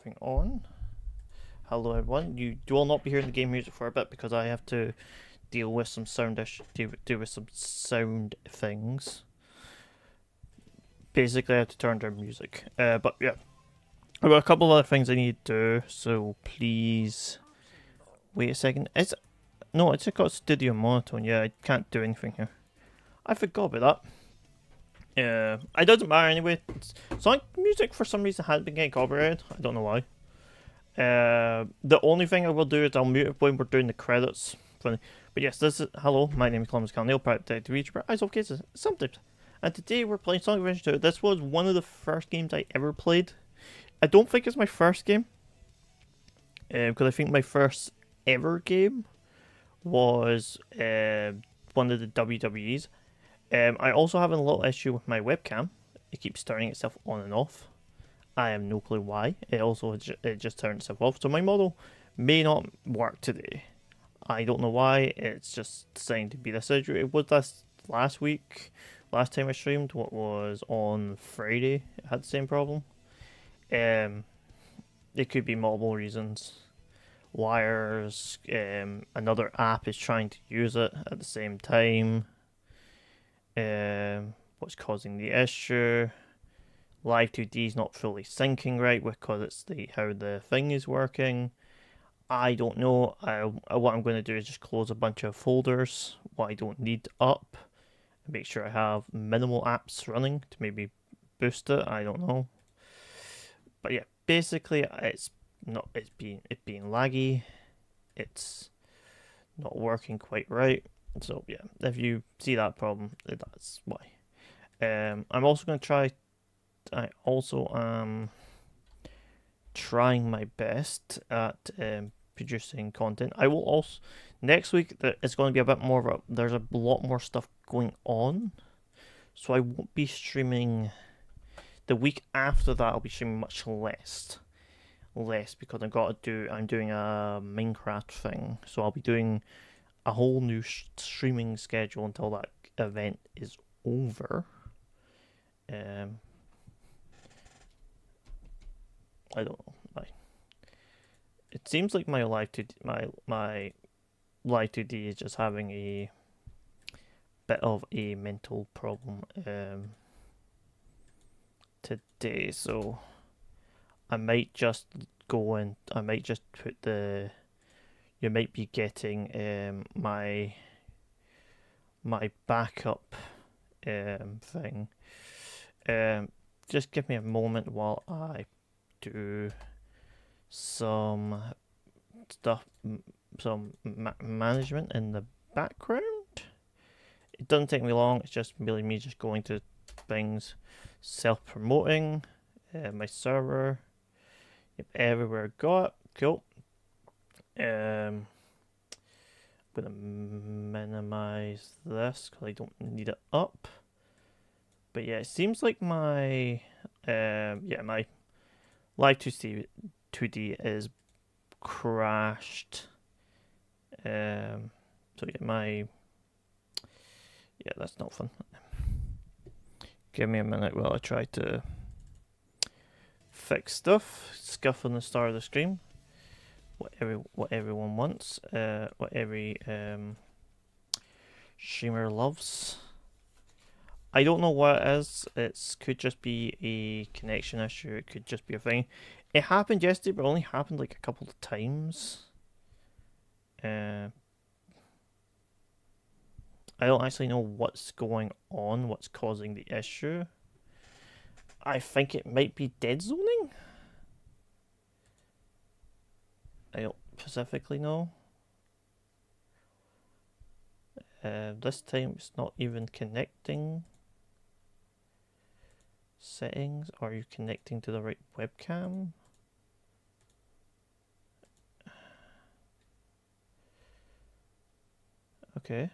moving on. Hello everyone. You will not be hearing the game music for a bit because I have to deal with some deal with some sound things. Basically, I have to turn down music. But yeah, I've got a couple of other things I need to do. So please wait a second. It's got studio monotone. Yeah, I can't do anything here. I forgot about that. Yeah, it doesn't matter anyway. Sonic music for some reason has been getting copyrighted. I don't know why. The only thing I will do is I'll mute it when we're doing the credits. But yes, this is hello. My name is Columbus Calneil, private detective YouTuber, Eyes of Cases, sometimes. And today we're playing Sonic Adventure 2. This was one of the first games I ever played. I don't think it's my first game, because I think my first ever game was one of the WWEs. I also have a little issue with my webcam. It keeps turning itself on and off. I have no clue why. It just turned itself off. So my model may not work today. I don't know why. It's just deciding to be this issue. It was this last week. Last time I streamed, what was on Friday, it had the same problem. It could be multiple reasons. Wires. Another app is trying to use it at the same time. What's causing the issue? Live 2D is not fully syncing right because it's how the thing is working. I don't know. What I'm going to do is just close a bunch of folders what I don't need up and make sure I have minimal apps running to maybe boost it. I don't know. But yeah, basically it's being laggy. It's not working quite right. So yeah, if you see that problem, that's why. I'm also going to try. I also am trying my best at producing content. I will also next week. It's going to be a bit more of a. There's a lot more stuff going on, so I won't be streaming. The week after that, I'll be streaming much less because I'm doing a Minecraft thing, so I'll be doing a whole new streaming schedule until that event is over. I don't know. It seems like my live 2D is just having a bit of a mental problem today, so I might just put the. You might be getting my backup thing. Just give me a moment while I do some stuff, some management in the background. It doesn't take me long. It's just really me just going to things, self-promoting, my server, everywhere I got. Cool. I'm gonna minimize this because I don't need it up. But yeah, it seems like my my Live 2D is crashed. So yeah, that's not fun. Give me a minute while I try to fix stuff on the start of the stream. What everyone wants, what every streamer loves. I don't know what it is. It could just be a connection issue. It could just be a thing. It happened yesterday, but only happened like a couple of times. I don't actually know what's going on, what's causing the issue. I think it might be dead zoning. I don't specifically know. This time it's not even connecting. Settings, are you connecting to the right webcam? Okay.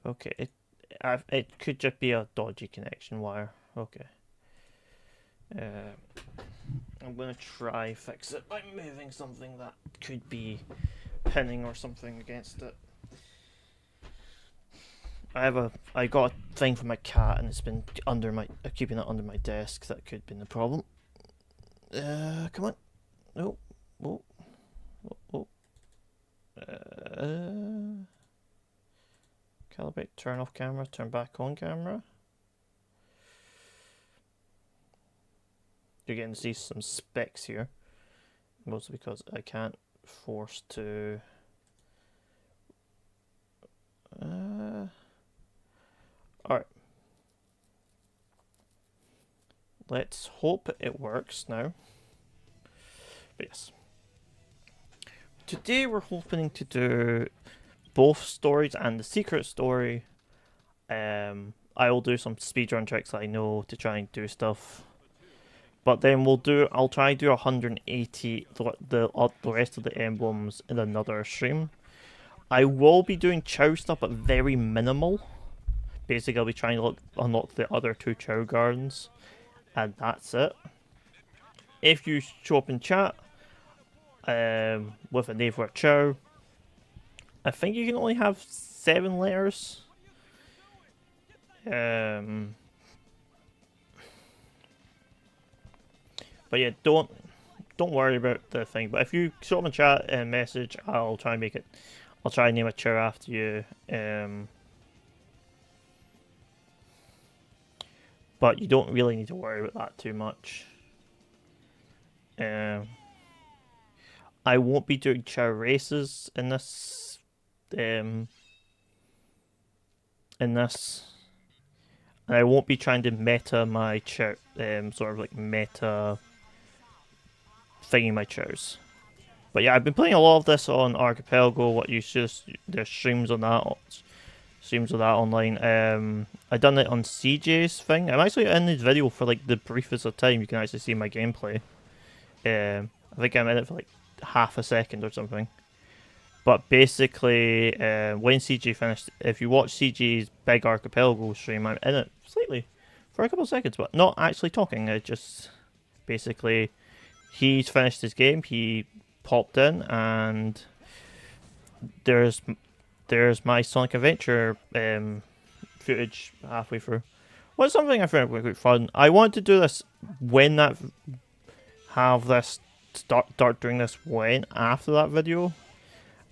Okay, it could just be a dodgy connection wire. Okay. I'm gonna try fix it by moving something that could be pinning or something against it. I got a thing for my cat and it's been keeping it under my desk. That could be the problem. Come on. Oh, oh, oh, oh. Calibrate, turn off camera, turn back on camera. You're getting to see some specs here. Mostly because I can't force to... Alright. Let's hope it works now. But yes. Today we're hoping to do both stories and the secret story. I will do some speedrun tricks I know to try and do stuff. But then I'll try and do 180 the rest of the emblems in another stream. I will be doing Chow stuff, but very minimal. Basically, I'll be trying to unlock the other 2 Chow gardens, and that's it. If you show up in chat with a name for a Chow, I think you can only have 7 letters. But yeah, don't worry about the thing. But if you show up in chat and message, I'll try and make it. I'll try and name a Chow after you. But you don't really need to worry about that too much. I won't be doing Chow races in this. And I won't be trying to meta my Chow, sort of like meta thingy my Chows. But yeah, I've been playing a lot of this on Archipelago. There's streams on that online. I done it on CJ's thing. I'm actually in this video for like the briefest of time. You can actually see my gameplay. I think I'm in it for like half a second or something. But basically, when CJ finished, if you watch CJ's big Archipelago stream, I'm in it slightly for a couple of seconds, but not actually talking. I just basically, he's finished his game. He popped in, and there's my Sonic Adventure footage halfway through. What's something I found quite fun. I want to do this when start doing this when after that video,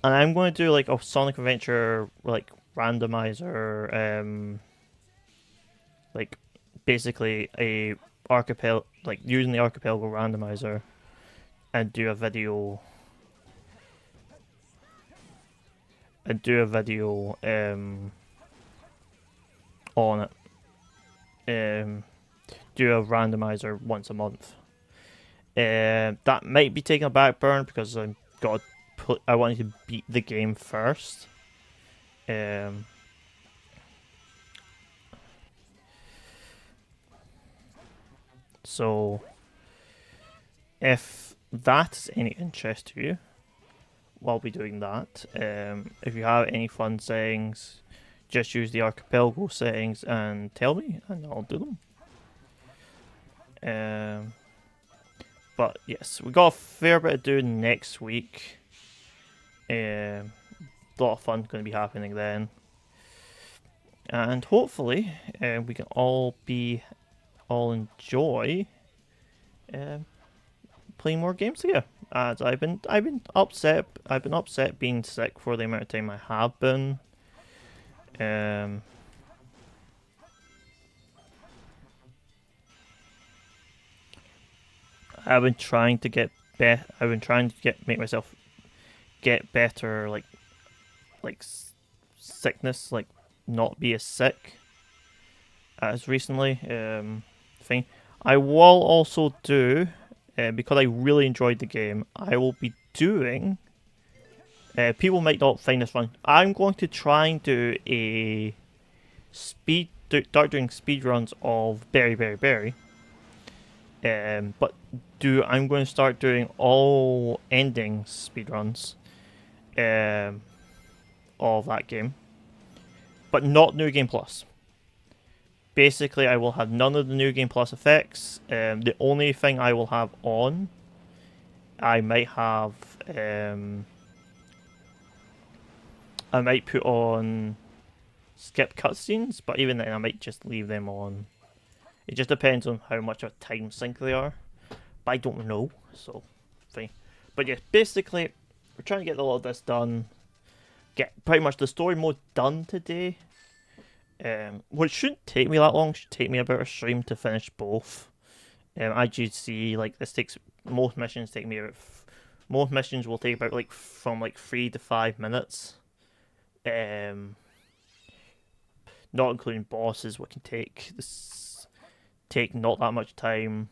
and I'm going to do like a Sonic Adventure like randomizer, like basically a archipelago, like using the Archipelago randomizer, and do a video. On it. Do a randomizer once a month. That might be taking a back burn because I wanted to beat the game first. So if that's any interest to you, I'll be doing that. If you have any fun settings, just use the Archipelago settings and tell me, and I'll do them. But yes, we got a fair bit to do next week. A lot of fun going to be happening then, and hopefully, we can all enjoy playing more games together. As I've been upset being sick for the amount of time I have been. I've been trying to make myself get better, like sickness, like not be as sick as recently. Thing I will also do, because I really enjoyed the game, I will be doing. People might not find this fun. I'm going to try and do start doing speed runs of Berry Berry Berry. But I'm going to start doing all endings speedruns of that game, but not New Game Plus. Basically, I will have none of the New Game Plus effects. The only thing I will have on, I might have, I might put on skip cutscenes, but even then I might just leave them on. It just depends on how much of a time sink they are. but I don't know, so fine. But yeah, basically, we're trying to get a lot of this done. Get pretty much the story mode done today. Which shouldn't take me that long. Should take me about a stream to finish both. As you see, like this takes most missions take me about. Most missions will take about from 3 to 5 minutes. Not including bosses, what can take not that much time.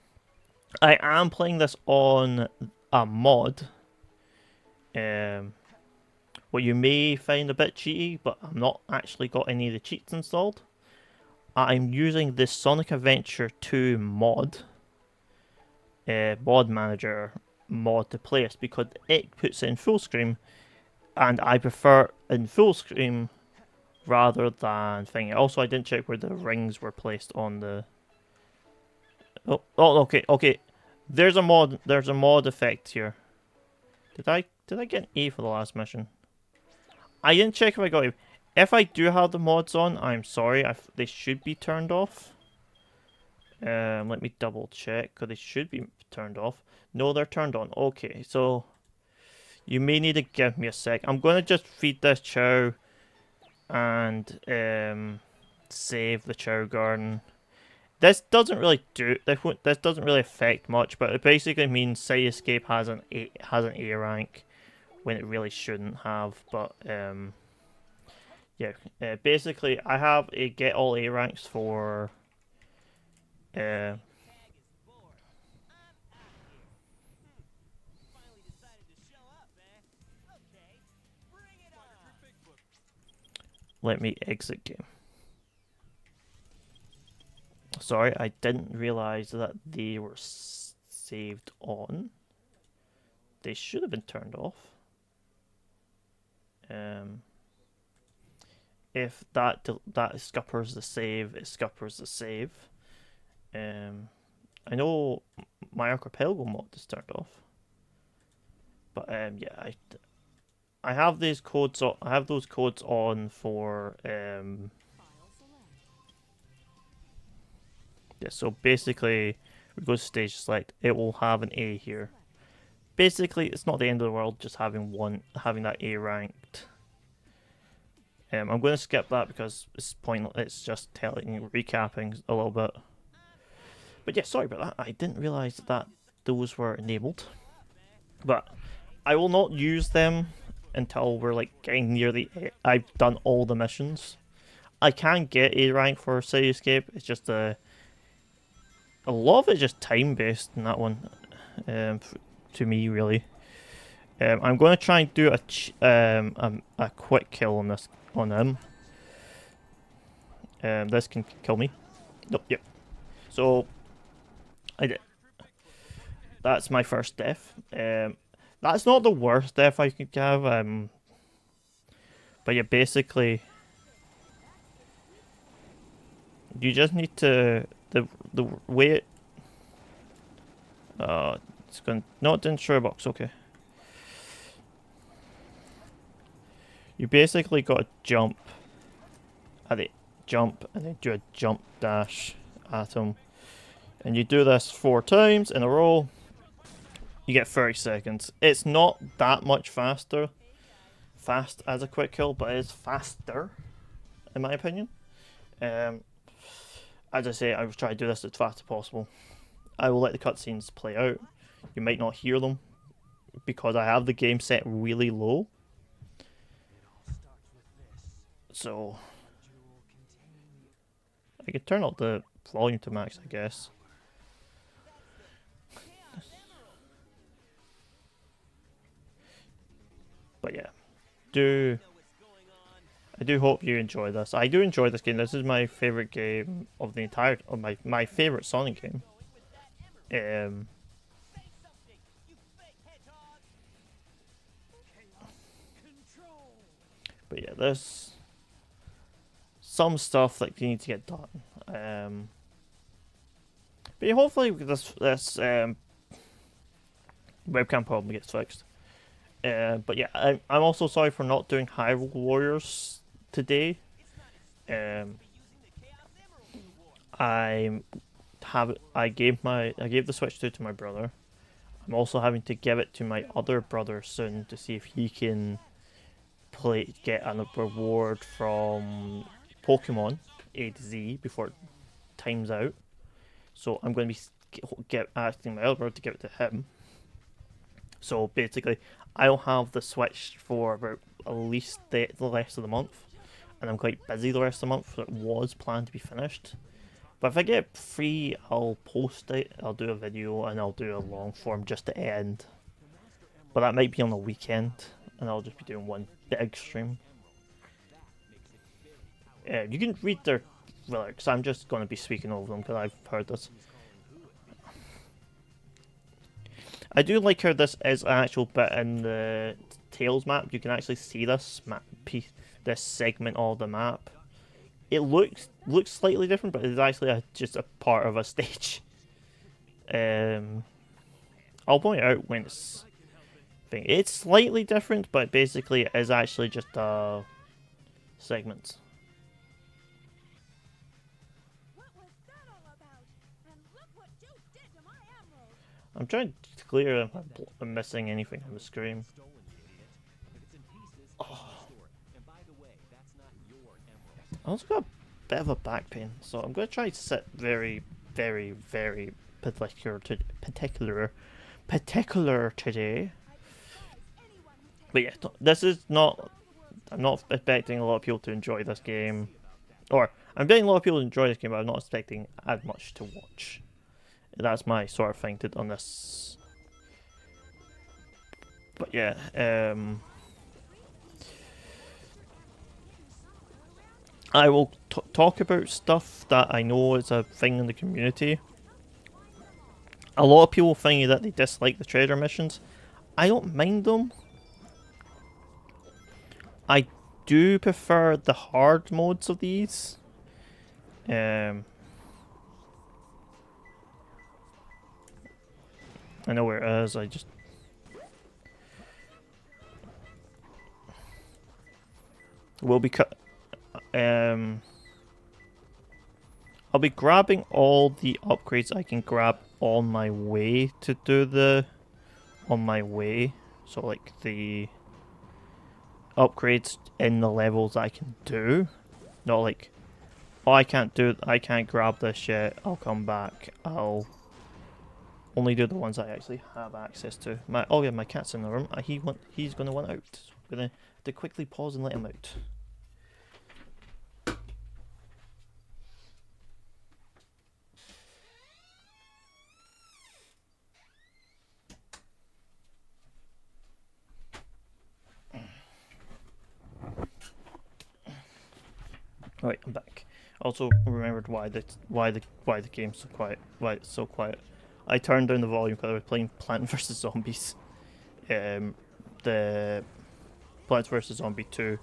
I am playing this on a mod. What you may find a bit cheaty, but I've not actually got any of the cheats installed. I'm using the Sonic Adventure 2 mod, mod manager mod to play this because it puts it in full screen, and I prefer in full screen rather than thing. Also, I didn't check where the rings were placed on the. Oh, okay. There's a mod effect here. Did I get an A for the last mission? I didn't check if I got it. If I do have the mods on, I'm sorry. They should be turned off. Let me double check because they should be turned off. No, they're turned on. Okay, so you may need to give me a sec. I'm going to just feed this chow and save the chow garden. This doesn't really this doesn't really affect much, but it basically means Side Escape has an A rank when it really shouldn't have. But yeah, basically I have a get all A ranks for let me exit game. Sorry, I didn't realize that they were saved on. They should have been turned off. If that scuppers the save, it scuppers the save. I know my archipelago mod is turned off, but yeah, I have these codes. I have those codes on for yeah. So basically, we go to stage select. It will have an A here. Basically, it's not the end of the world just having that A ranked. I'm going to skip that because it's pointless. It's just recapping a little bit. But yeah, sorry about that. I didn't realize that those were enabled. But I will not use them until we're getting near the. I've done all the missions. I can get A rank for Side Escape. It's just a lot of it's just time based in that one. To me, really. I'm going to try and do a quick kill on him. This can kill me. Nope. Yep. So I did. That's my first death. That's not the worst death I could have. But yeah, basically, you just need to the way it. It's going not in share box. Okay. You basically got to jump and then do a jump dash at him, and you do this 4 times in a row. You get 30 seconds. It's not that much fast as a quick kill, but it's faster, in my opinion. As I say, I will try to do this as fast as possible. I will let the cutscenes play out. You might not hear them because I have the game set really low. So I could turn up the volume to max, I guess. But yeah, I do hope you enjoy this. I do enjoy this game. This is my favorite game of the entire my favorite Sonic game. But yeah, there's some stuff that you need to get done. But yeah, hopefully this webcam problem gets fixed. But yeah, I'm also sorry for not doing Hyrule Warriors today. I gave the Switch 2 to my brother. I'm also having to give it to my other brother soon to see if he can get a reward from Pokemon A to Z before it times out. So I'm going to be asking my elder brother to give it to him. So basically, I'll have the Switch for about at least the rest of the month, and I'm quite busy the rest of the month, so it was planned to be finished. But if I get free, I'll post it, I'll do a video, and I'll do a long form just to end. But that might be on the weekend, and I'll just be doing one big stream. You can read their lyrics, I'm just going to be speaking over them because I've heard this. I do like how this is an actual bit in the Tales map. You can actually see this this segment of the map. It looks slightly different, but it's actually just a part of a stage. I'll point out when it's slightly different, but basically it is actually just a segment. I'm trying to clear if I'm missing anything on the screen. Oh. I also got a bit of a back pain, so I'm going to try to sit very, very, very particular today. But yeah, this is not. I'm not expecting a lot of people to enjoy this game, or I'm getting a lot of people to enjoy this game, but I'm not expecting as much to watch. That's my sort of thing on this. But yeah, I will talk about stuff that I know is a thing in the community. A lot of people think that they dislike the treasure missions. I don't mind them. I do prefer the hard modes of these. I know where it is, I just... We'll be I'll be grabbing all the upgrades I can grab on my way to do the... On my way. So like the... upgrades in the levels I can do. Not like... Oh, I can't grab this yet, I'll come back, I'll... only do the ones I actually have access to. Oh yeah, my cat's in the room. He's gonna want out. So I'm gonna have to quickly pause and let him out. Alright, I'm back. Also remembered why the game's so quiet. Why it's so quiet. I turned down the volume because I was playing Plants vs Zombies. The Plants vs Zombie 2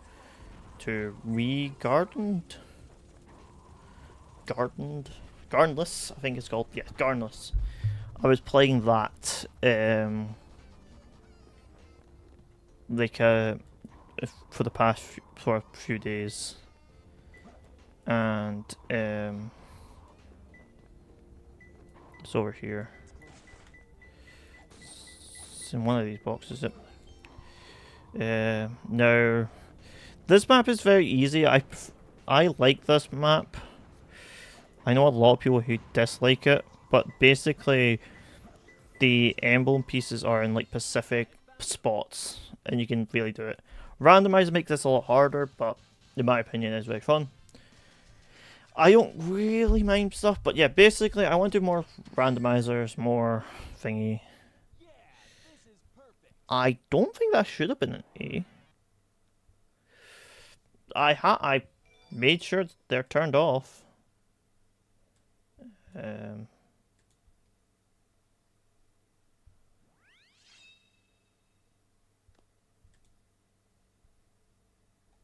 to Gardenless, I think it's called. Yeah, Gardenless. I was playing that like for the past few days, and it's over here. It's in one of these boxes. No, this map is very easy. I like this map. I know a lot of people who dislike it, but basically the emblem pieces are in like specific spots, and you can really do it. Randomizer makes this a lot harder, but in my opinion, it's very fun. I don't really mind stuff, but yeah, basically I want to do more randomizers, more thingy. I don't think that should have been an A. I made sure they're turned off.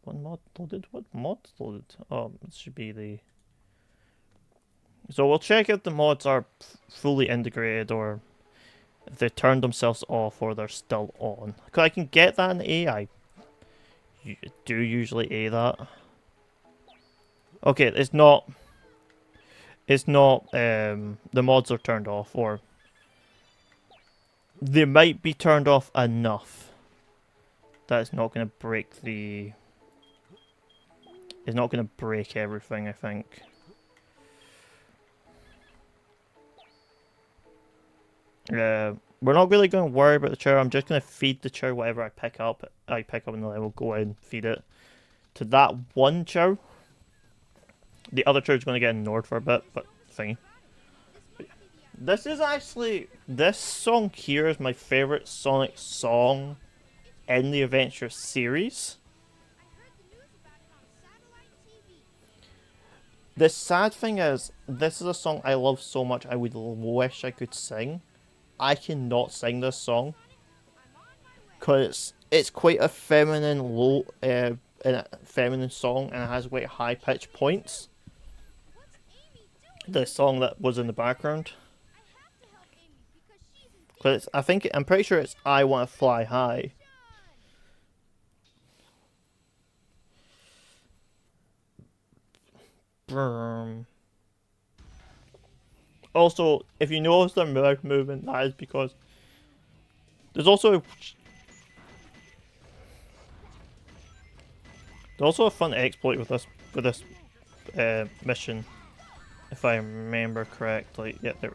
One mod loaded? What mod loaded? Oh, it should be the... So we'll check if the mods are fully integrated or if they turned themselves off or they're still on. Because I can get that in A. I do usually A that. Okay, it's not... It's not, the mods are turned off, or... they might be turned off enough that it's not going to break the... It's not going to break everything, I think. We're not really going to worry about the chow. I'm just going to feed the chow whatever I pick up in the level, go in, feed it to that one chow. The other chow's going to get ignored for a bit, but thingy. This is actually, this song here is my favourite Sonic song in the Adventure series. The sad thing is, this is a song I love so much I would wish I could sing. I cannot sing this song because it's quite a feminine feminine song, and it has quite high pitched points. The song that was in the background, because I'm pretty sure it's "I Want to Fly High." Also, if you notice the mouth movement, that is because there's also a fun exploit with this mission, if I remember correctly. Yeah, there.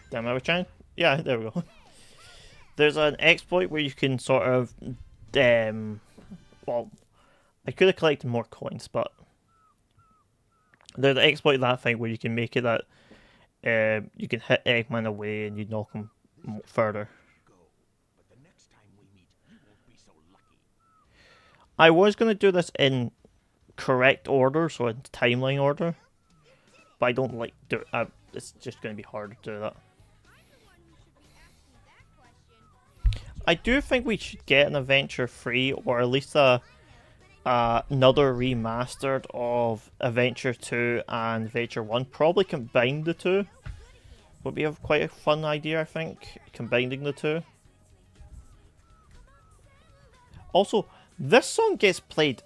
Damn, I was trying. Yeah, there we go. There's an exploit where you can sort of, well, I could have collected more coins, but there's an exploit that thing where you can make it that you can hit Eggman away and you knock him further. I was going to do this in correct order, so in timeline order, but I don't like do it. It's just going to be hard to do that. I do think we should get an Adventure 3, or at least another remastered of Adventure 2 and Adventure 1. Probably combine the two. Would be quite a fun idea, I think, combining the two. Also, this song gets played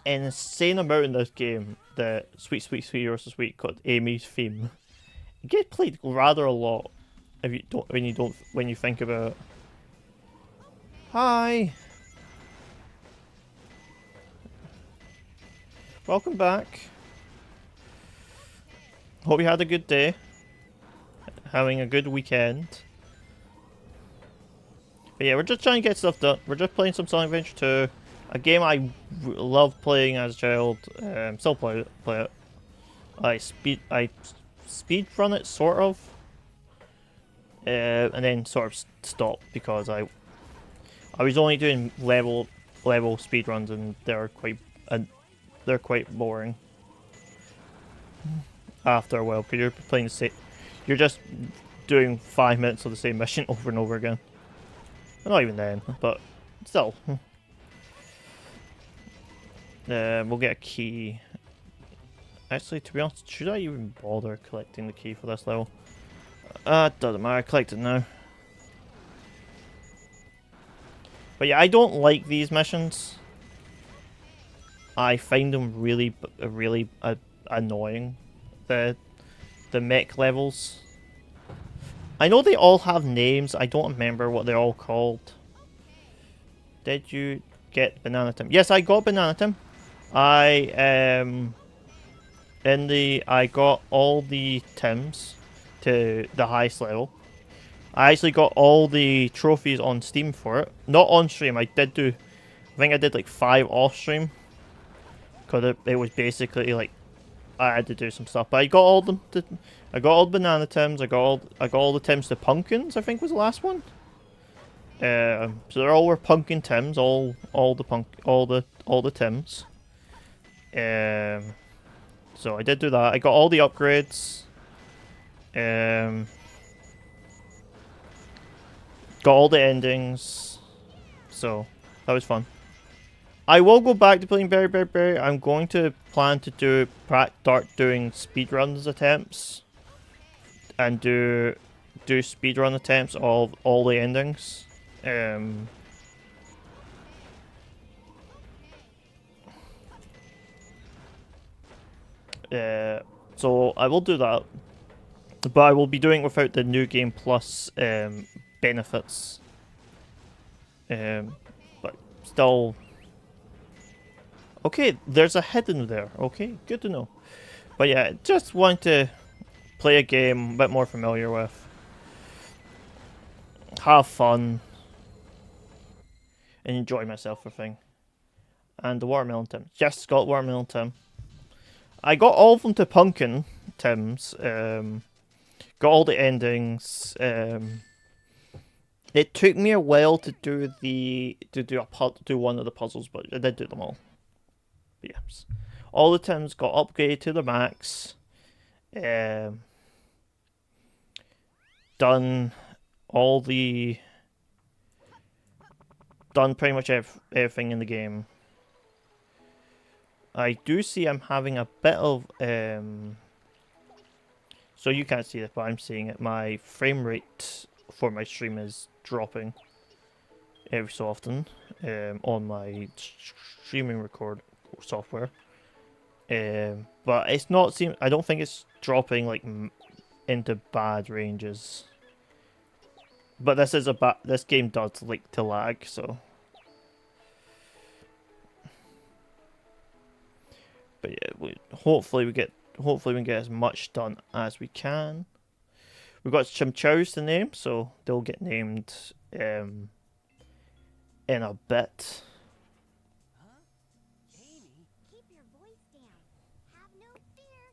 an insane amount in this game. The Sweet Sweet Sweet You're So Sweet, called Amy's theme. It gets played rather a lot if you don't when you think about it. Hi. Welcome back. Hope you had a good day. Having a good weekend. But yeah, we're just trying to get stuff done. We're just playing some Sonic Adventure 2. A game I loved playing as a child. Still play it. I speed run it, sort of. And then sort of stop because I was only doing level speed runs, and they're quite boring after a while, because you're playing the same. You're just doing 5 minutes of the same mission over and over again. Well, not even then, but still. We'll get a key. Actually, to be honest, should I even bother collecting the key for this level? It doesn't matter. I collect it now. But yeah, I don't like these missions. I find them really annoying. The mech levels. I know they all have names. I don't remember what they're all called. Did you get Banana Tim? Yes, I got Banana Tim. I got all the Tims to the highest level. I actually got all the trophies on Steam for it. Not on stream. I think I did like 5 off stream. Because it was basically like I had to do some stuff. But I got all them. I got all the Banana Tims. I got all the Tims to Pumpkins, I think was the last one. So they're all were Pumpkin Tims, all the Tims. So I did do that. I got all the upgrades. Got all the endings. So that was fun. I will go back to playing Berry. I'm going to plan to start doing speedruns attempts. And do speedrun attempts of all the endings. So I will do that, but I will be doing it without the New Game Plus benefits. But still... Okay, there's a hidden there. Okay, good to know. But yeah, just want to play a game a bit more familiar with. Have fun. And enjoy myself for thing. And the Watermelon Tim. Yes, got Watermelon Tim. I got all of them to Pumpkin Tims. Got all the endings. It took me a while to do one of the puzzles, but I did do them all. But yes, all the Tims got upgraded to the max. Done pretty much everything in the game. I do see I'm having a bit of so you can't see it, but I'm seeing it. My frame rate for my stream is dropping every so often on my streaming record software. But it's not I don't think it's dropping like into bad ranges. But this game does like to lag, so. But yeah, hopefully we can get as much done as we can. We've got some chows to name, so they'll get named in a bit. Amy, keep your voice down. Have no fear.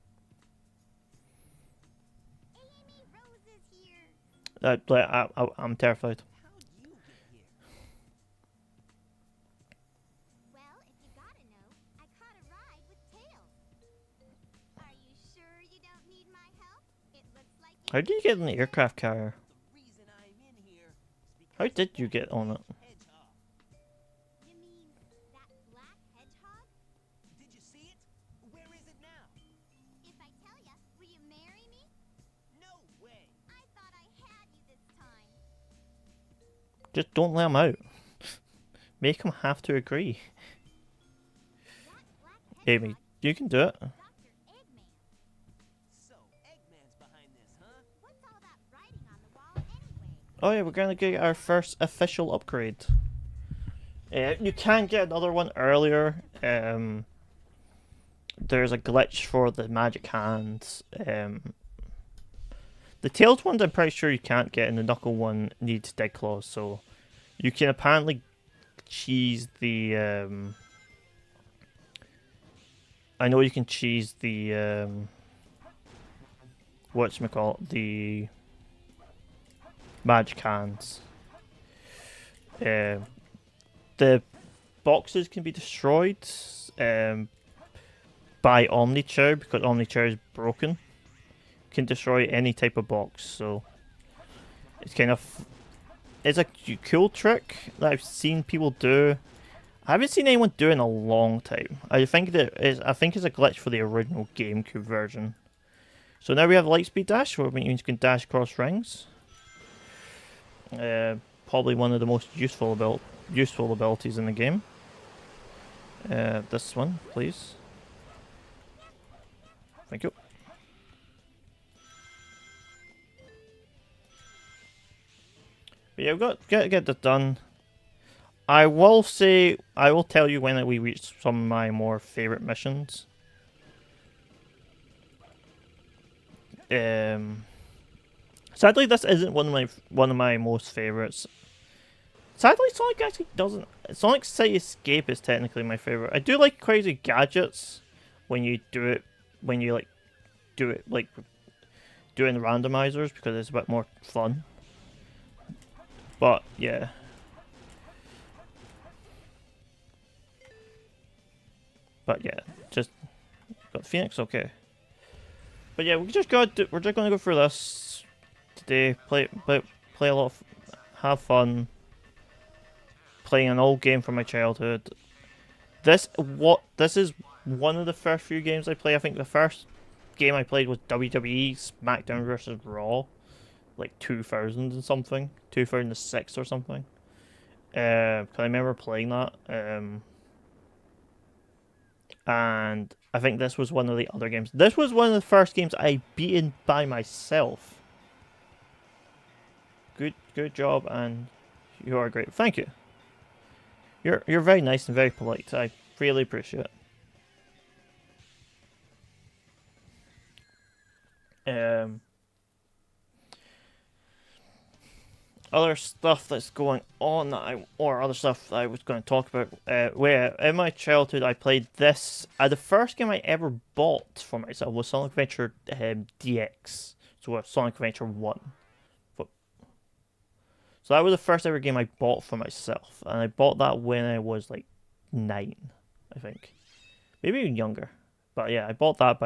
Amy Rose is here. I'm terrified. How'd you get here? Well, if you gotta know, I caught a ride with Tails. Are you sure you don't need my help? It looks like How did you get in the aircraft carrier? The reason I'm in here is How because did you get on it? hedgehog. You mean that black hedgehog? Did you see it? Where is it now? If I tell ya, will you marry me? No way. I thought I had you this time. Just don't let him out. Make him have to agree. That black Amy, hedgehog you can do it. is Dr. Eggman. So, Eggman's behind this, huh? What's all that writing on the wall anyway? Oh yeah, we're gonna get our first official upgrade. You can get another one earlier. There's a glitch for the magic hands. The tailed ones I'm pretty sure you can't get, and the knuckle one needs dead claws, so you can apparently cheese the I know you can cheese the whatchamacallit, the magic hands. The boxes can be destroyed by Omnichow because Omnichow is broken. Can destroy any type of box, so it's kind of a cool trick that I've seen people do. I haven't seen anyone do in a long time. I think it's a glitch for the original GameCube version. So now we have Lightspeed Dash, which means you can dash across rings. Probably one of the most useful abilities in the game. This one, please. Thank you. But yeah, we've got to get this done. I will tell you when we reach some of my more favorite missions. Sadly, this isn't one of my most favorites. Sadly, Sonic actually doesn't. Sonic City Escape is technically my favorite. I do like Crazy Gadgets when you do it like doing randomizers because it's a bit more fun. But yeah. Just got Phoenix, okay. But yeah, we're just gonna go through this today. Play a lot, have fun. Playing an old game from my childhood. This is one of the first few games I play. I think the first game I played was WWE SmackDown vs. Raw, like 2000 and something, 2006 or something. Cause I remember playing that. And I think this was one of the other games. This was one of the first games I beaten by myself. Good job, and you are great. Thank you. You're very nice and very polite. I really appreciate it. Other stuff that's going on or other stuff that I was going to talk about. Where in my childhood I played this. The first game I ever bought for myself was Sonic Adventure DX, so Sonic Adventure 1. So that was the first ever game I bought for myself, and I bought that when I was like 9, I think, maybe even younger. But yeah, I bought that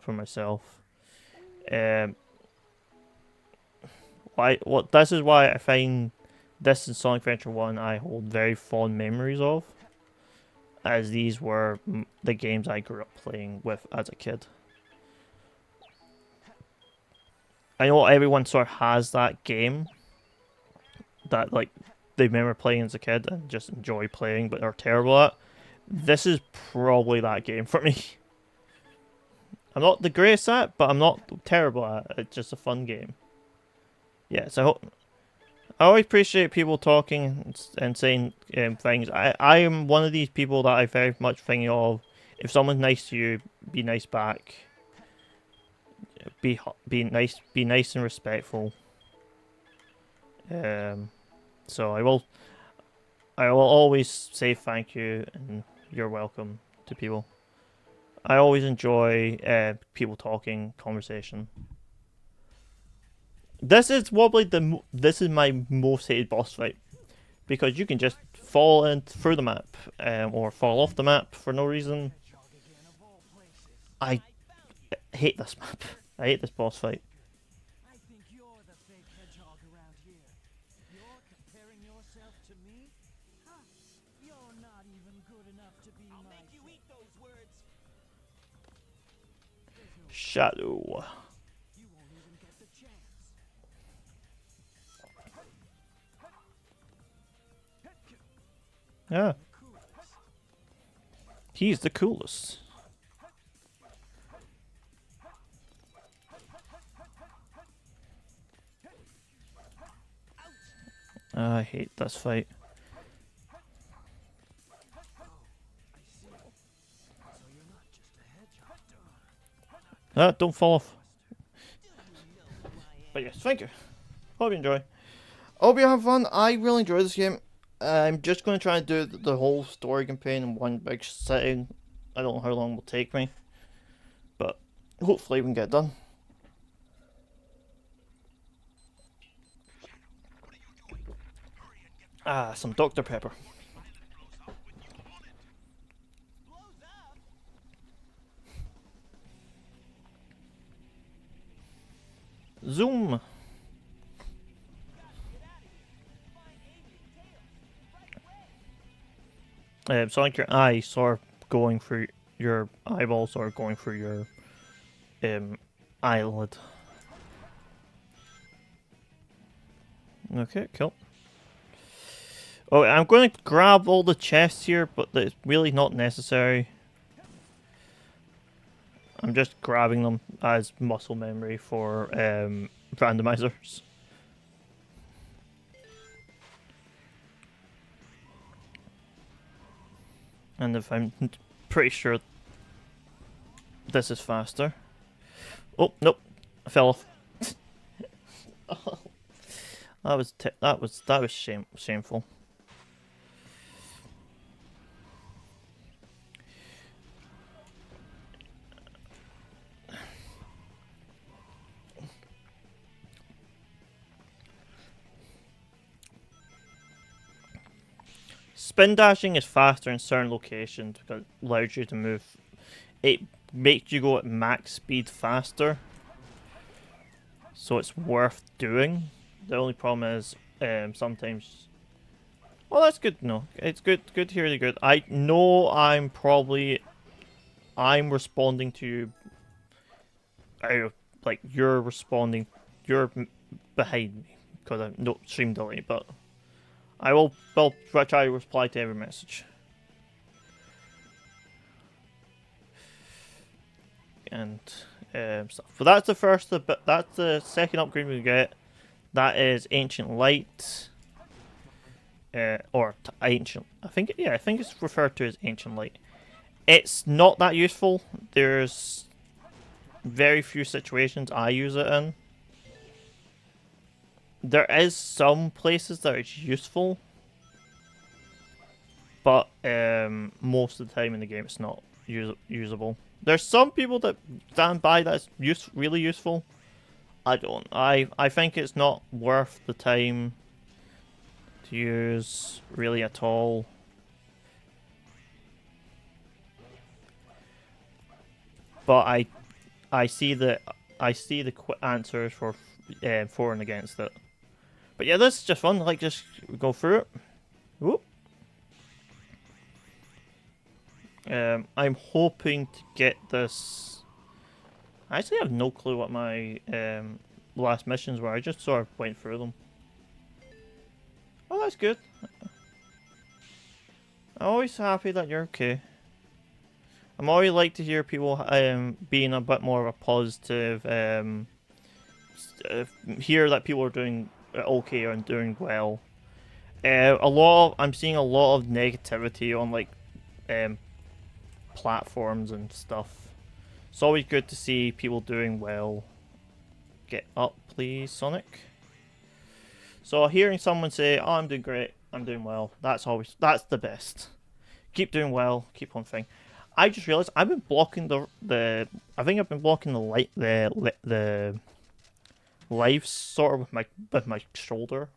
for myself. This is why I find this and Sonic Adventure 1 I hold very fond memories of, as these were the games I grew up playing with as a kid. I know everyone sort of has that game that like they remember playing as a kid and just enjoy playing but are terrible at. This is probably that game for me. I'm not the greatest at it, but I'm not terrible at it. It's just a fun game. Yeah, so I always appreciate people talking and saying things. I am one of these people that I very much think of. If someone's nice to you, be nice back. Be nice and respectful. So I will always say thank you and you're welcome to people. I always enjoy people talking, conversation. This is probably this is my most hated boss fight, because you can just fall in through the map or fall off the map for no reason. I hate this map. I hate this boss fight. I think you're the fake hedgehog around here. You're comparing yourself to me? Huh. You're not even good enough to be I'll make you eat those words. Shadow. You won't even get the chance. Yeah. He's the coolest. I hate this fight. Don't fall off. But yes, thank you. Hope you enjoy. Hope you have fun. I really enjoy this game. I'm just going to try and do the whole story campaign in one big sitting. I don't know how long it will take me, but hopefully we can get it done. Some Dr. Pepper. Zoom. Sonic, your eye sort of going through your eyeballs or going through your eyelid. Okay, cool. Oh, I'm going to grab all the chests here, but it's really not necessary. I'm just grabbing them as muscle memory for randomizers. And if I'm pretty sure this is faster. Oh, nope. I fell off. Oh, that was shameful. Spin dashing is faster in certain locations because it allows you to move. It makes you go at max speed faster, so it's worth doing. The only problem is sometimes. Well, that's good. No, it's good. Good to hear the good. I know I'm responding to you. Like you're responding. You're behind me because I no stream delay, but. I'll try to reply to every message. and stuff. But that's the first. That's the second upgrade we get. That is Ancient Light. Or Ancient. I think it's referred to as Ancient Light. It's not that useful. There's very few situations I use it in. There is some places that it's useful, but most of the time in the game it's not usable. There's some people that stand by that it's really useful. I don't. I think it's not worth the time to use really at all. But I see the answers for and against it. But yeah, this is just fun. Like, just go through it. Whoop. I'm hoping to get this. I actually have no clue what my last missions were. I just sort of went through them. Oh, that's good. I'm always happy that you're okay. I'm always like to hear people being a bit more of a positive. Hear that people are doing okay and doing well. I'm seeing a lot of negativity on like platforms and stuff. It's always good to see people doing well. Get up, please, Sonic. So hearing someone say, "Oh, I'm doing great, I'm doing well," that's the best. Keep doing well, keep on thing. I just realized I've been blocking I think I've been blocking the lives sort of with my shoulder.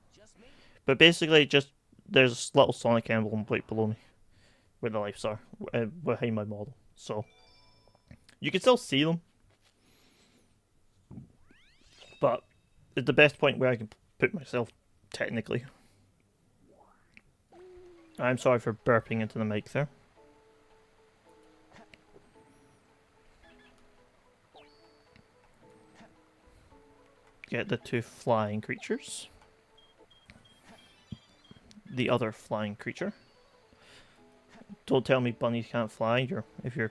But basically, just there's a little Sonic emblem right below me, where the lives are, behind my model. So you can still see them, but it's the best point where I can put myself technically. I'm sorry for burping into the mic there. Get the two flying creatures. The other flying creature. Don't tell me bunnies can't fly. If you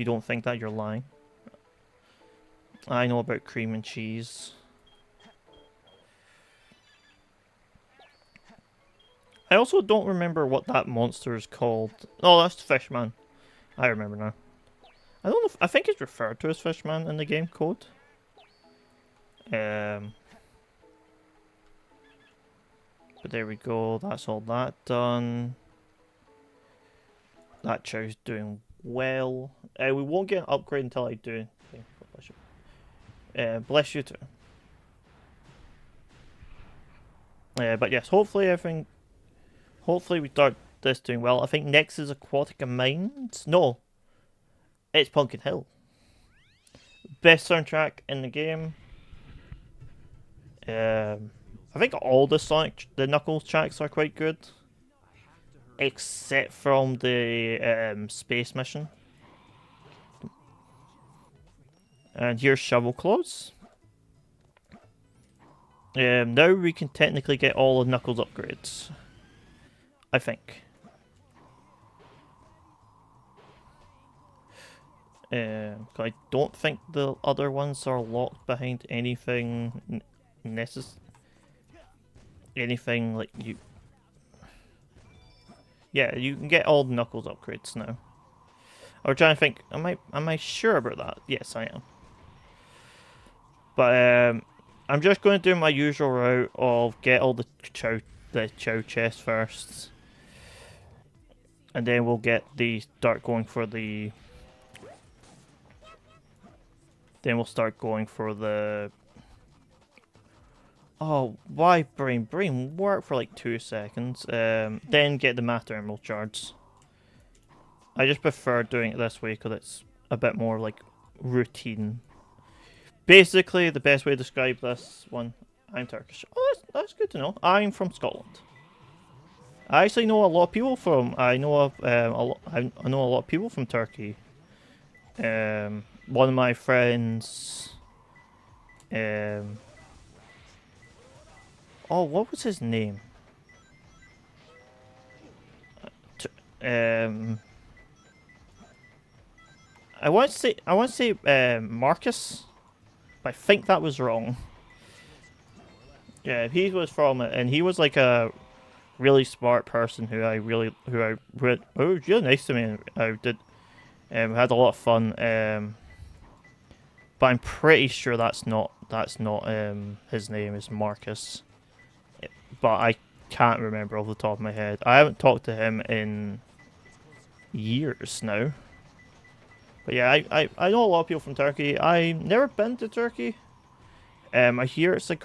don't think that, you're lying. I know about cream and cheese. I also don't remember what that monster is called. Oh, that's Fishman. I remember now. I don't know. I think it's referred to as Fishman in the game code. But there we go. That's all that done. That chow's doing well. We won't get an upgrade until I do. Okay, bless you. Bless you too. But yes, hopefully everything. Hopefully we start this doing well. I think next is Aquatica Mines. No, it's Pumpkin Hill. Best soundtrack in the game. I think all the Knuckles tracks are quite good, except from the space mission. And here's Shovel Claws. Now we can technically get all of Knuckles upgrades. I think. I don't think the other ones are locked behind anything anything like you. Yeah, you can get all the Knuckles upgrades now. I'm trying to think. Am I sure about that? Yes, I am. But I'm just going to do my usual route of get all the chow chest first. And then we'll start going for the... Then we'll start going for the... Oh, why brain? Brain work for like 2 seconds. Then get the Master Emerald shards. I just prefer doing it this way because it's a bit more like routine. Basically, the best way to describe this one... I'm Turkish. Oh, that's good to know. I'm from Scotland. I actually know a lot of people from. I know a lot of people from Turkey. One of my friends. Oh, what was his name? I want to say Marcus, but I think that was wrong. Yeah, he was from it, and he was like a really smart person who I really oh, it was really nice to me. And I did had a lot of fun. But I'm pretty sure that's not his name is Marcus. But I can't remember off the top of my head. I haven't talked to him in years now. But yeah, I know a lot of people from Turkey. I've never been to Turkey. I hear it's a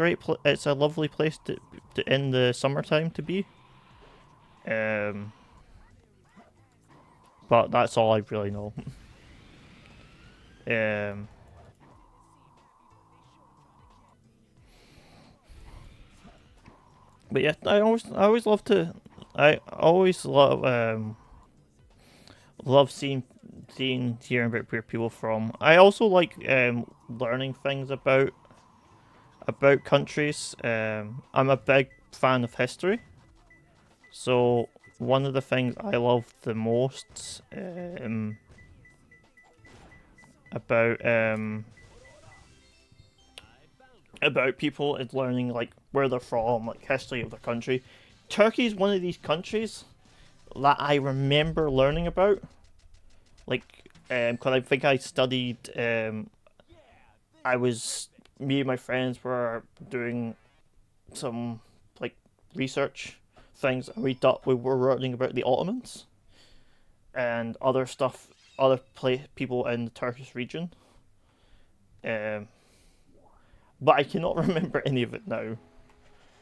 it's a lovely place to in the summertime to be. But that's all I really know. But yeah, I always love to, I always love hearing about where people are from. I also like learning things about countries. I'm a big fan of history, so one of the things I love the most about people is learning like where they're from, like history of the country. Turkey is one of these countries that I remember learning about, like because I think I studied. Me and my friends were doing some like research things, and we were learning about the Ottomans and other stuff, people in the Turkish region. But I cannot remember any of it now.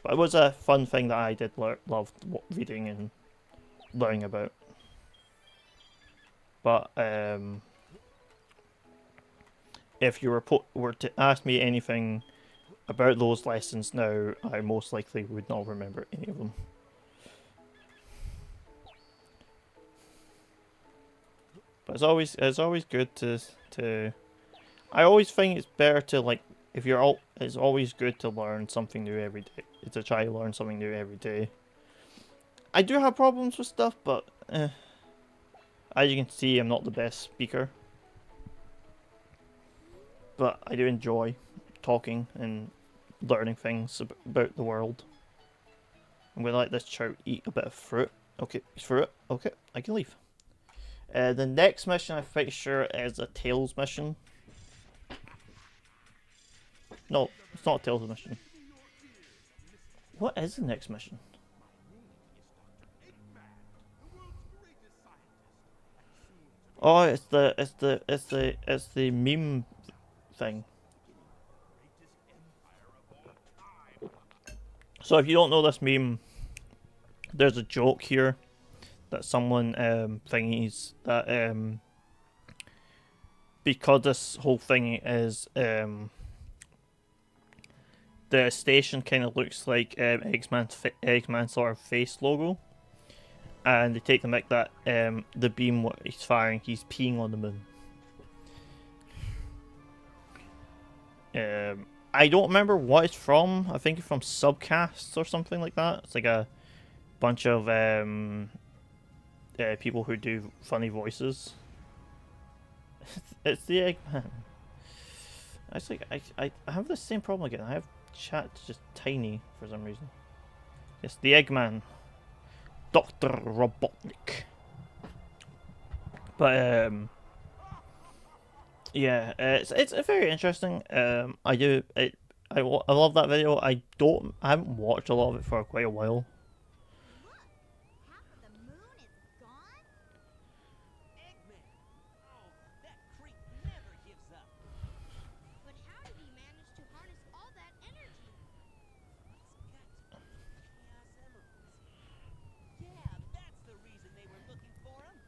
But it was a fun thing that I did love reading and learning about. But if you were to ask me anything about those lessons now, I most likely would not remember any of them. But it's always good to I always think it's better to like if you're all it's always good to learn something new every day. To try to learn something new every day. I do have problems with stuff, but as you can see, I'm not the best speaker. But I do enjoy talking and learning things about the world. I'm gonna let this chow eat a bit of fruit. Okay, fruit. Okay, I can leave. The next mission, I'm pretty sure, is a Tails mission. No, it's not a Tails mission. What is the next mission? Oh, it's the meme thing. So if you don't know this meme, there's a joke here that someone thingies that because this whole thing is the station kind of looks like Eggman's sort of face logo, and they take the mic that the beam what he's firing, he's peeing on the moon. I don't remember what it's from. I think it's from Subcasts or something like that. It's like a bunch of people who do funny voices. It's the Eggman. It's like I have the same problem again. I have chat just tiny for some reason. It's the Eggman, Dr. Robotnik. But yeah, it's very interesting. I love that video. I haven't watched a lot of it for quite a while. Half of the moon is gone? Eggman! Oh, that creep never gives up. But how did he manage to harness all that energy? It's got to be Chaos Emeralds. Yeah, that's the reason they were looking for him.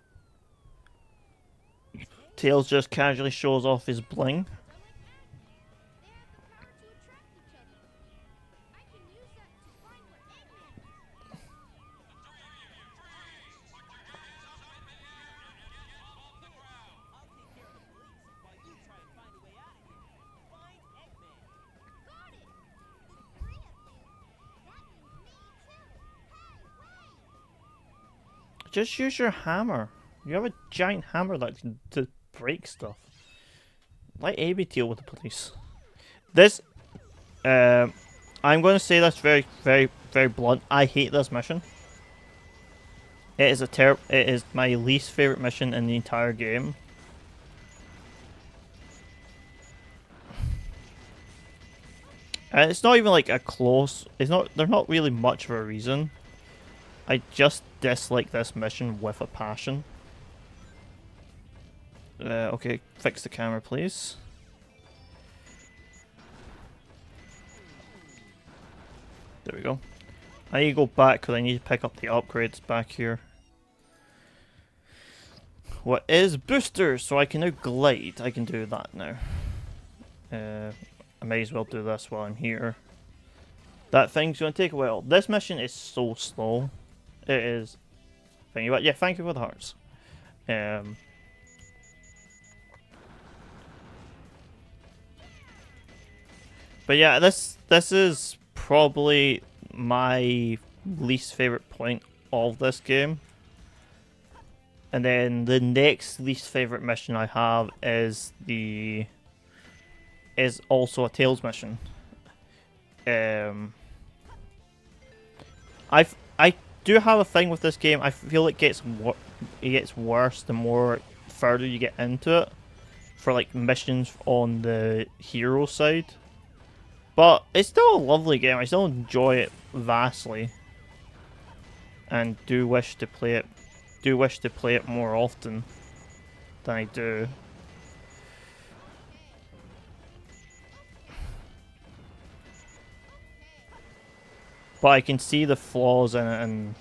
Tails just casually shows off his bling. They have the power to attract each other. I can use that to find where Eggman is. I'll take care of the police while you try and find a way out of here. Find Eggman. Got it! The three of you. That means me too. Hey, wait! Just use your hammer. You have a giant hammer that can break stuff. Let Abby deal with the police. This, I'm going to say this very, very, very blunt. I hate this mission. It is it is my least favorite mission in the entire game. And it's not even like a close. It's not. There's not really much of a reason. I just dislike this mission with a passion. Okay, fix the camera, please. There we go. I need to go back because I need to pick up the upgrades back here. What is boosters? So I can now glide. I can do that now. I may as well do this while I'm here. That thing's going to take a while. This mission is so slow. It is. Thank you, but yeah, thank you for the hearts. But yeah, this is probably my least favorite point of this game. And then the next least favorite mission I have is also a Tails mission. I do have a thing with this game. I feel it gets worse the more further you get into it for like missions on the hero side. But it's still a lovely game. I still enjoy it vastly, and do wish to play it more often than I do. But I can see the flaws in it, and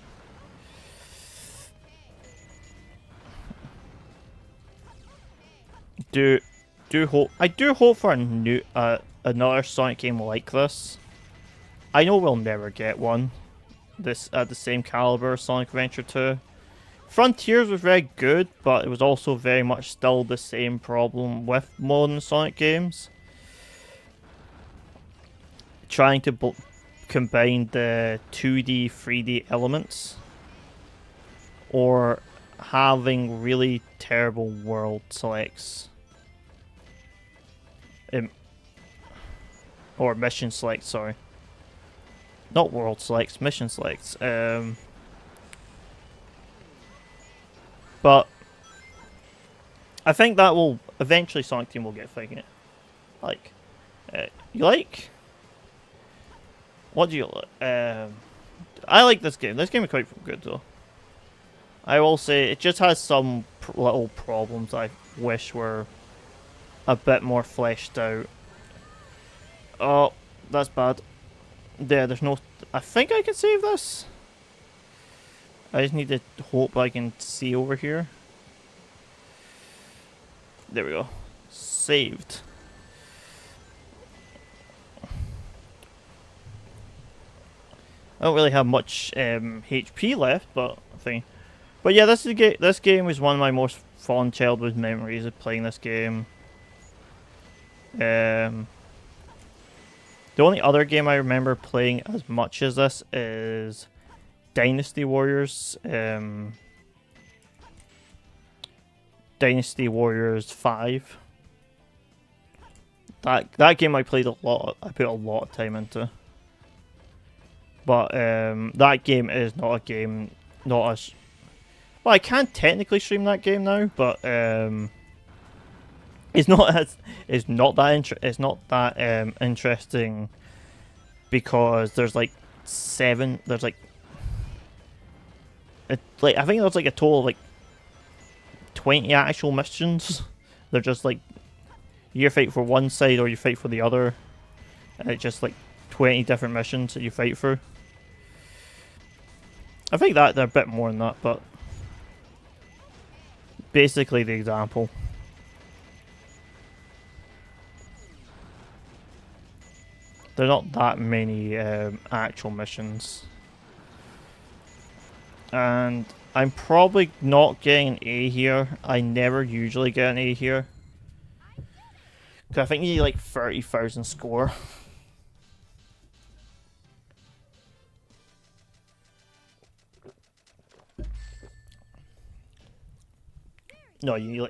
I do hope for a new another Sonic game like this. I know we'll never get one. This at the same caliber as Sonic Adventure 2. Frontiers was very good, but it was also very much still the same problem with modern Sonic games. Trying to combine the 2D, 3D elements, or having really terrible world selects. Or mission selects, sorry. Not world selects, mission selects. But I think that will eventually Sonic Team will get fixing it. Like, you like? What do you like? I like this game. This game is quite good though. I will say it just has some little problems I wish were a bit more fleshed out. Oh, that's bad. There's no. I think I can save this. I just need to hope I can see over here. There we go. Saved. I don't really have much HP left, but yeah, this game is one of my most fond childhood memories of playing this game. The only other game I remember playing as much as this is Dynasty Warriors. Dynasty Warriors 5. That game I played a lot. I put a lot of time into. But that game is not a game. Well, I can technically stream that game now, but it's not that interesting because there's like I think there's like a total of like 20 actual missions. They're just like you fight for one side or you fight for the other, and it's just like 20 different missions that you fight through. I think that they're a bit more than that, but basically the example. There are not that many actual missions. And I'm probably not getting an A here. I never usually get an A here. Because I think you need like 30,000 score. No, you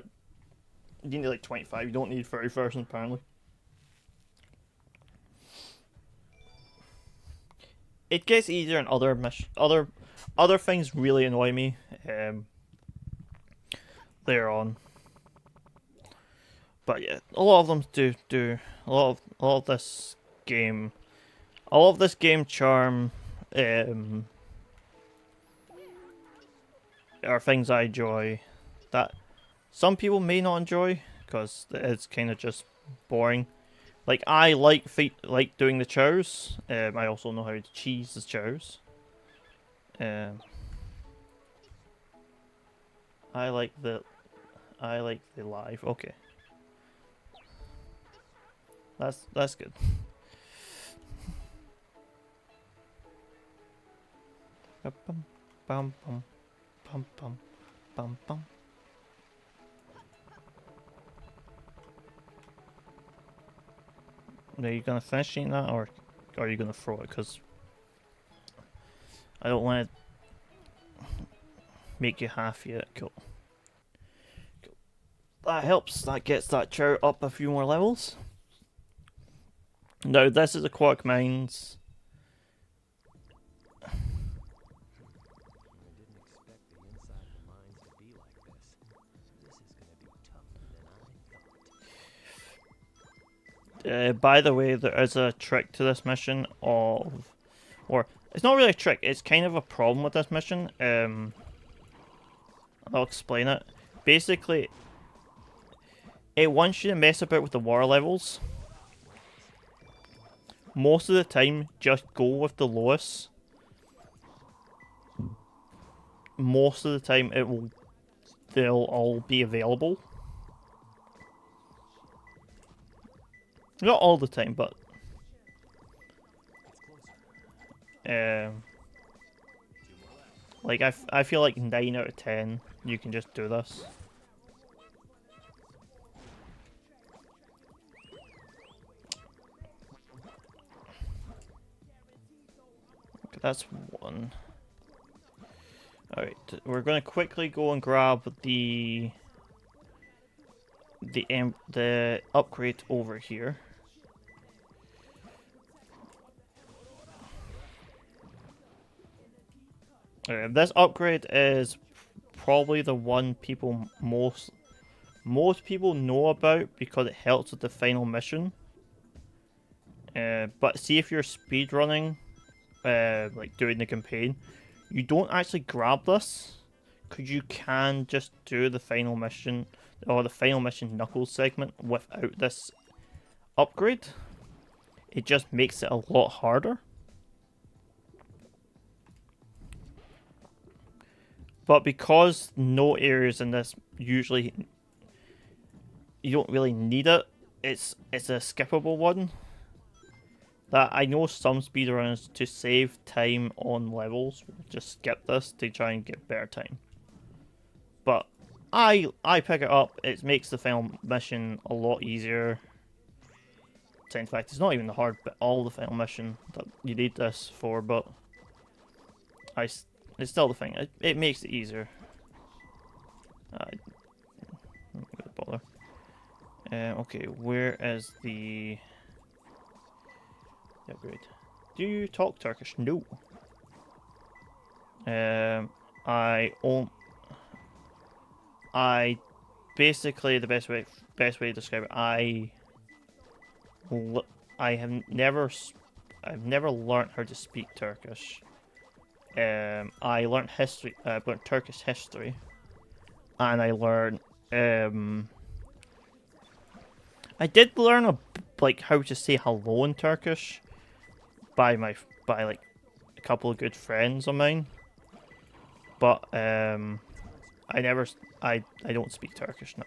You need like 25. You don't need 30,000 apparently. It gets easier in other things really annoy me. Later on, but yeah, a lot of them do a lot of this game, all of this game charm, are things I enjoy that some people may not enjoy because it's kind of just boring. Like I like doing the chows. I also know how to cheese the chows. I like the live. Okay, that's good. Bum bum bum bum bum bum bum. Are you gonna finish eating that, or are you gonna throw it? Because I don't want to make you half eat it. Cool. That helps. That gets that chow up a few more levels. Now this is Aquatic Mines. I didn't expect the inside of the mines to be like this. This is gonna be tougher than I thought. By the way, there is a trick to this mission or it's not really a trick. It's kind of a problem with this mission. I'll explain it. Basically, it wants you to mess about with the water levels. Most of the time, just go with the lowest. Most of the time, they'll all be available. Not all the time, but like I feel like 9 out of 10 you can just do this. Okay, that's one. Alright, we're gonna quickly go and grab the upgrade over here. This upgrade is probably the one most people know about because it helps with the final mission. But see, if you're speedrunning, like doing the campaign, you don't actually grab this because you can just do the final mission or the final mission Knuckles segment without this upgrade. It just makes it a lot harder. But because no areas in this usually you don't really need it, it's a skippable one. That I know some speedrunners, to save time on levels, will just skip this to try and get better time. But I pick it up. It makes the final mission a lot easier. In fact, it's not even the hard bit. All the final mission that you need this for, but it's still the thing. It makes it easier. I'm not gonna bother. Okay, where is the upgrade? Do you talk Turkish? No. I basically, the best way to describe it. I've never learned how to speak Turkish. I learned history. I learned Turkish history, and I learned. I did learn like how to say hello in Turkish by like a couple of good friends of mine, but I don't speak Turkish now.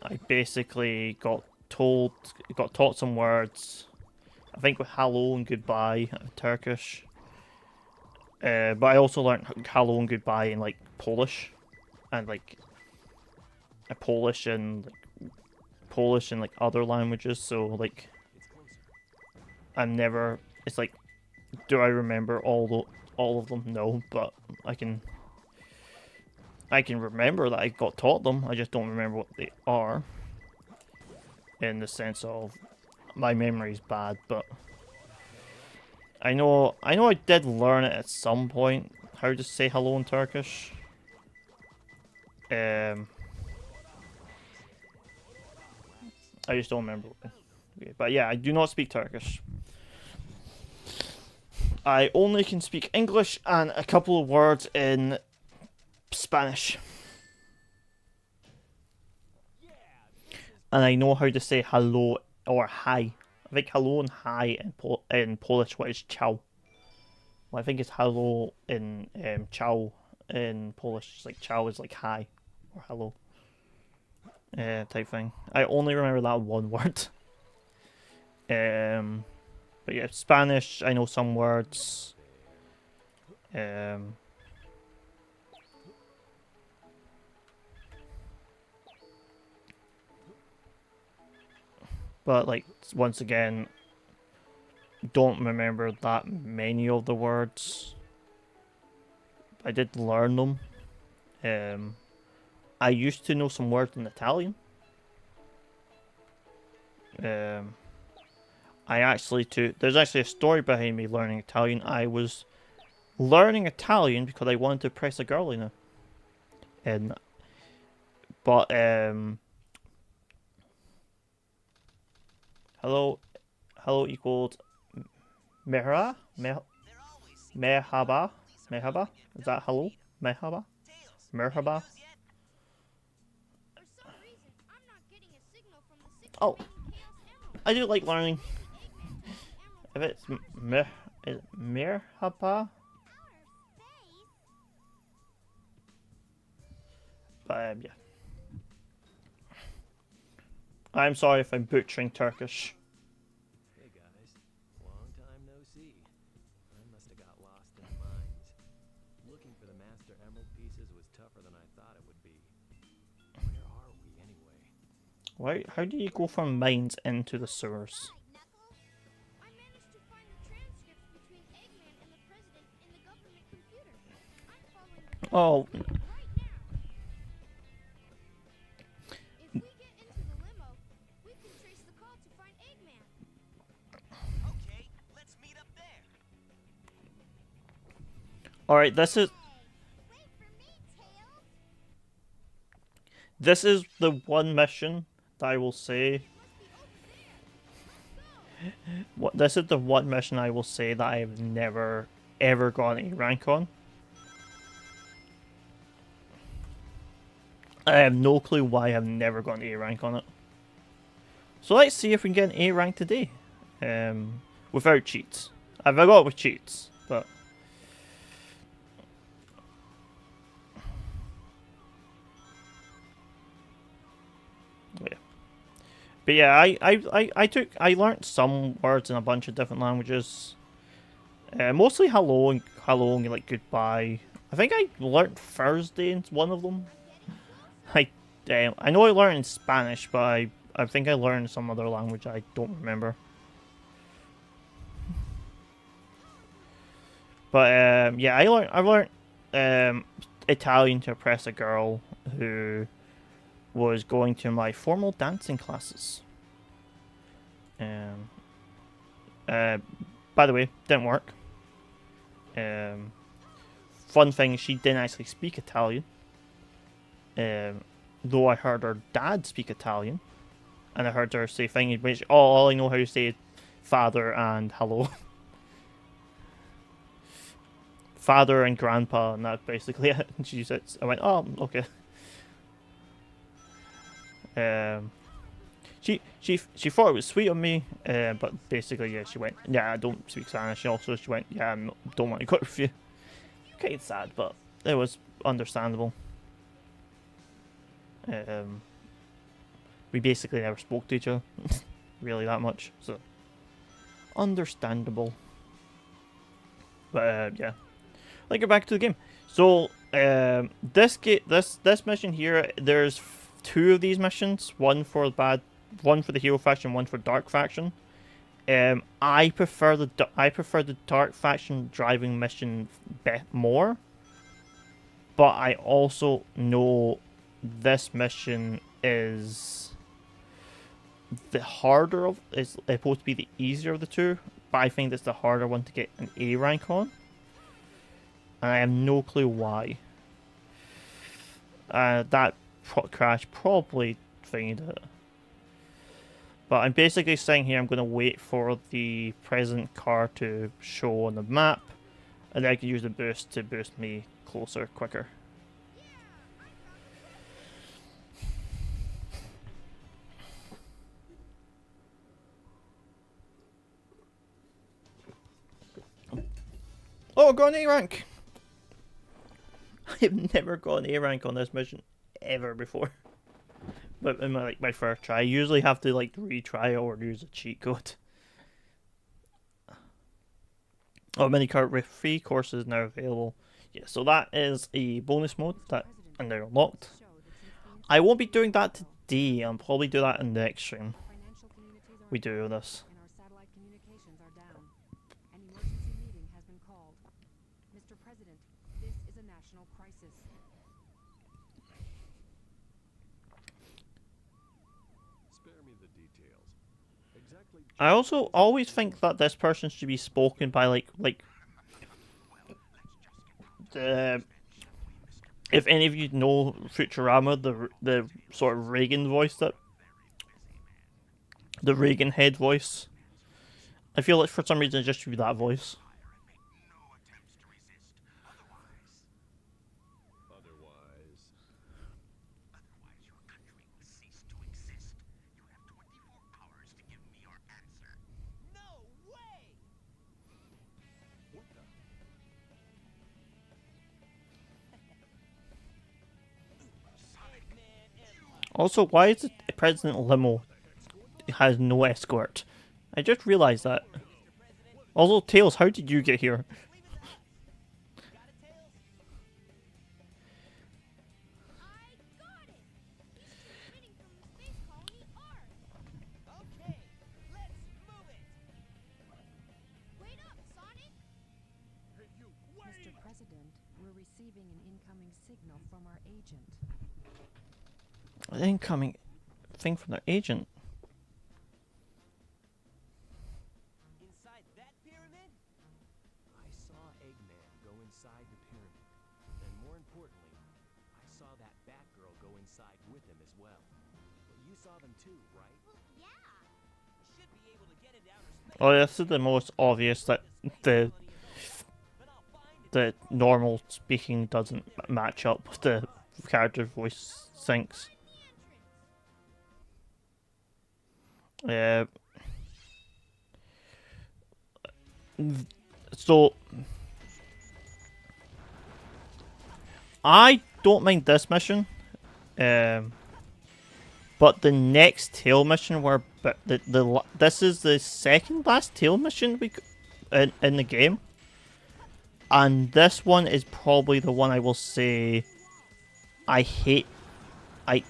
I basically got taught some words. I think with hello and goodbye in Turkish. But I also learned hello and goodbye in like Polish, and like Polish and like other languages. So like it's like, do I remember all of them? No, but I can. I can remember that I got taught them. I just don't remember what they are. In the sense of my memory's bad, but I know I did learn it at some point how to say hello in Turkish. I just don't remember. But yeah, I do not speak Turkish. I only can speak English and a couple of words in Spanish. And I know how to say hello or hi. I think hello and hi in Polish, what is ciao. Well, I think it's hello in ciao in Polish. It's like ciao is like hi or hello type thing. I only remember that one word. But yeah, Spanish, I know some words. But like once again, don't remember that many of the words. I did learn them. I used to know some words in Italian. There's actually a story behind me learning Italian. I was learning Italian because I wanted to impress a girl, you know. But hello equals merhaba. Is that hello? Merhaba. For some reason, I'm not getting a signal from the 6 Oh, Chaos Emerald. I do like learning. If Eggman it's merhaba, outer space. but yeah. I'm sorry if I'm butchering Turkish. Hey guys, long time no see. I must have got lost in the mines. Looking for the Master Emerald pieces was tougher than I thought it would be. Where are we anyway? How do you go from mines into the sewers? Right, Knuckles. I managed to find the transcripts between Eggman and the president in the government computer. I'm following the Oh, right now. If we get into the limo, we can trace the call to find Eggman. Okay, let's meet up there. alright, this is Wait for me, Tails. this is the one mission that I will say. This is the one mission I will say that I've never ever gotten a rank on. I have no clue why I've never gotten an A rank on it. So let's see if we can get an A rank today. Without cheats. I've got it with cheats, but yeah. But yeah, I learned some words in a bunch of different languages. Mostly hello and like goodbye. I think I learned Thursday in one of them. I know I learned in Spanish, but I think I learned some other language I don't remember. But yeah, I learned Italian to impress a girl who was going to my formal dancing classes. By the way, didn't work. Fun thing, she didn't actually speak Italian. Though I heard her dad speak Italian, and I heard her say things which all I know how to say is father and hello. Father and grandpa, and that's basically it. And she said, I went, oh, okay. She thought it was sweet of me, but basically, yeah, she went, yeah, I don't speak Spanish. Also, she went, yeah, I don't want to go with you. Okay, it's sad, but it was understandable. We basically never spoke to each other, really that much, so understandable. But yeah, let's get back to the game. So this mission here, there's two of these missions. One for the hero faction, one for dark faction. I prefer the dark faction driving mission more. but I also know this mission is the harder of, is supposed to be the easier of the two, but I think it's the harder one to get an A rank on, and I have no clue why. That crash probably thinged it. But I'm basically saying here I'm going to wait for the present car to show on the map, and then I can use the boost to boost me closer quicker. Oh, I got an A rank! I've never got an A rank on this mission ever before. But in my first try, I usually have to like retry it or use a cheat code. Oh, minicart with 3 courses now available. Yeah, so that is a bonus mode that and they're unlocked. I won't be doing that today. I'll probably do that in the next stream. We do this. And our satellite communications are down. An emergency meeting has been called. Mr. President, this is a national crisis. Spare me the details. Exactly. I also always think that this person should be spoken by like the, if any of you know Futurama, the sort of Reagan voice, that the Reagan head voice. I feel like for some reason it just should be that voice. Otherwise, Your country will cease to exist. You have 24 hours to give me your answer. No way! what the? Also, why is it President Limo has no escort? I just realized that. Also, Tails, how did you get here? I got it! He's transmitting from the space colony Ark. Okay, let's move it! Wait up, Sonic! Mr. President, we're receiving an incoming signal from our agent. An incoming thing from their agent. Inside that pyramid? I saw Eggman go inside the pyramid. And more importantly, I saw that Batgirl go inside with him as well. But you saw them too, right? Well, yeah. Should be able to get into outer space. Oh, this is the most obvious that the But I'll find it. the normal speaking doesn't match up with the character voice syncs. Yeah. So I don't mind this mission, but the next tail mission, where this is the second last tail mission in the game, and this one is probably the one I will say I hate. I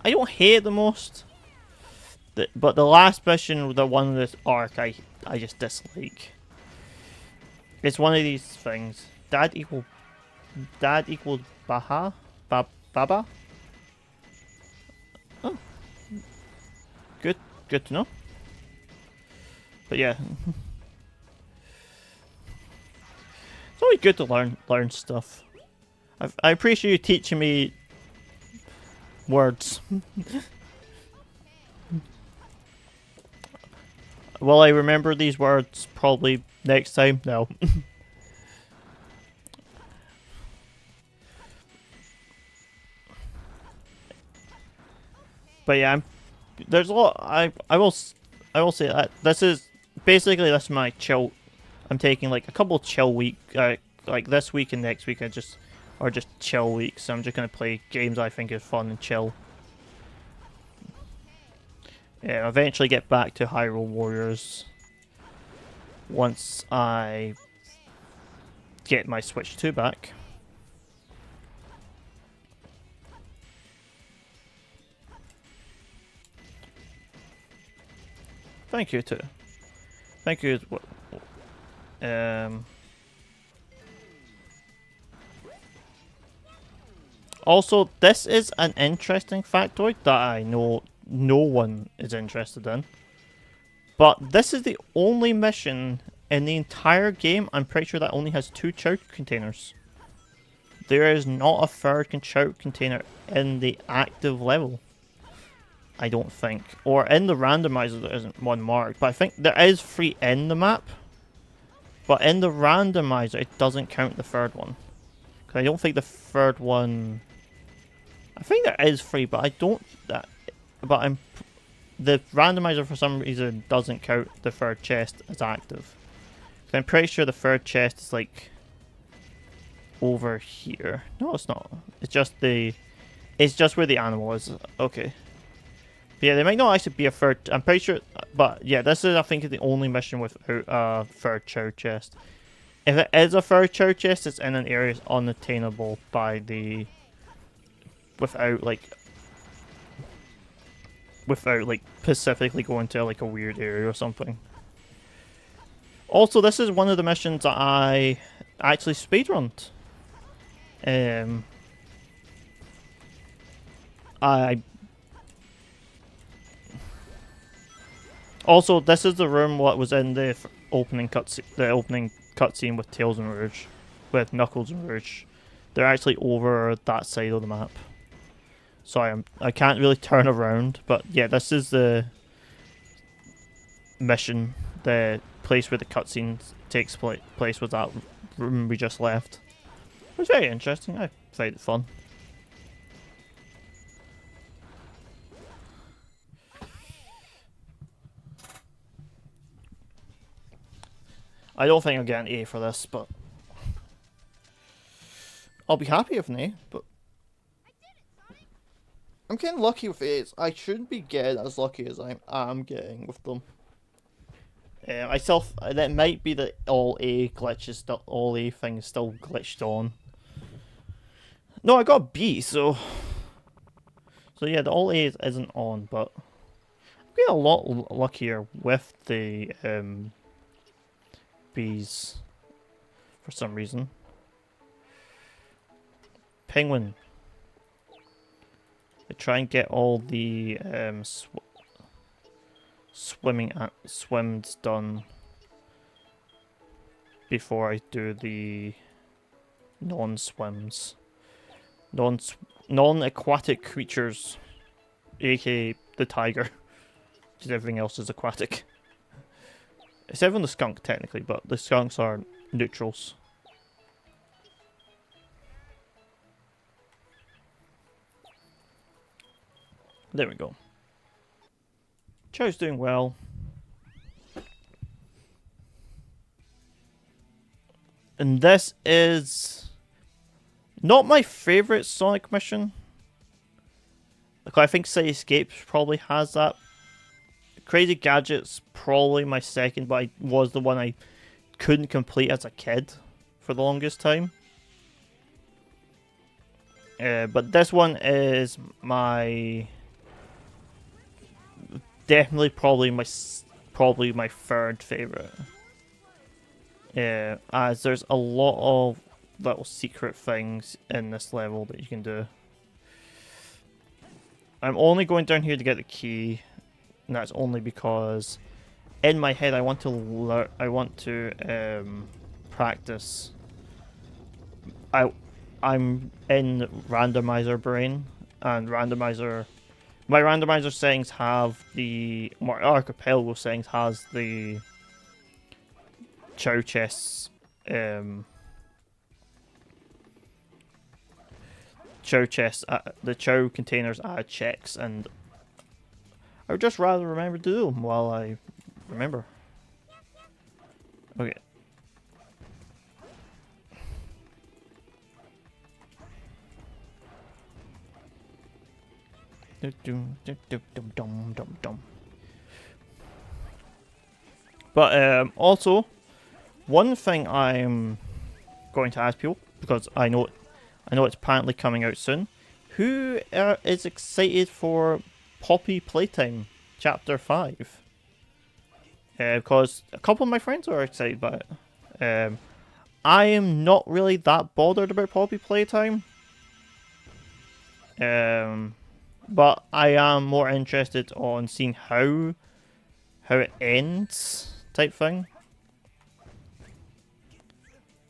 don't hate it the most. But the last mission, the one in this arc, I just dislike. It's one of these things. Dad equals Baba? Oh. Good to know. But yeah. It's always good to learn stuff. I appreciate you teaching me words. Will I remember these words probably next time? No. But yeah, there's a lot. I will say that this is my chill. I'm taking like a couple chill week, like this week and next week. Are just chill weeks. So I'm just gonna play games I think is fun and chill. Yeah, eventually get back to Hyrule Warriors once I get my Switch 2 back. Thank you too. Thank you. Also, this is an interesting factoid that I know no one is interested in. But this is the only mission in the entire game, I'm pretty sure, that only has 2 chow containers. There is not a third chow container in the active level. I don't think. Or in the randomizer there isn't one marked. But I think there is 3 in the map. But in the randomizer it doesn't count the third one. Because I don't think the third one... I think there is 3, but I don't... But the randomizer for some reason doesn't count the third chest as active. So I'm pretty sure the third chest is like over here. No, it's not. It's just where the animal is. Okay. But yeah, there might not actually be a third. I'm pretty sure, but yeah, this is I think the only mission without a third chow chest. If it is a third chow chest, it's in an area unattainable by the without like specifically going to like a weird area or something. Also, this is one of the missions that I actually speedrunned. Also, this is the room what was in the opening cutscene with Tails and Rouge, with Knuckles and Rouge. They're actually over that side of the map. Sorry, I can't really turn around, but yeah, this is the mission, the place where the cutscene takes place was that room we just left. It was very interesting. I found it fun. I don't think I'll get an A for this, but I'll be happy with an A, but I'm getting lucky with A's. I shouldn't be getting as lucky as I am getting with them. That might be that all A things still glitched on. No, I got a B, so yeah, the all A isn't on, but I'm getting a lot luckier with the B's for some reason. Penguin. I try and get all the swims done before I do the non-swims. Non-aquatic creatures, aka the tiger, because everything else is aquatic. Except for the skunk, technically, but the skunks are neutrals. There we go. Chow's doing well. And this is not my favourite Sonic mission. Like, I think City Escapes probably has that. Crazy Gadget's probably my second, but it was the one I couldn't complete as a kid for the longest time. But this one is my... probably my third favourite. As there's a lot of little secret things in this level that you can do. I'm only going down here to get the key, and that's only because in my head I want to practice. I'm in randomizer brain, and my randomizer settings have my archipelago settings has the chow chests, the chow containers add checks, and I would just rather remember to do them while I remember. Okay. But also, one thing I'm going to ask people, because I know it's apparently coming out soon. Who is excited for Poppy Playtime Chapter 5? Because a couple of my friends are excited about it. I am not really that bothered about Poppy Playtime. But I am more interested on seeing how it ends, type thing.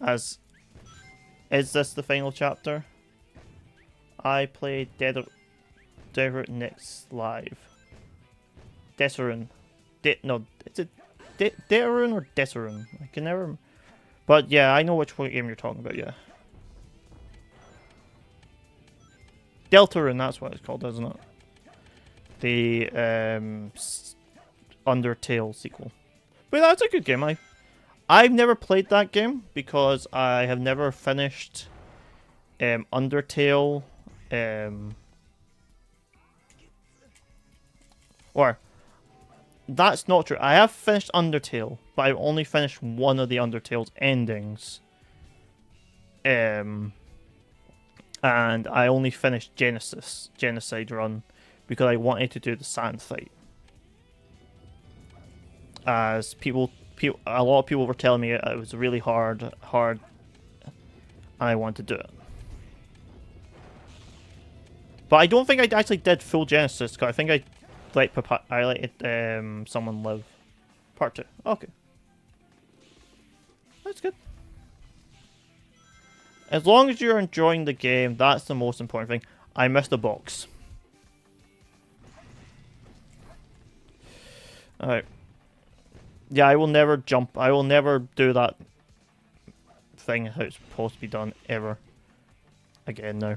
As is this the final chapter? I played Dead Next Live. Deserun. No, is it Deserun or Deserun? I can never. But yeah, I know which game you're talking about. Yeah. Deltarune, that's what it's called, isn't it? The Undertale sequel. But that's a good game. I've never played that game because I have never finished Undertale. Or that's not true. I have finished Undertale, but I've only finished one of the Undertale's endings. And I only finished Genocide Run because I wanted to do the sand fight. As a lot of people were telling me it was really hard, and I wanted to do it. But I don't think I actually did full Genesis, because I think I let Someone Live Part 2. Okay. That's good. As long as you're enjoying the game, that's the most important thing. I missed a box. Alright. Yeah, I will never jump. I will never do that thing how it's supposed to be done ever again now.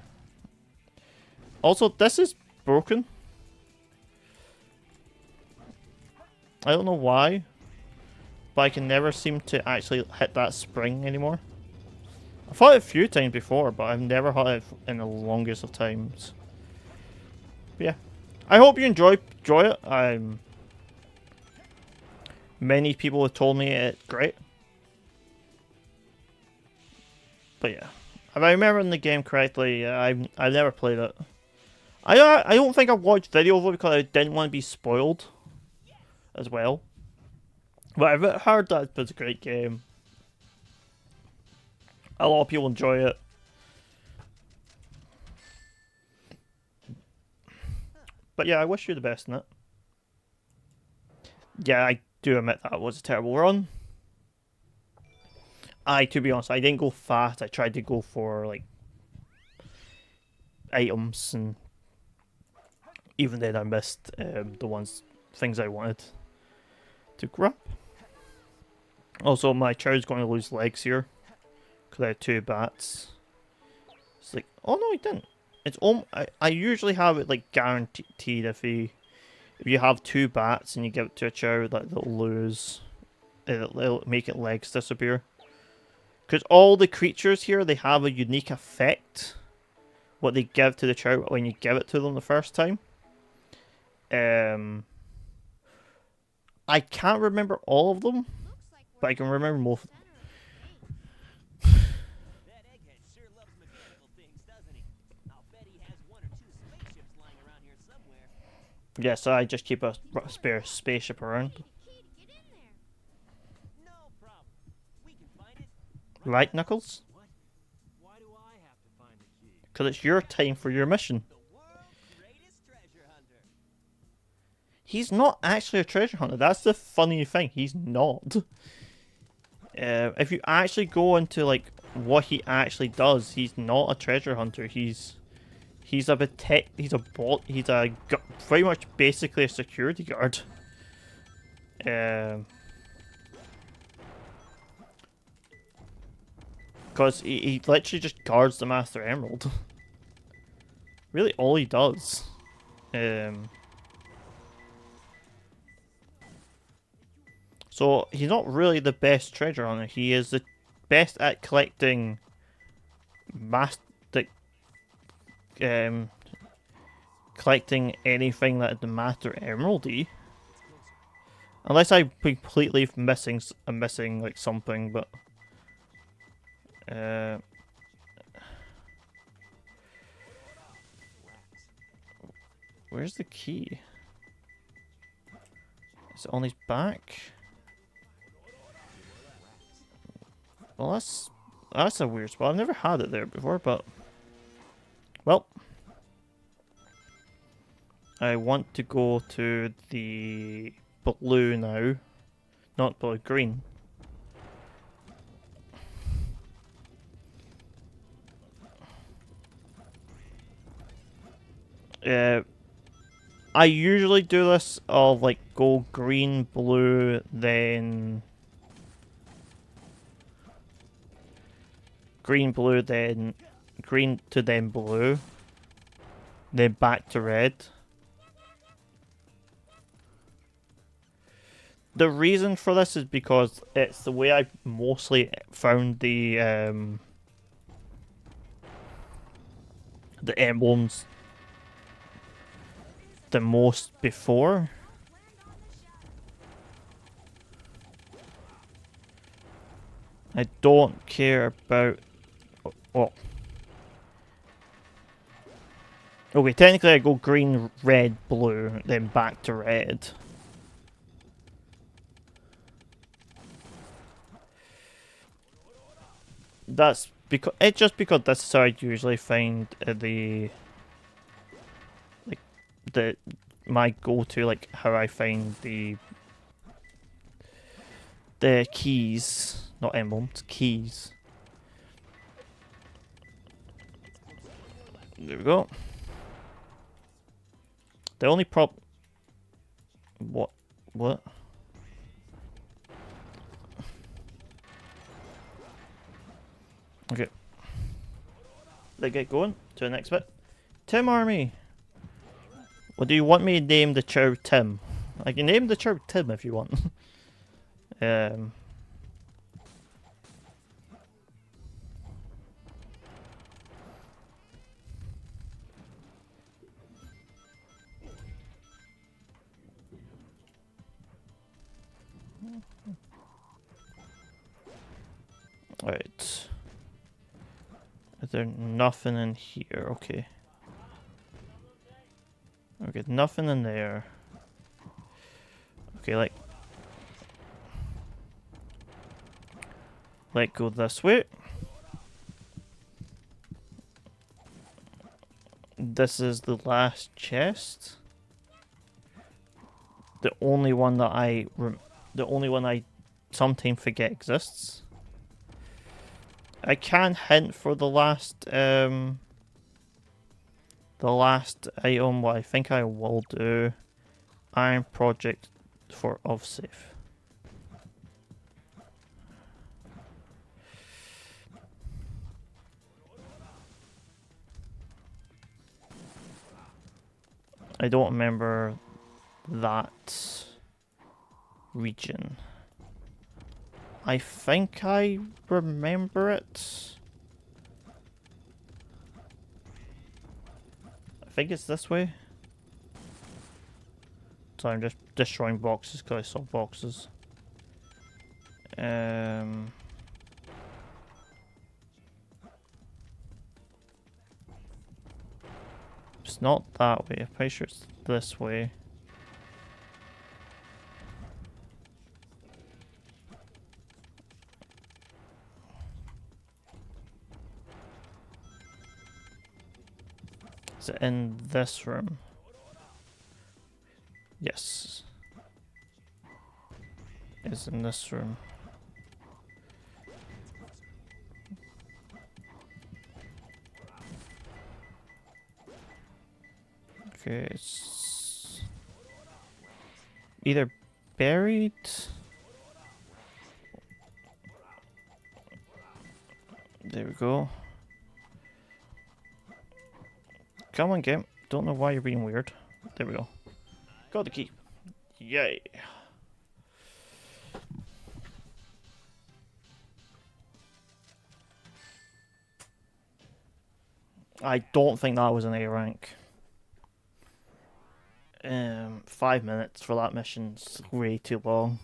Also, this is broken. I don't know why, but I can never seem to actually hit that spring anymore. I've fought it a few times before, but I've never had it in the longest of times. But yeah, I hope you enjoy it. Many people have told me it's great. But yeah, if I remember in the game correctly, I've never played it. I don't think I watched video of it because I didn't want to be spoiled as well. But I've heard that it's a great game. A lot of people enjoy it. But yeah, I wish you the best in it. Yeah, I do admit that was a terrible run. To be honest, I didn't go fast. I tried to go for like items, and even then I missed the things I wanted to grab. Also, my chow's going to lose legs here because I had 2 bats. It's like, oh no, I didn't. It's I usually have it like guaranteed if you have 2 bats and you give it to a chow, that they'll lose. It'll make its legs disappear. Because all the creatures here, they have a unique effect. What they give to the chow when you give it to them the first time. I can't remember all of them, but I can remember most of them. That egghead sure loves mechanical things, doesn't he? I'll bet he has 1 or 2 spaceships lying around here somewhere. Yeah, so I just keep a spare spaceship around. No problem. We can find it. Right, Knuckles? What? Why do I have to find the key? Because it's your time for your mission. The world's greatest treasure hunter. He's not actually a treasure hunter. That's the funny thing. He's not. If you actually go into like what he actually does, he's not a treasure hunter. He's a very much basically a security guard. Because he literally just guards the Master Emerald. Really, all he does. So he's not really the best treasure hunter. He is the best at collecting collecting anything that the Master Emerald-y. Unless I'm completely missing like something, but where's the key? Is it on his back? Well, that's a weird spot. I've never had it there before, but well, I want to go to the blue now. Not blue, green. I usually do this. I'll like go green, blue, then green, blue, then green to then blue, then back to red. The reason for this is because it's the way I mostly found the emblems the most before. I don't care about... Oh. Okay, technically I go green, red, blue, then back to red. That's because... It's just because this is how I usually find my go-to, like how I find the keys, not emblems, keys. There we go. The only what? Okay. Let's get going to the next bit. Tim Army. What do you want me to name the Chow Tim? I can name the Chow Tim if you want. Right. Is there nothing in here? Okay. Okay, nothing in there. Okay, let go this way. This is the last chest. The only one that I sometimes forget exists. I can hint for the last item. What I think I will do: Iron Project for Ovsafe. I don't remember that region. I think I remember it. I think it's this way. So I'm just destroying boxes because I saw boxes. It's not that way. I'm pretty sure it's this way. Is it in this room? Yes. It's in this room. Okay, it's either buried. There we go. Come on, game. Don't know why you're being weird. There we go. Got the key. Yay. I don't think that was an A rank. 5 minutes for that mission's way too long.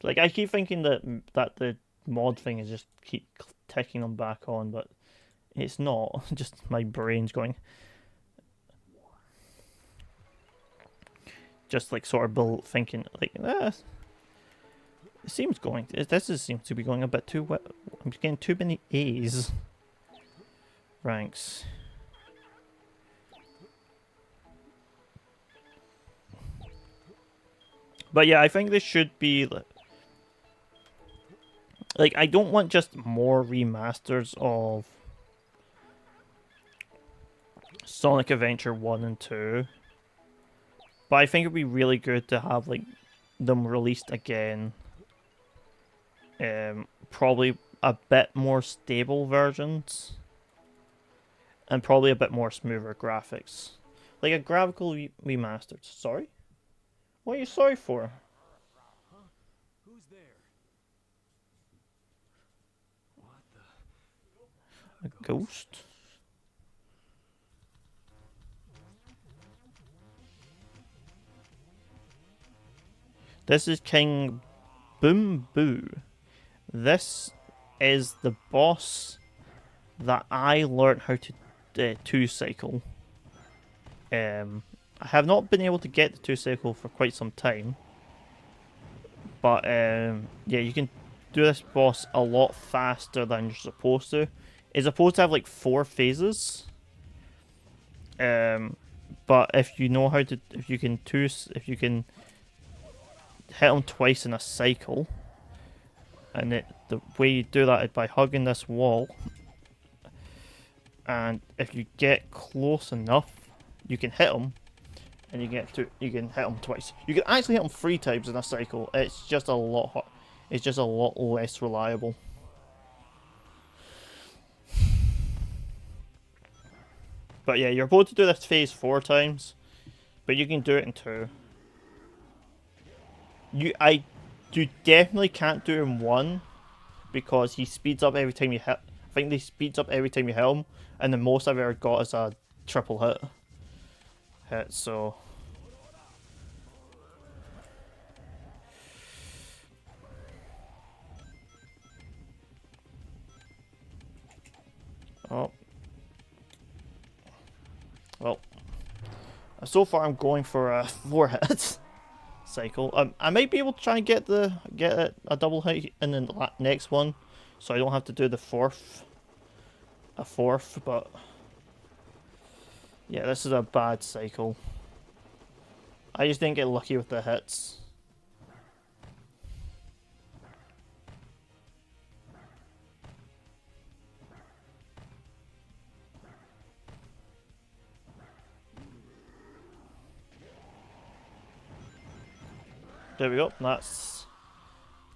Like, I keep thinking that the mod thing is just keep ticking them back on, but it's not. Just my brain's going. Just like sort of thinking like, it seems going. Seems to be going a bit too well. I'm getting too many A's ranks. But yeah, I think this should be like I don't want just more remasters of Sonic Adventure 1 and 2. But I think it'd be really good to have like them released again. Probably a bit more stable versions. And probably a bit more smoother graphics. Like a graphical remastered. Sorry? What are you sorry for? Who's there? What the? A ghost? This is King Boom Boo. This is the boss that I learned how to two-cycle. I have not been able to get the two-cycle for quite some time. But yeah, you can do this boss a lot faster than you're supposed to. It's supposed to have like 4 phases. But if you know how to, if you can hit them twice in a cycle, and the way you do that is by hugging this wall. And if you get close enough, you can hit them, and you can hit them twice. You can actually hit them 3 times in a cycle. It's just a lot It's just a lot less reliable. But yeah, you're supposed to do this phase 4 times, but you can do it in 2. You definitely can't do it in 1 because he speeds up every time you hit. I think they speeds up every time you hit him, and the most I've ever got is a triple hit. So. Oh. Well. So far I'm going for a 4 hits cycle. I might be able to try and get a double hit in the next one, so I don't have to do the fourth, but yeah, this is a bad cycle. I just didn't get lucky with the hits. There we go. That's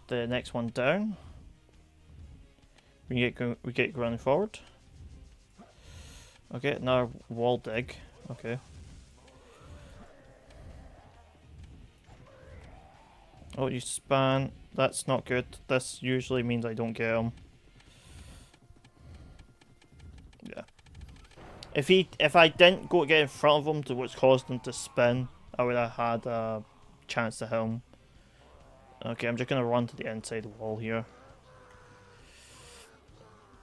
the next one down. We get running forward. Okay, now wall dig. Okay. Oh, you span. That's not good. This usually means I don't get him. Yeah. If I didn't go get in front of him to what's caused him to spin, I would have had a chance to hit him. Okay, I'm just gonna run to the inside wall here.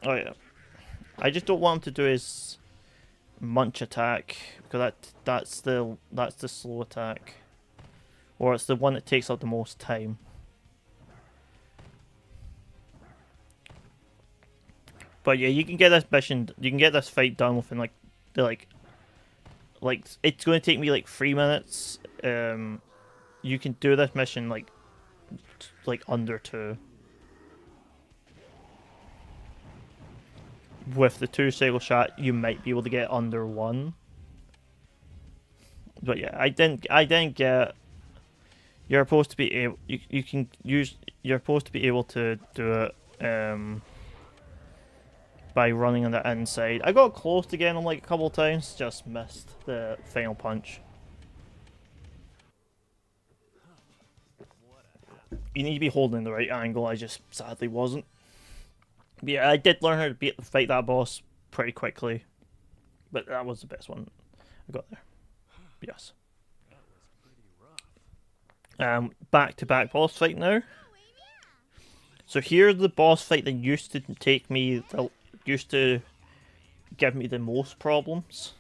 Oh yeah. I just don't want him to do his munch attack because that's the slow attack, or it's the one that takes up the most time. But yeah, you can get this fight done within like it's going to take me like 3 minutes. You can do this mission like under 2. With the 2 cycle shot, you might be able to get under 1. But yeah, I didn't get. You're supposed to be able. You're supposed to be able to do it by running on the inside. I got close to getting him like a couple of times, just missed the final punch. You need to be holding the right angle. I just sadly wasn't. But yeah, I did learn how to fight that boss pretty quickly, but that was the best one I got there. But yes. Back-to-back boss fight now. So here's the boss fight that used to give me the most problems.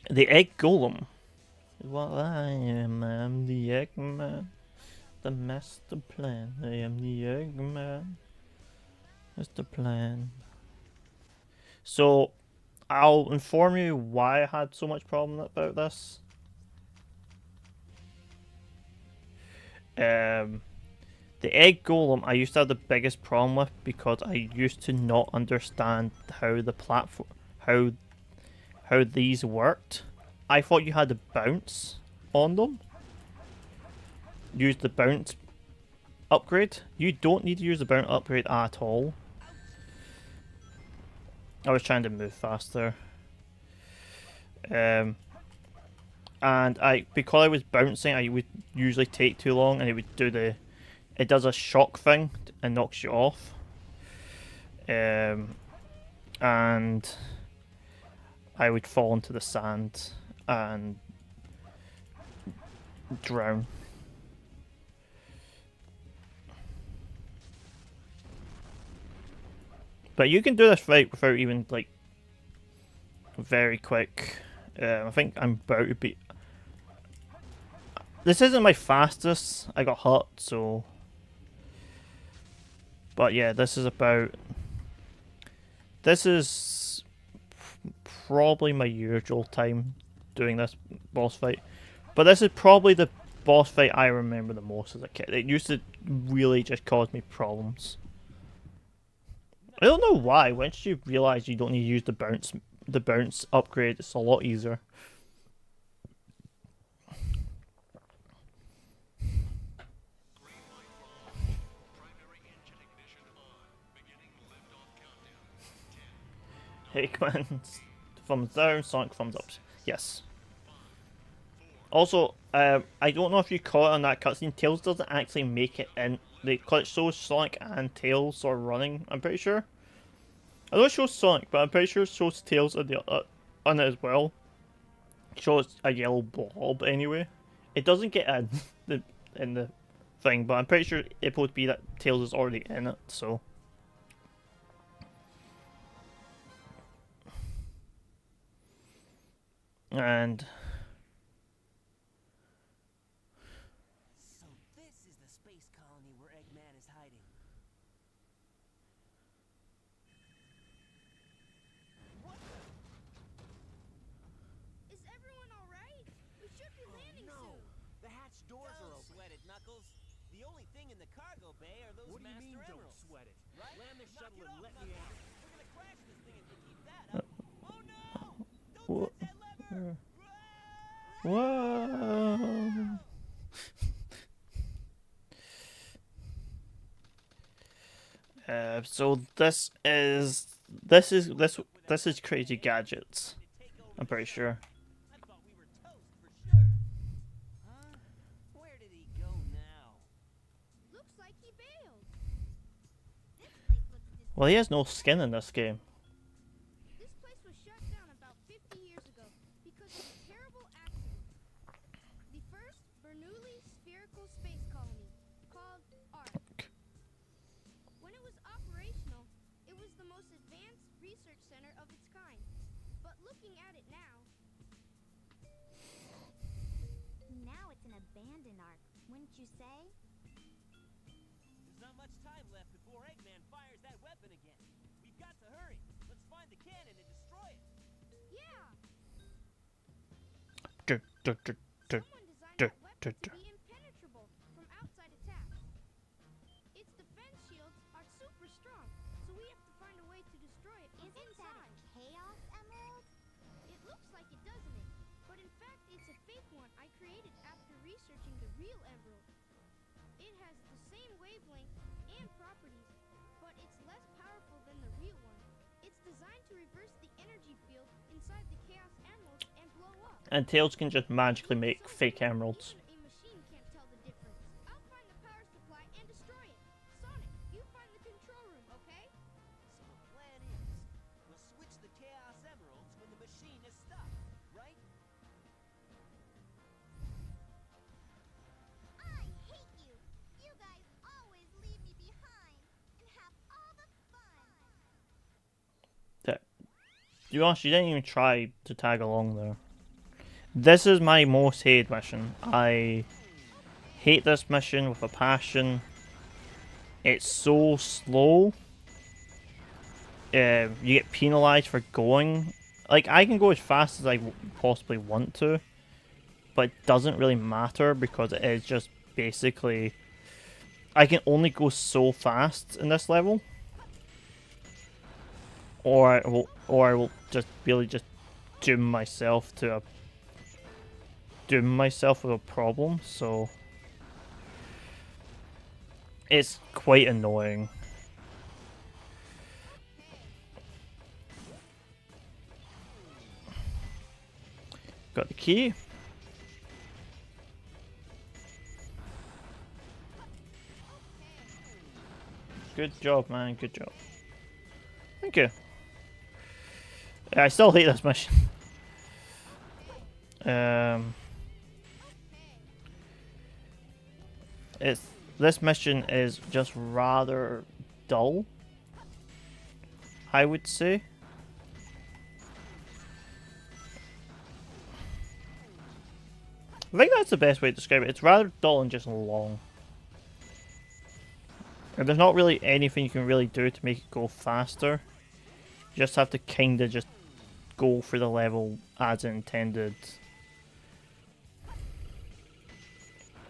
The egg golem Well, I am. I'm the Eggman. The master plan. I am the Eggman. That's the plan. So, I'll inform you why I had so much problem about this. The egg golem I used to have the biggest problem with because I used to not understand how the platform, how these worked. I thought you had to bounce on them. Use the bounce upgrade. You don't need to use the bounce upgrade at all. I was trying to move faster. And because I was bouncing, I would usually take too long, and it would do it does a shock thing and knocks you off. And I would fall into the sand and drown. But you can do this fight without even, like, very quick. I think I'm about to be... This isn't my fastest. I got hurt, so... But yeah, this is about... This is probably my usual time doing this boss fight. But this is probably the boss fight I remember the most as a kid. It used to really just cause me problems. I don't know why. Once you realize you don't need to use the bounce upgrade, it's a lot easier. Eggman, thumbs down, Sonic thumbs up. Yes. Also, I don't know if you caught it on that cutscene, Tails doesn't actually make it in. It shows Sonic and Tails are running, I'm pretty sure. I know it shows Sonic, but I'm pretty sure it shows Tails on it as well. It shows a yellow blob anyway. It doesn't get in the thing, but I'm pretty sure it would be that Tails is already in it, so... And... So this is the space colony where Eggman is hiding. Is everyone alright? We should be landing soon. The hatch doors are open. Sweat it, Knuckles. The only thing in the cargo bay are those What do you mean, master don't emeralds. sweat it? Right? Land the Knock shuttle it and off, let me Knuckles. out. We're gonna crash this thing if we keep that up. Oh no! Don't touch that lever! Whoa! So this is Crazy Gadgets. I'm pretty sure. I thought we were toast for sure. Huh? Where did he go now? Looks like he bailed. This place looks Well, he has no skin in this game. This place was shut down about 50 years ago because of a terrible accident. The first Bernoulli spherical space colony, called ARC. When it was operational, it was the most advanced research center of its kind. But looking at it now... Now it's an abandoned ark, wouldn't you say? There's not much time left before Eggman fires that weapon again. We've got to hurry. Let's find the cannon and destroy it. Yeah! Dur, dur, dur, dur. Someone designed Duh, that weapon duh, to be impenetrable from outside attacks. Its defense shields are super strong, so we have to find a way to destroy it from Isn't that inside. a Chaos Emerald? It looks like it, doesn't it? But in fact, it's a fake one I created after researching the real emerald. It has the same wavelength and properties, but it's less powerful than the real one. It's designed to reverse the energy field inside the Chaos Emeralds and blow up. And Tails can just magically make fake emeralds. Even a machine can't tell the difference. I'll find the power supply and destroy it. Sonic, you find the control room, okay? So the plan is, we'll switch the Chaos Emeralds when the machine is stopped, right? I hate you. You guys always leave me behind and have all the fun. To be honest, you didn't even try to tag along there. This is my most hated mission. I hate this mission with a passion. It's so slow. You get penalized for going. Like, I can go as fast as I possibly want to, but it doesn't really matter because it is just basically... I can only go so fast in this level. Or I will just really just doom myself with a problem, so it's quite annoying. Got the key. Good job, man. Good job. Thank you. I still hate this mission. This mission is just rather dull, I would say. I think that's the best way to describe it. It's rather dull and just long. And there's not really anything you can really do to make it go faster. You just have to kinda just go for the level as intended.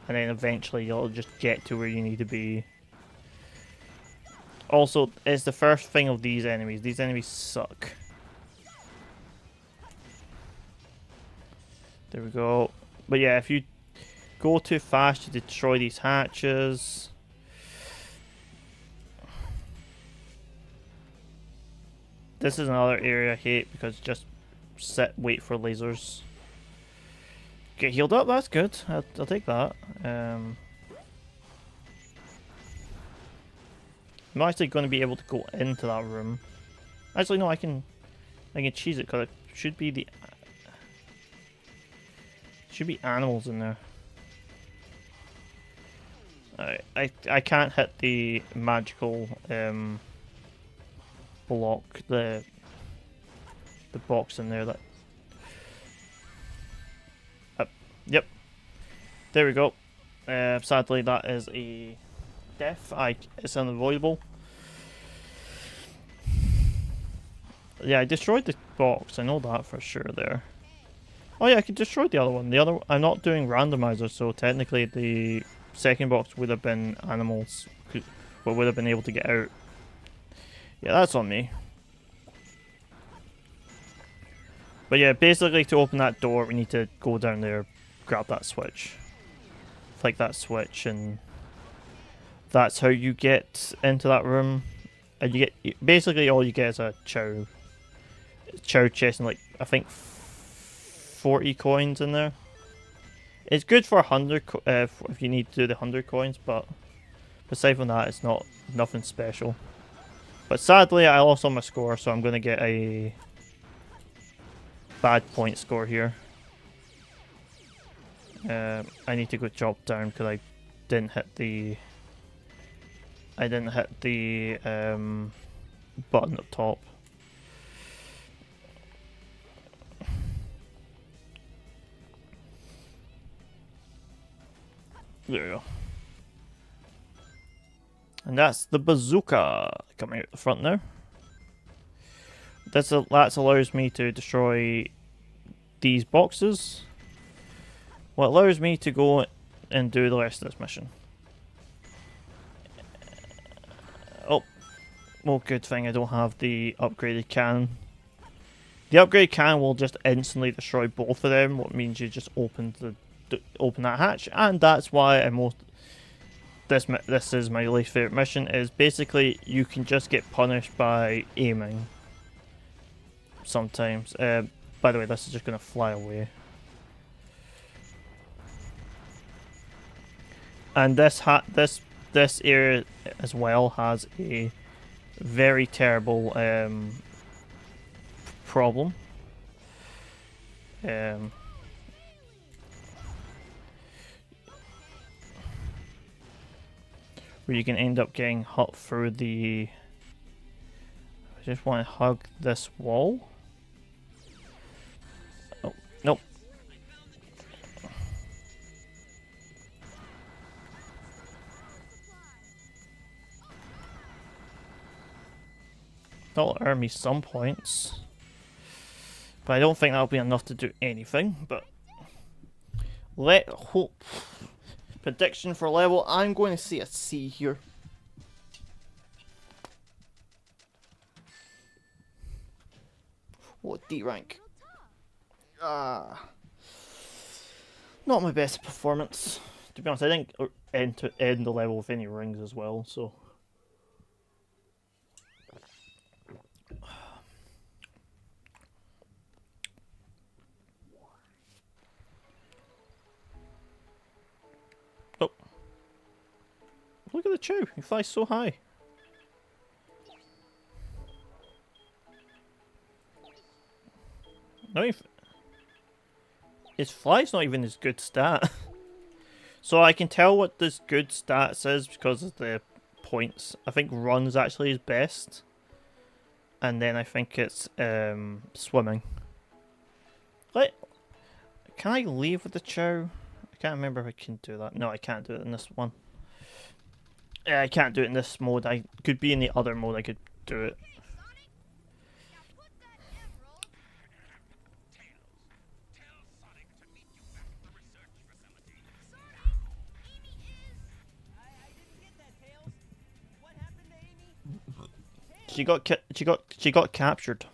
And then eventually you'll just get to where you need to be. Also, it's the first thing of these enemies. These enemies suck. There we go. But yeah, if you go too fast, you destroy these hatches. This is another area I hate because just wait for lasers. Get healed up, that's good. I'll take that. I'm not actually going to be able to go into that room. Actually, no, I can cheese it because it should be animals in there. I can't hit the magical block, the box in there that... Yep. There we go. Sadly that is a death. It's unavoidable. Yeah, I destroyed the box, I know that for sure there. Oh yeah, I could destroy the other one. I'm not doing randomizer, so technically the second box would have been animals, but would have been able to get out. Yeah, that's on me. But yeah, basically to open that door, we need to go down there, grab that switch. Flick that switch, and that's how you get into that room. And you get, basically all you get is a chow chest and like, I think 40 coins in there. It's good for 100 if you need to do the 100 coins, but aside from that, it's nothing special. But sadly, I lost on my score, so I'm going to get a bad point score here. I need to go drop down because I didn't hit the button up top. There we go. And that's the bazooka coming out the front now. That allows me to destroy these boxes. What allows me to go and do the rest of this mission. Oh, well, good thing I don't have the upgraded cannon. The upgraded cannon will just instantly destroy both of them, what means you just open that hatch, and that's why this is my least favorite mission. Is basically you can just get punished by aiming sometimes. By the way, this is just gonna fly away. And this area as well has a very terrible problem. Where you can end up getting hot through the... I just want to hug this wall. Oh, nope. That'll earn me some points. But I don't think that'll be enough to do anything. But let hope. Prediction for level. I'm going to see a C here. Oh, D rank. Not my best performance. To be honest, I didn't end the level with any rings as well, so. Oh. Look at the Chow. He flies so high. No, his fly's not even his good stat. So I can tell what this good stats is because of the points. I think run's actually his best. And then I think it's swimming. Can I leave with the Chow? I can't remember if I can do that. No, I can't do it in this one. I can't do it in this mode. I could be in the other mode. I could do it. She got captured.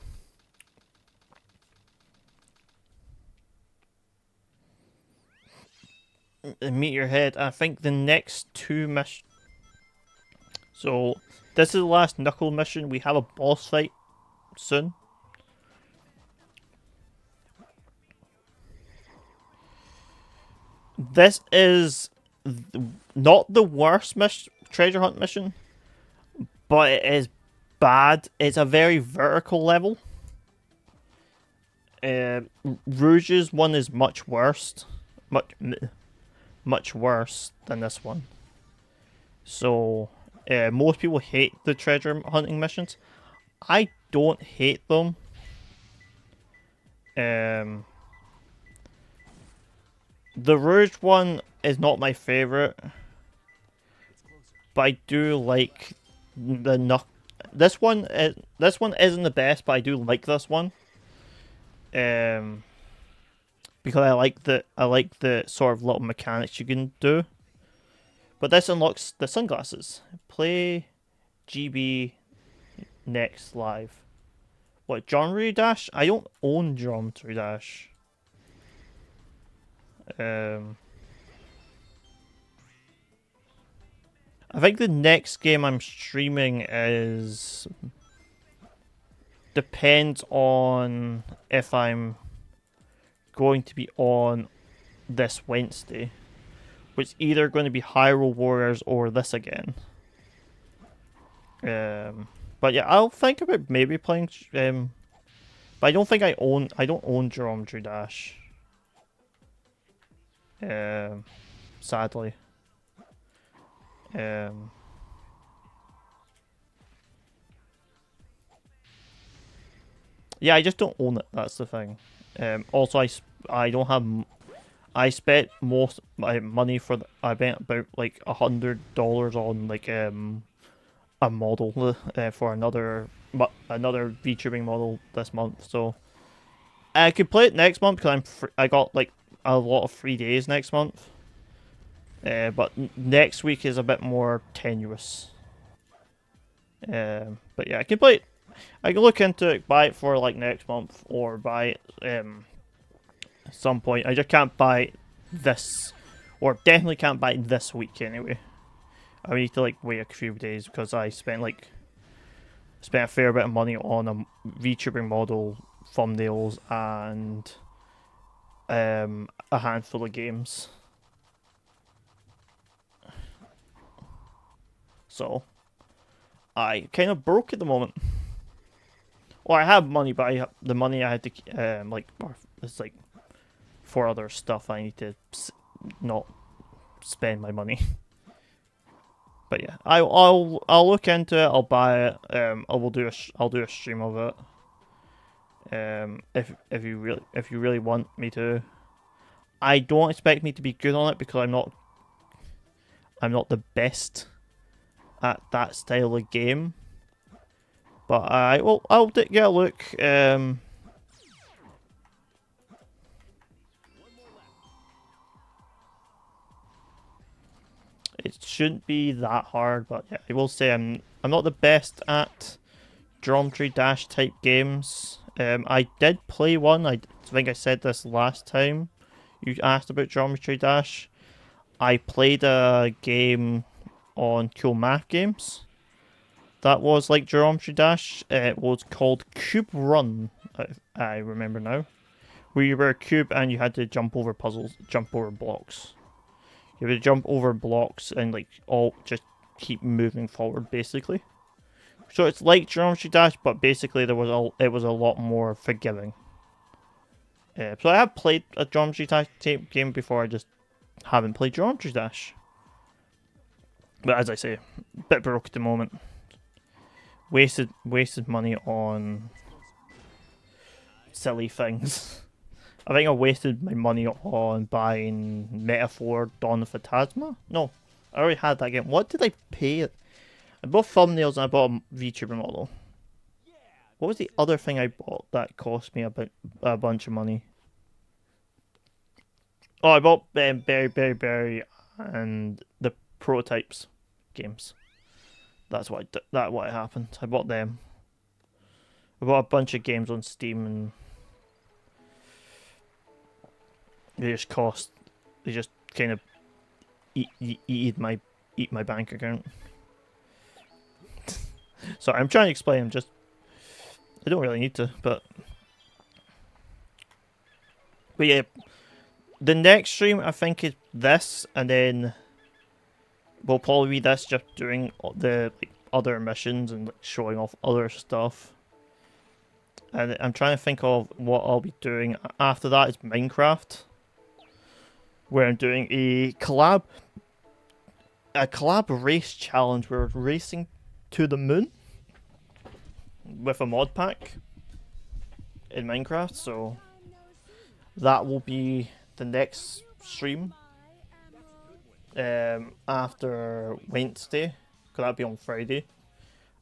Meet your head. I think the next two missions. So this is the last Knuckle mission. We have a boss fight soon. This is not the worst treasure hunt mission, but it is bad. It's a very vertical level. Rouge's one is much worse. Much worse than this one. So, most people hate the treasure hunting missions. I don't hate them. The Rouge one is not my favorite, but I do like the This one isn't the best, but I do like this one. Because I like the sort of little mechanics you can do. But this unlocks the sunglasses. Play GB next live. What, Geometry Dash? I don't own Geometry Dash. I think the next game I'm streaming depends on if I'm going to be on this Wednesday, which is either going to be Hyrule Warriors or this again. But yeah, I'll think about maybe playing. But I don't think I don't own Geometry Dash. Sadly. Yeah, I just don't own it. That's the thing. Also, I don't have. I spent most my money for. I spent about like $100 on like a model for another VTubing model this month. So I could play it next month because I got like a lot of free days next month. But next week is a bit more tenuous. But yeah, I can play it. I can look into it, buy it for like next month, or buy it at some point. I just can't buy it this, or definitely can't buy it this week anyway. I need to like wait a few days because I spent a fair bit of money on a VTubing model, thumbnails, and a handful of games. So I kind of broke at the moment. Well, I have money, but the money I had to it's like for other stuff. I need to not spend my money. But yeah, I'll look into it. I'll buy it. I'll do a stream of it. If you really want me to. I don't expect me to be good on it because I'm not the best at that style of game. But I'll get a look. It shouldn't be that hard, but yeah, I will say I'm not the best at Geometry Dash type games. I did play one. I think I said this last time you asked about Geometry Dash. I played a game on Cool Math Games that was like Geometry Dash. It was called Cube Run. I remember now, where you were a cube and you had to jump over puzzles, jump over blocks. You would jump over blocks and like all just keep moving forward basically. So it's like Geometry Dash, but basically it was a lot more forgiving. So I have played a Geometry Dash game before. I just haven't played Geometry Dash. But as I say, a bit broke at the moment. Wasted money on silly things. I think I wasted my money on buying Metaphor Dawn of Phantasma. No, I already had that game. What did I pay? I bought thumbnails and I bought a VTuber model. What was the other thing I bought that cost me a bunch of money? Oh, I bought Berry and the Prototypes games. That's what happened. I bought them. I bought a bunch of games on Steam and they just kind of eat my bank account. Sorry, I'm trying to explain. I don't really need to, but yeah, the next stream I think is this, and then will probably be this, just doing the other missions and showing off other stuff. And I'm trying to think of what I'll be doing after that. Is Minecraft, where I'm doing a collab race challenge. We're racing to the moon with a mod pack in Minecraft, so that will be the next stream after Wednesday, because that'll be on Friday,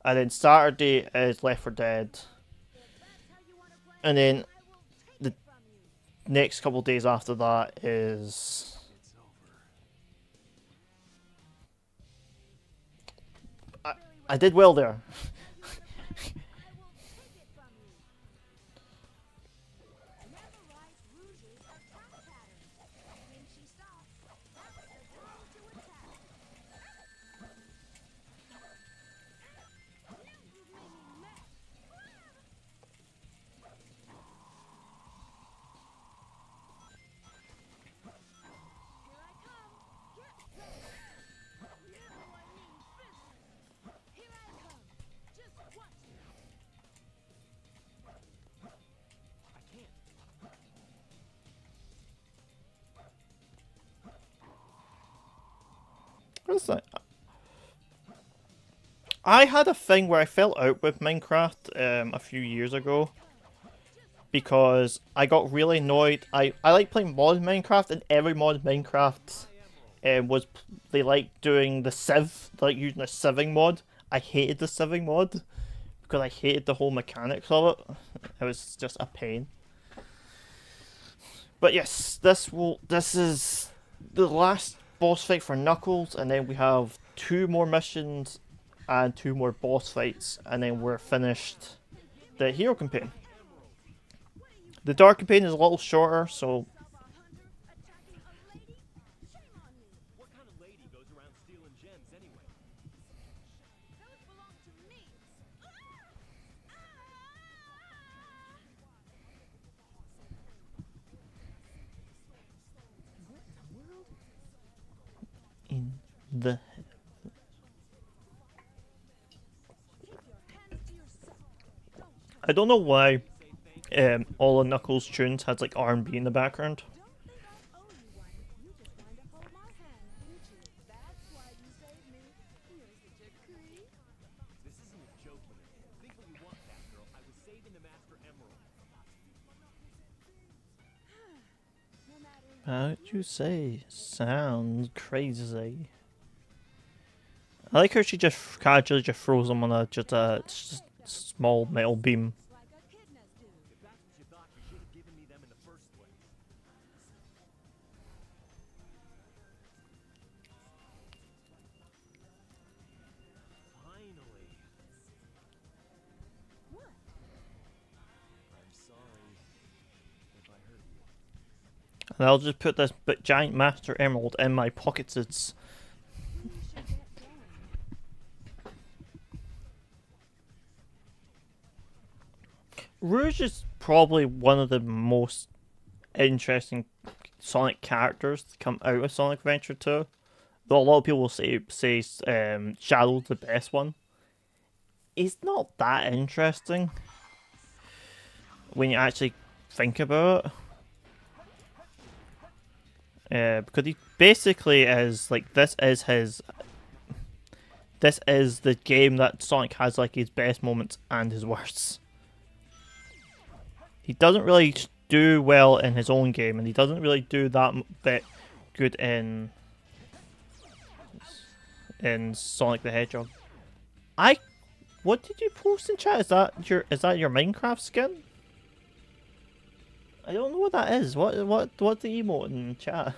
and then Saturday is Left 4 Dead, and then the next couple days after that is I did well there. What's that? I had a thing where I fell out with Minecraft a few years ago because I got really annoyed. I like playing mod Minecraft, and every mod Minecraft they like doing the sieve, like using a sieving mod. I hated the sieving mod because I hated the whole mechanics of it. It was just a pain. But yes, this is the last boss fight for Knuckles, and then we have 2 more missions and 2 more boss fights, and then we're finished the hero campaign. The dark campaign is a little shorter, so What kind of lady goes around stealing gems anyway? Those belong to me. in the I don't know why all of Knuckles' tunes had like R&B in the background. This isn't a joke, man. Think what you want, Batgirl. I was saving the Master Emerald. How'd you say? Sounds crazy. I like how she just casually just throws them on a just small metal beam. Like echidnas do. If that's what you thought, you should have given me them in the first place. Finally. What? I'm sorry if I hurt you. And I'll just put this giant Master Emerald in my pockets. It's We should get going. Rouge is probably one of the most interesting Sonic characters to come out of Sonic Adventure 2. Though a lot of people will say Shadow's the best one. He's not that interesting when you actually think about it. Because he basically is like this is the game that Sonic has like his best moments and his worst. He doesn't really do well in his own game, and he doesn't really do that bit good in Sonic the Hedgehog. What did you post in chat? Is that your Minecraft skin? I don't know what that is. What's the emote in chat?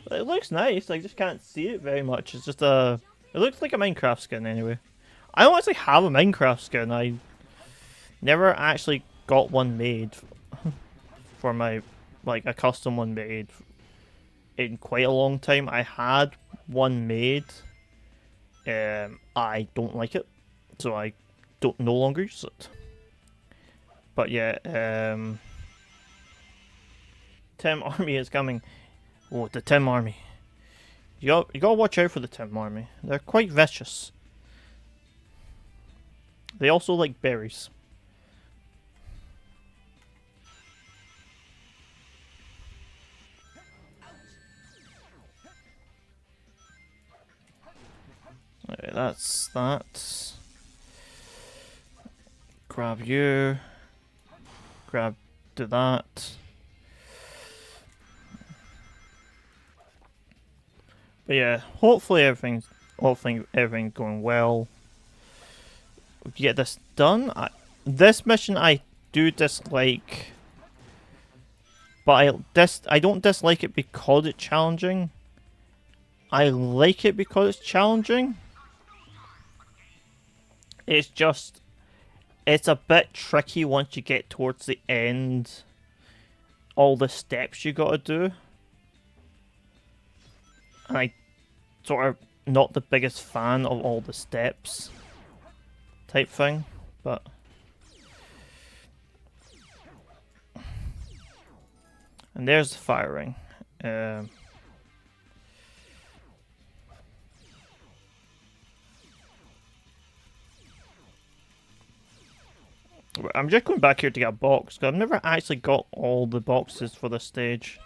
It looks nice. I just can't see it very much. It's just a. It looks like a Minecraft skin anyway. I don't actually have a Minecraft skin. I never actually got one made for my a custom one made in quite a long time. I had one made. I don't like it, so I don't no longer use it. But yeah, Tim Army is coming. Oh, the Tim Army. You gotta watch out for the Tim Army. They're quite vicious. They also like berries. Okay, that's that. Grab you. Do that. But yeah, hopefully everything's going well. We can get this done. This mission I do dislike, but I don't dislike it because it's challenging. I like it because it's challenging. It's just, it's a bit tricky once you get towards the end. All the steps you gotta do. And I sort of not the biggest fan of all the steps type thing, but and there's the firing. I'm just going back here to get a box, because I've never actually got all the boxes for this stage.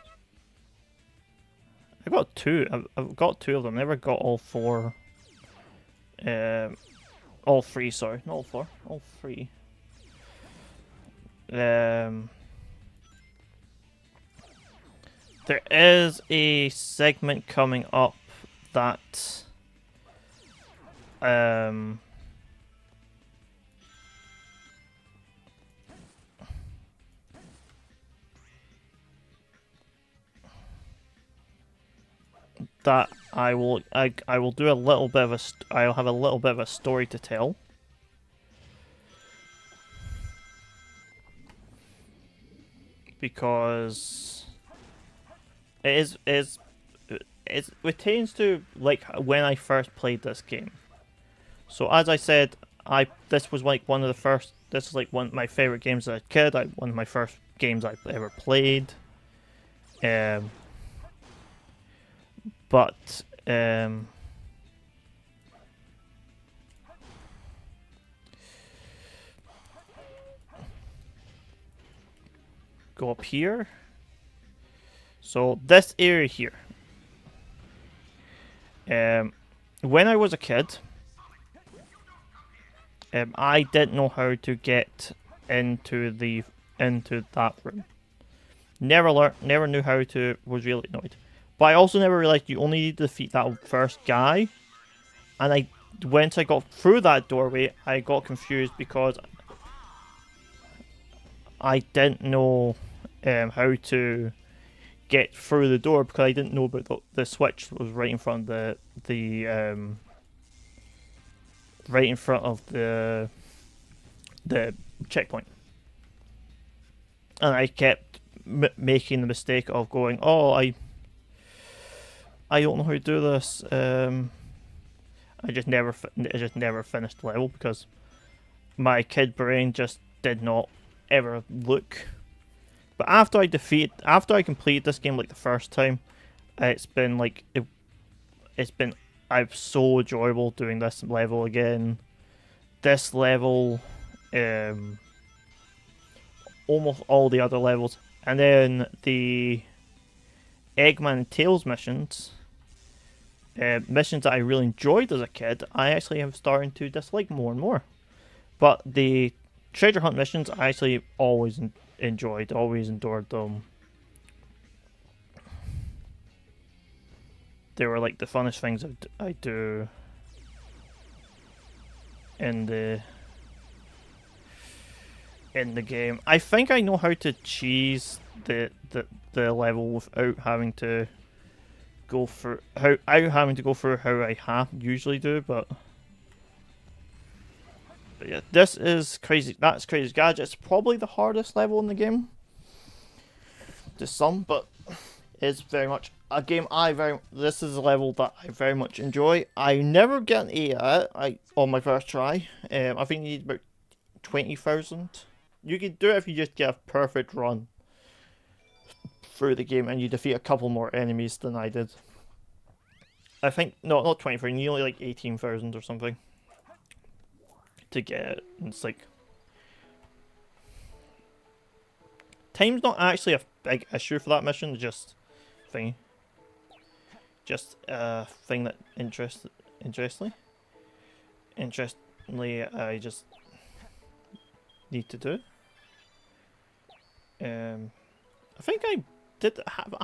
I got two. I've got two of them. Never got all four. All three. Sorry, not all four. All three. There is a segment coming up that that I will do a little bit of I'll have a little bit of a story to tell. Because it pertains to like when I first played this game. So as I said, this was like one of the first. This is like one of my favorite games as a kid. One of my first games I ever played. But go up here. So this area here. When I was a kid, I didn't know how to get into that room. Never knew how to. Was really annoyed. But I also never realized you only need to defeat that first guy. And once I got through that doorway, I got confused because I didn't know how to get through the door, because I didn't know about the switch that was right in front of the checkpoint. And I kept making the mistake of going, oh, I don't know how to do this. I just never finished the level because my kid brain just did not ever look. But after I completed this game like the first time, it's been so enjoyable doing this level again. This level, almost all the other levels, and then the Eggman and Tails missions. Missions that I really enjoyed as a kid, I actually am starting to dislike more and more. But the treasure hunt missions, I actually always enjoyed, always endured them. They were like the funnest things I do in the game. I think I know how to cheese the level without having to go through how I usually do, but yeah, this is crazy. That's Crazy Gadget. It's probably the hardest level in the game to some, but it's very much a game this is a level that I very much enjoy. I never get an A at it on my first try. I think you need about 20,000. You can do it if you just get a perfect run through the game and you defeat a couple more enemies than I did. I think, no, not 20,000, you only like 18,000 or something to get it. And it's like, time's not actually a big issue for that mission, it's just a thing that interestingly I just need to do. I think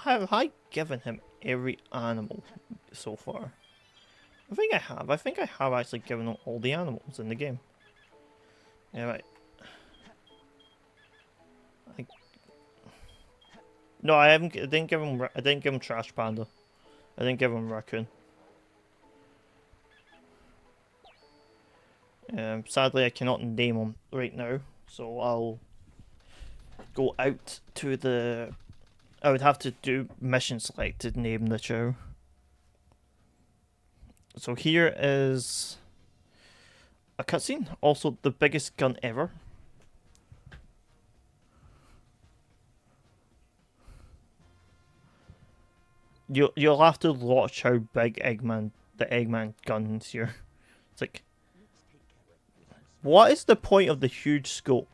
have I given him every animal so far? I think I have. I think I have actually given him all the animals in the game. Yeah, right. No, I haven't. I didn't give him Trash Panda. I didn't give him Raccoon. Sadly, I cannot name him right now, so I'll go out to the. I would have to do mission select to name the show. So here is a cutscene. Also, the biggest gun ever. You'll have to watch how big the Eggman gun is here. It's like, what is the point of the huge scope?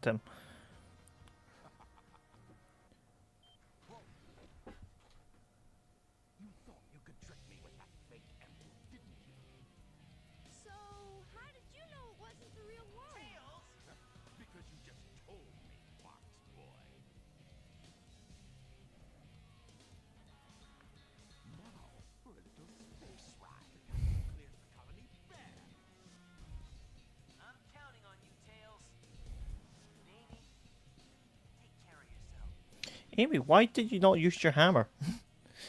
Tim. So, how did you know it wasn't the real one? Because you just told me, Fox Boy. Now, for a little space ride. Clear the colony fair. I'm counting on you, Tails. Amy, take care of yourself. Amy, why did you not use your hammer?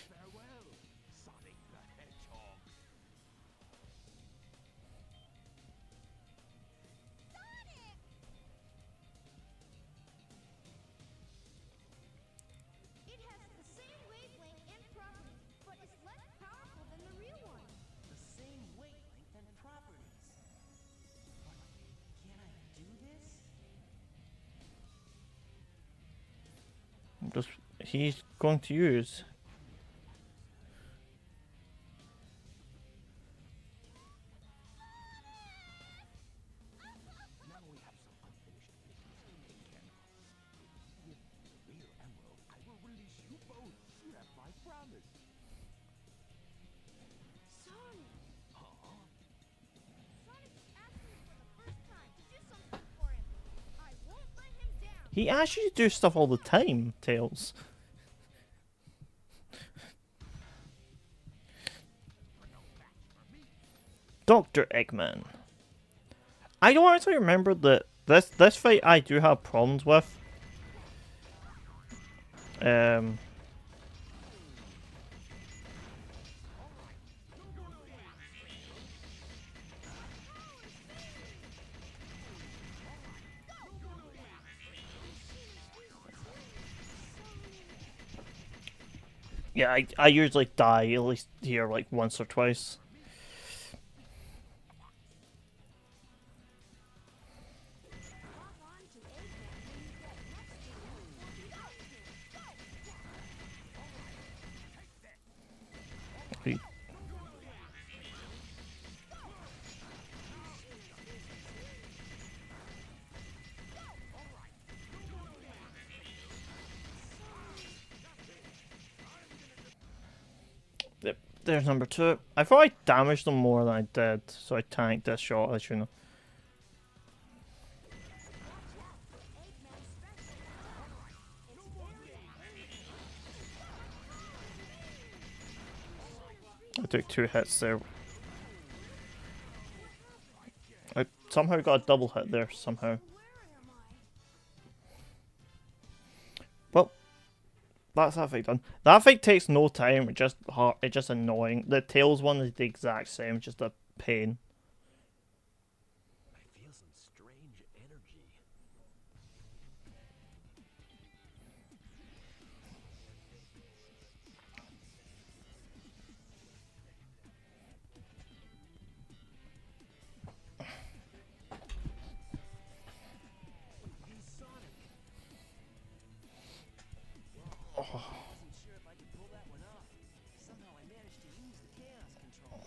Farewell, Sonic the Hedgehog. It has the same wavelength and properties, but it's less powerful than the real one. The same wavelength and properties. But can I do this? Just he's going to use. Now we have some unfinished business to take care of. With the real emerald, I will release you both. You have my promise. Sonic! Huh? Sonic asked me for the first time to do something for him. I won't let him down. He asks you to do stuff all the time, Tails. Dr. Eggman. I don't actually remember that this fight I do have problems with. Yeah, I usually die at least here like once or twice. Wait. Yep, there's number 2. I thought I damaged them more than I did, so I tanked this shot, I shouldn't have. I took 2 hits there. I somehow got a double hit there, somehow. Well, that's that fight done. That fight takes no time, it's just hard, it's just annoying. The Tails one is the exact same, just a pain. I feel some strange energy. He's Sonic. Oh. Wasn't sure if I could pull that one off. Somehow I managed to use the chaos control.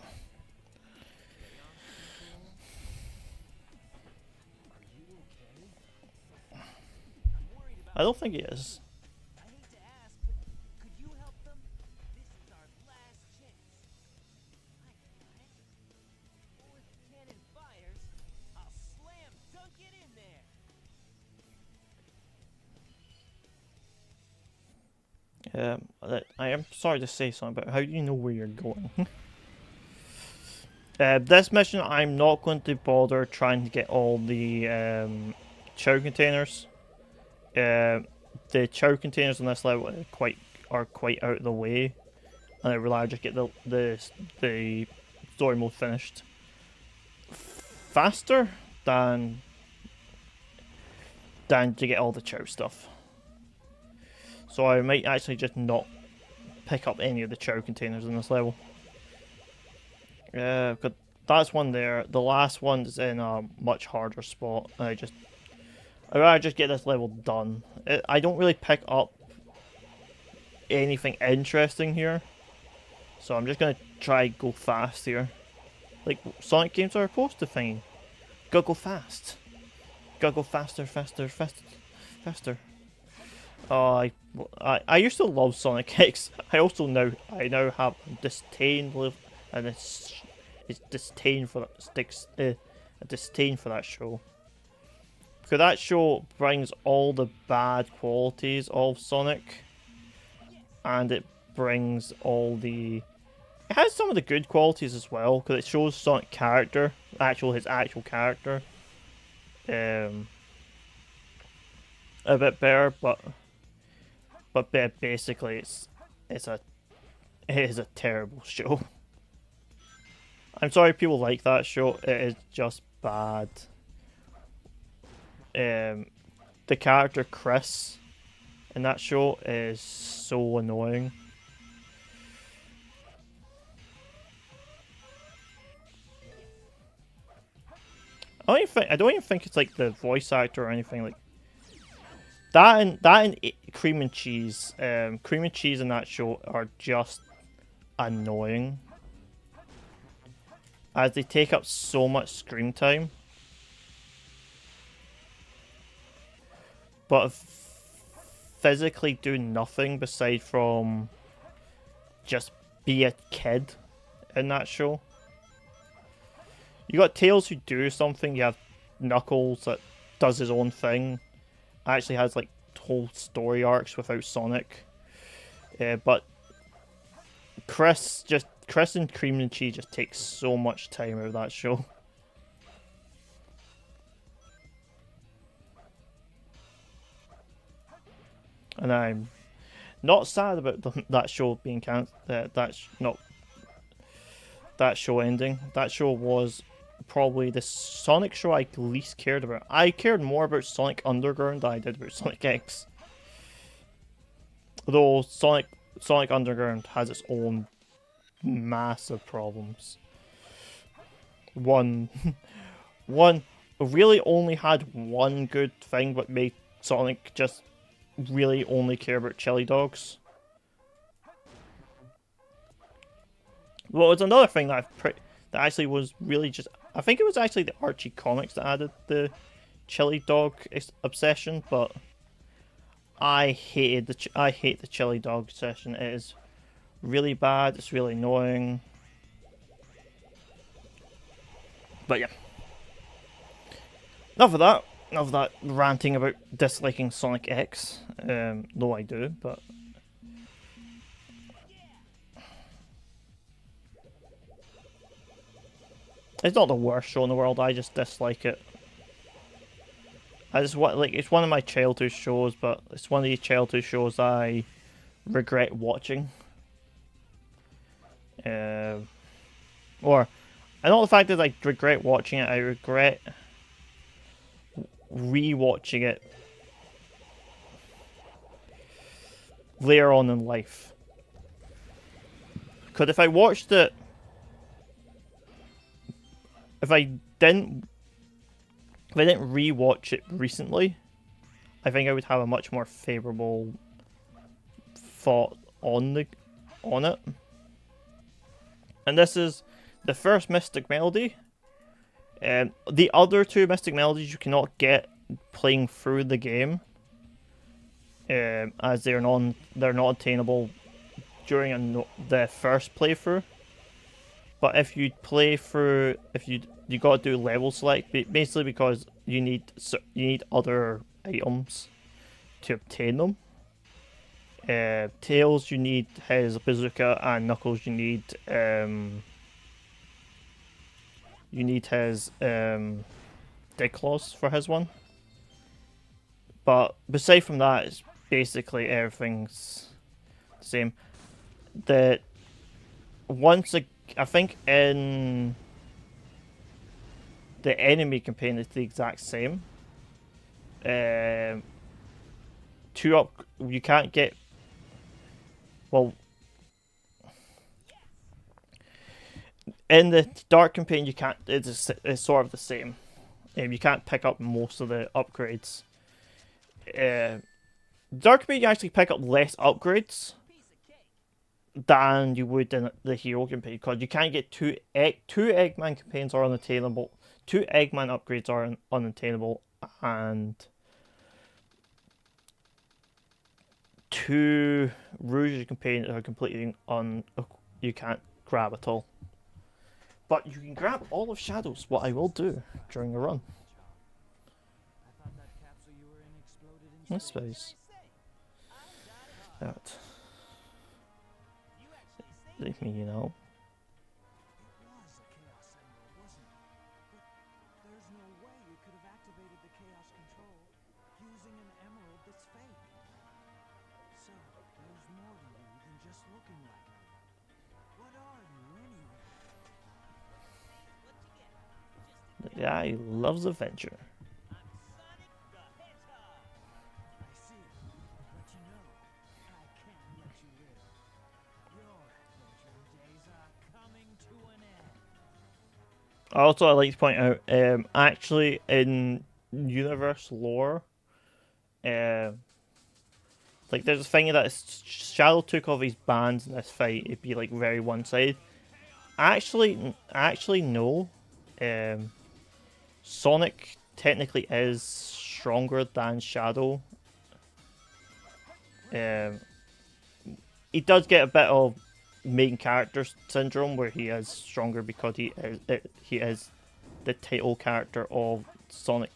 Are you okay? I'm worried about. I don't think he is. I hate to ask, but could you help them? This is our last chance. I got it. Or if the cannon fires, I'll slam dunk it in there. I am sorry to say something, but how do you know where you're going? This mission, I'm not going to bother trying to get all the chow containers. The chow containers on this level are quite out of the way, and I'd rather just get the story mode finished faster than to get all the chow stuff. So I might actually just not pick up any of the chow containers in this level. But that's one there. The last one is in a much harder spot. I'd rather just get this level done. I don't really pick up anything interesting here, so I'm just gonna try go fast here. Like Sonic games are supposed to thing. Gotta go fast. Gotta go faster, faster, faster, faster. Oh, I used to love Sonic X. I now have disdain and it's disdain for a disdain for that show. Because that show brings all the bad qualities of Sonic, and it brings all the. It has some of the good qualities as well, because it shows Sonic character, his actual character, a bit better, but basically it is a terrible show. I'm sorry people like that show. It is just bad. The character Chris in that show is so annoying. I don't even think it's like the voice actor or anything. Like cream and cheese. Cream and cheese in that show are just annoying, as they take up so much screen time. But physically do nothing beside from just be a kid in that show. You got Tails who do something, you have Knuckles that does his own thing, actually has like whole story arcs without Sonic. But Chris and Cream and Cheese just takes so much time out of that show. And I'm not sad about that show being cancelled. That show ending. That show was probably the Sonic show I least cared about. I cared more about Sonic Underground than I did about Sonic X. Though Sonic Underground has its own massive problems. One really only had one good thing, but made Sonic just really only care about chili dogs. Well, it's another thing that that actually was really just. I think it was actually the Archie comics that added the chili dog obsession, but I hate the chili dog obsession. It is really bad. It's really annoying. But yeah, enough of that. Enough of that ranting about disliking Sonic X. Though I do, but. It's not the worst show in the world, I just dislike it. I just want, like, it's one of my childhood shows, but it's one of these childhood shows I regret watching. Or, and not the fact that I regret watching it, I regret re-watching it later on in life. Because if I watched it, if I didn't re-watch it recently, I think I would have a much more favourable thought on it. And this is the first Mystic Melody. The other two Mystic Melodies you cannot get playing through the game, as they're not attainable during the first playthrough. But if you play through, you gotta do level select, basically because you need other items to obtain them. Tails, you need his bazooka, and Knuckles, you need his Dig Claws for his one. But aside from that, it's basically everything's the same. I think in the enemy campaign is the exact same. You can't get, well, in the Dark campaign you can't. It's sort of the same. You can't pick up most of the upgrades. Dark campaign you actually pick up less upgrades than you would in the Hero campaign, because you can't get two Eggman campaigns are unattainable. 2 Eggman upgrades are unattainable, and 2 Rouge campaigns are completely you can't grab at all. But you can grab all of Shadows, what I will do during the run. I suppose. That. Leave me, you know. There's no way you could have activated the Chaos Control using an emerald that's fake. So, there's more to you than just looking like an emerald. What are you, anyway? The guy loves adventure. I see. But you know, I can't let you live. Your adventure days are coming to an end. Also, I'd like to point out, actually, in universe lore, Like there's a thing that if Shadow took off his bands in this fight, it'd be like very one-sided. Actually no. Sonic technically is stronger than Shadow. He does get a bit of main character syndrome where he is stronger because he is the title character of the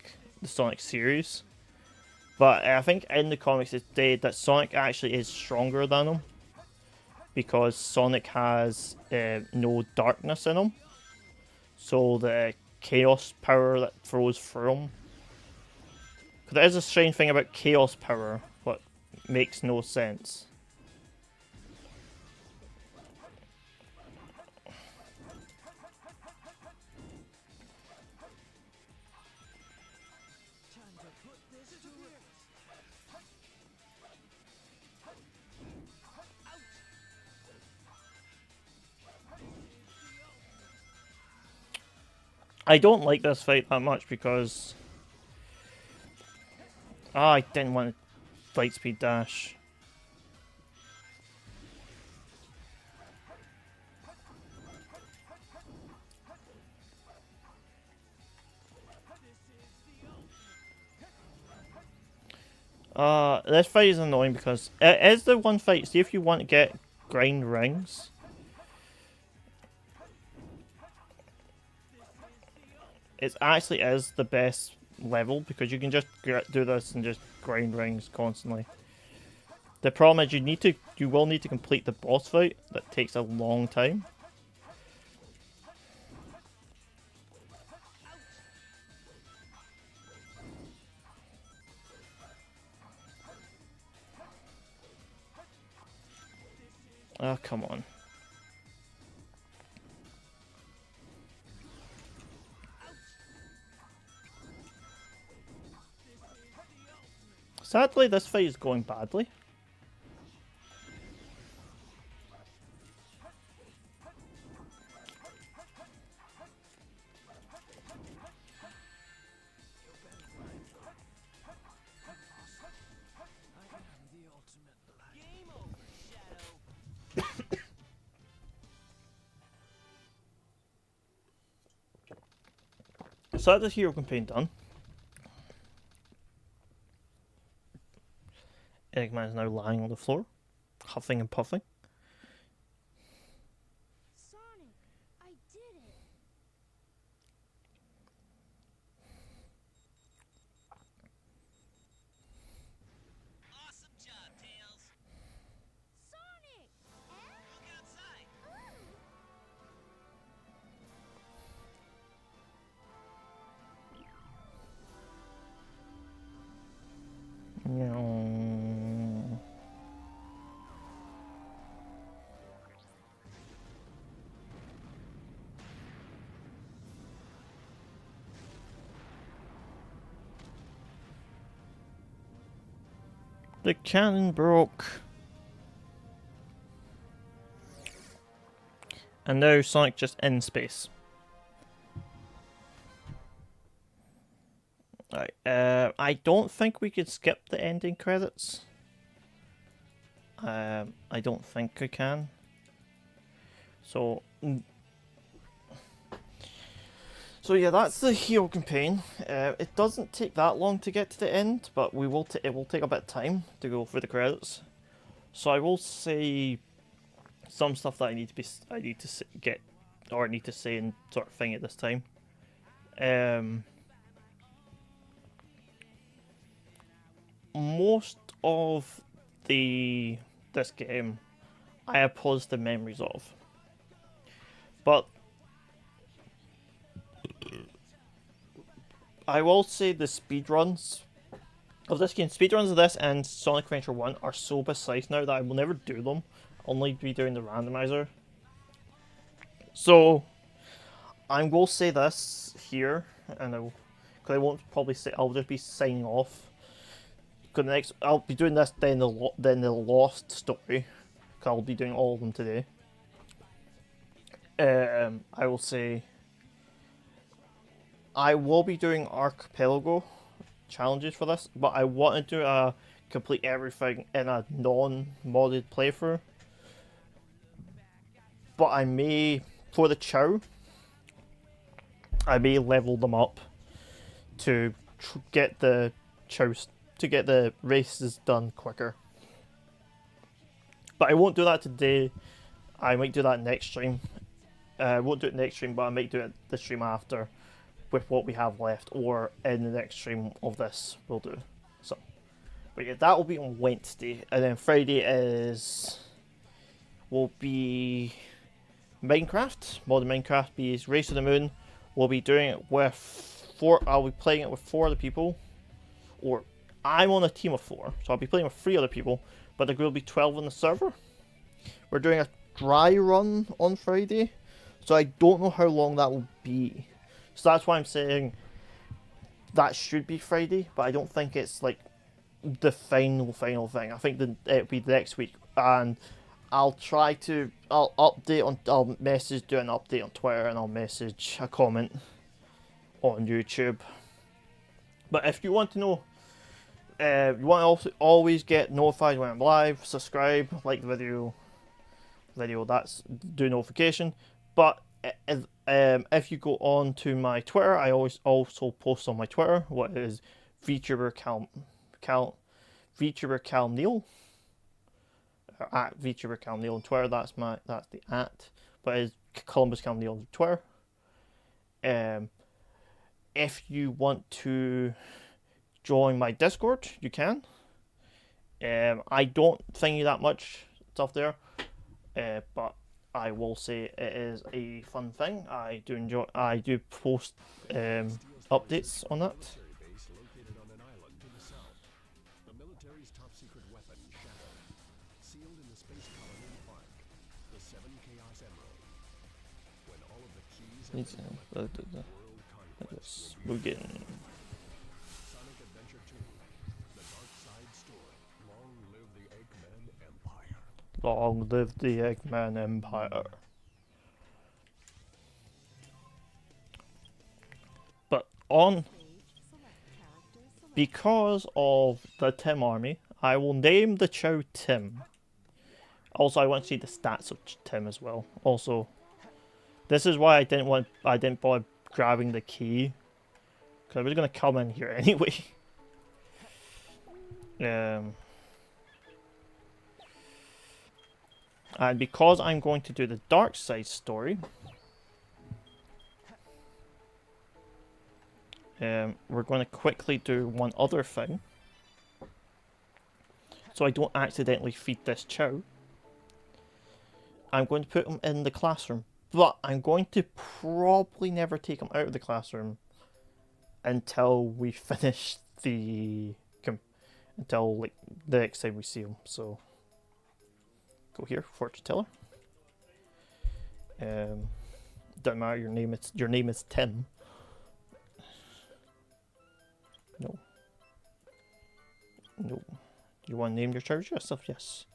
Sonic series. But I think in the comics it's stated that Sonic actually is stronger than him because Sonic has no darkness in him. So the chaos power that throws through him. Because there is a strange thing about chaos power, but makes no sense. Time to put this to rest. Out! I don't like this fight that much because I didn't want to light speed dash. This fight is annoying because it is the one fight. See, if you want to get grind rings, it actually is the best level because you can just do this and just grind rings constantly. The problem is you will need to complete the boss fight. That takes a long time. Oh, come on. Sadly, this fight is going badly. Game over, Shadow. So that's the hero campaign done. Eggman is now lying on the floor, huffing and puffing. Sonic, I did it. Awesome job, Tails. Sonic! Look outside. No. The cannon broke. And now Sonic just in space. Right, I don't think we could skip the ending credits. I don't think we can. So yeah, that's the hero campaign. It doesn't take that long to get to the end, but it will take a bit of time to go through the credits. So I will say some stuff that I need to say and sort of thing at this time. Most of this game I have positive memories of, but I will say the speedruns of this game, speedruns of this and Sonic Adventure 1 are so precise now that I will never do them. I'll only be doing the randomizer. So I will say this here, and because I won't probably say, I'll just be signing off. Because I'll be doing this then the Lost story. Because I'll be doing all of them today. I will say I will be doing Archipelago challenges for this, but I want to do a complete everything in a non-modded playthrough. But I may, for the Chow, I may level them up to get the Chows, to get the races done quicker. But I won't do that today. I might do that next stream. I won't do it next stream, but I might do it the stream after with what we have left, or in the next stream of this we'll do. So, but yeah, that will be on Wednesday, and then Friday will be Minecraft, modern Minecraft, be Race to the Moon. We'll be doing it with I'll be playing it with 4 other people, or I'm on a team of 4, so I'll be playing with 3 other people, but there will be 12 on the server. We're doing a dry run on Friday, so I don't know how long that will be. So that's why I'm saying that should be Friday, but I don't think it's like the final thing. I think it'll be the next week, and I'll update on, do an update on Twitter, and I'll message a comment on YouTube. But if you want to know, you want to also always get notified when I'm live, subscribe, like the video, that's do notification. But if you go on to my Twitter, I always also post on my Twitter, what is VTuber Cal Neil, at VTuber Cal Neil on Twitter. That's the at, but it's Columbus Cal Neil on Twitter. If you want to join my Discord, you can. I don't think that much stuff there, but I will say it is a fun thing. I do post updates on that. Base located on an island to the south. The military's top-secret weapon, Shadow, sealed in the space colony Ark, the 7 Chaos Emerald. When all of the keys have been unlocked, world conquest. We're getting Sonic Adventure 2, The Dark Side Story. Long live the Eggman Empire. long live the Eggman Empire. But because of the Tim army, I will name the Chow Tim. Also, I want to see the stats of Tim as well. Also, this is why I didn't bother grabbing the key, because I was gonna come in here anyway. And because I'm going to do the Dark Side story, we're going to quickly do one other thing, so I don't accidentally feed this Chow. I'm going to put him in the classroom, but I'm going to probably never take him out of the classroom until we finish until like the next time we see him. So go here, fortune teller. Doesn't matter your name. Your name is Tim. No. You want to name your charge yourself? Yes.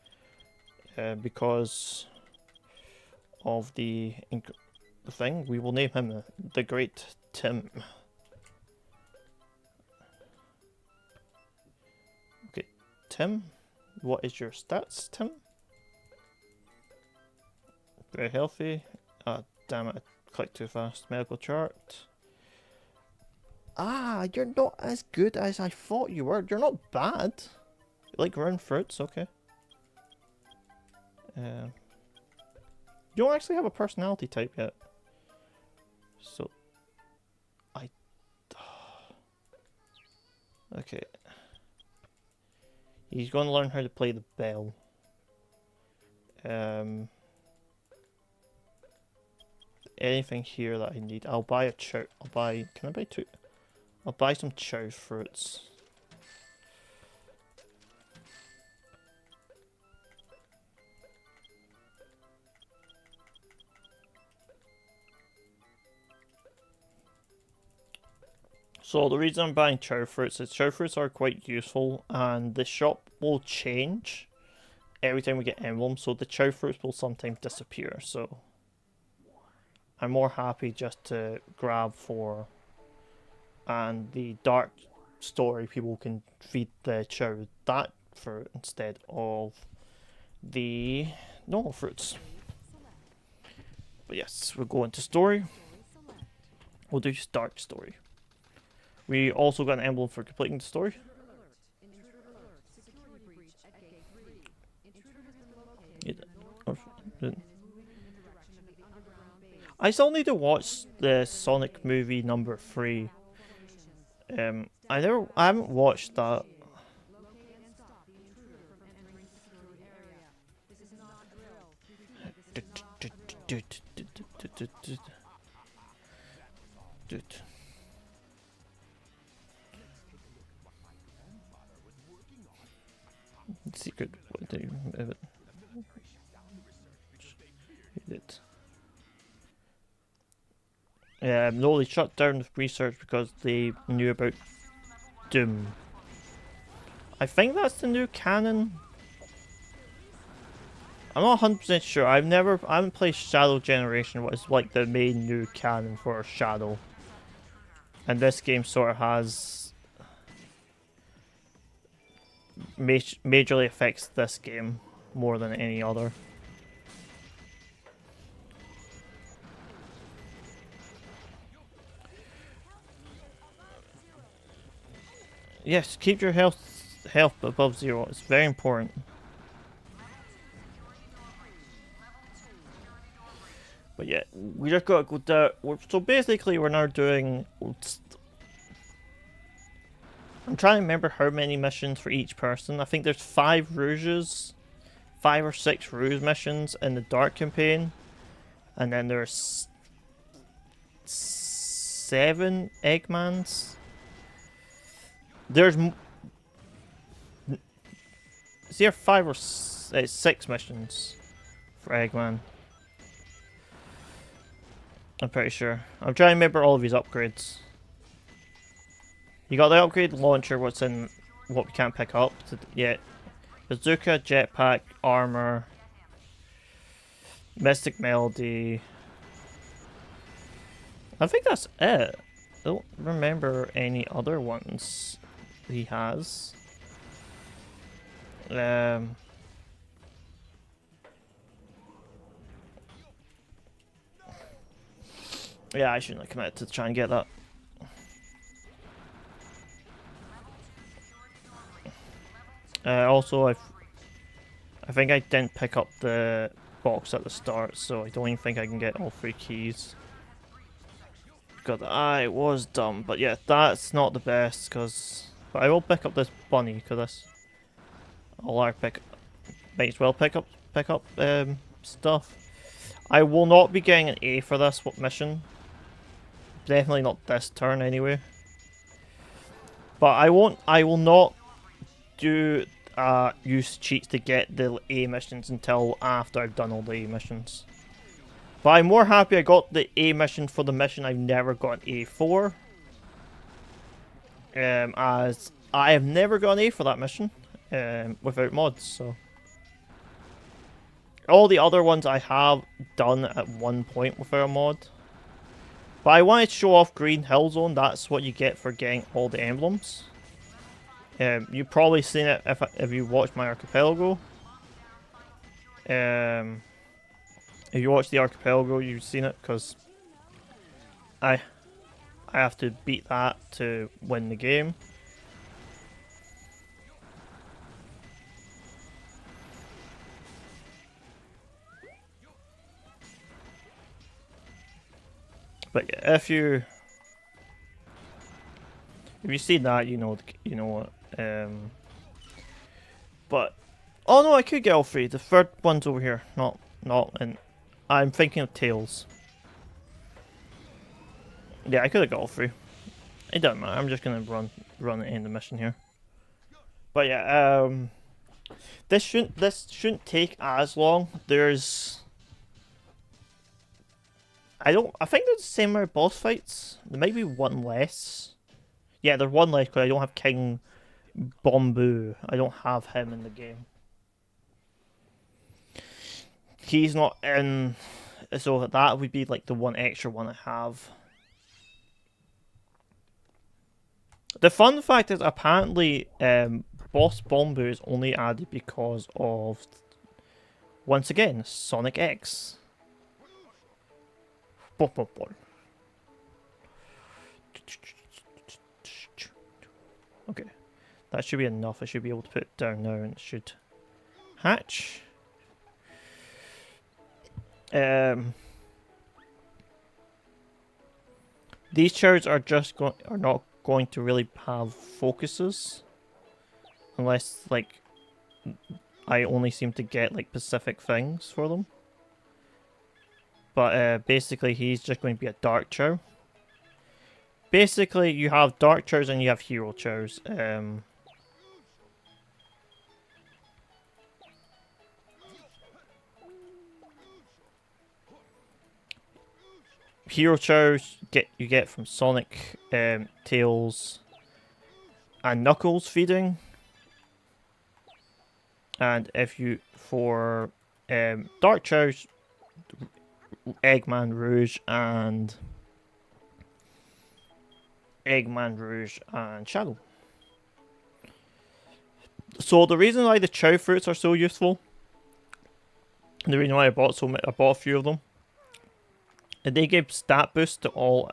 Because of the thing, we will name him the Great Tim. Okay, Tim. What is your stats, Tim? Very healthy. Ah, damn it, I clicked too fast. Medical chart. Ah, you're not as good as I thought you were. You're not bad. You like round fruits, okay. You don't actually have a personality type yet. So, okay. He's going to learn how to play the bell. Anything here that I need? I'll buy a chow. Can I buy 2? I'll buy some chow fruits. So the reason I'm buying chow fruits is chow fruits are quite useful, and the shop will change every time we get emblems, so the chow fruits will sometimes disappear, so I'm more happy just to grab 4. And the dark story, people can feed the Chow that fruit instead of the normal fruits. But yes, we'll go into story. We'll do start story. We also got an emblem for completing the story. I still need to watch the Sonic movie number 3. I haven't watched that. Secret. What do you have it? No, they shut down the research because they knew about Doom. I think that's the new canon. I'm not 100% sure. I haven't played Shadow Generation, what is like the main new canon for Shadow. And this game sort of has majorly affects this game more than any other. Yes, keep your health above 0. It's very important. But yeah, we just gotta go down. So basically, we're now doing. I'm trying to remember how many missions for each person. I think there's 5 Rouges, 5 or 6 Rouge missions in the Dark campaign, and then there's 7 Eggmans. There's. Is there 5 or 6 missions for Eggman? I'm pretty sure. I'm trying to remember all of his upgrades. You got the upgrade launcher, what's in what we can't pick up yet. Bazooka, jetpack, armor, Mystic Melody. I think that's it. I don't remember any other ones he has. Yeah, I shouldn't have committed to try and get that. Also, I think I didn't pick up the box at the start, so I don't even think I can get all 3 keys. God, I was dumb, but yeah, that's not the best, but I will pick up this bunny, because that's all I might as well pick up stuff. I will not be getting an A for this mission. Definitely not this turn anyway. But I will not use cheats to get the A missions until after I've done all the A missions. But I'm more happy I got the A mission for the mission I've never got an A for. As I have never got an A for that mission without mods, so. All the other ones I have done at one point without a mod. But I wanted to show off Green Hill Zone. That's what you get for getting all the emblems. You've probably seen it if you watched my Archipelago. If you watch the Archipelago, you've seen it, because I have to beat that to win the game. But yeah, if you see that, you know what. But oh no, I could get all 3. The third one's over here, not and I'm thinking of Tails. Yeah, I could have got all 3. It doesn't matter. I'm just gonna run and end the mission here. But yeah, this shouldn't take as long. I think there's the same amount of boss fights. There might be one less. Yeah, there's one less because I don't have King Bombu. I don't have him in the game. He's not in, so that would be like the one extra one I have. The fun fact is apparently Boss Bombu is only added because of, once again, Sonic X. Bop, bop, bop. Okay, that should be enough. I should be able to put it down now and it should hatch. These chows are not going to really have focuses unless like I only seem to get like specific things for them. But basically he's just going to be a dark chow. Basically you have dark chows and you have hero chows. Hero chows you get from Sonic, Tails, and Knuckles feeding. And if you for Dark chows, Eggman Rouge and Shadow. So the reason why the chow fruits are so useful, and the reason why I bought a few of them. And they give stat boost to all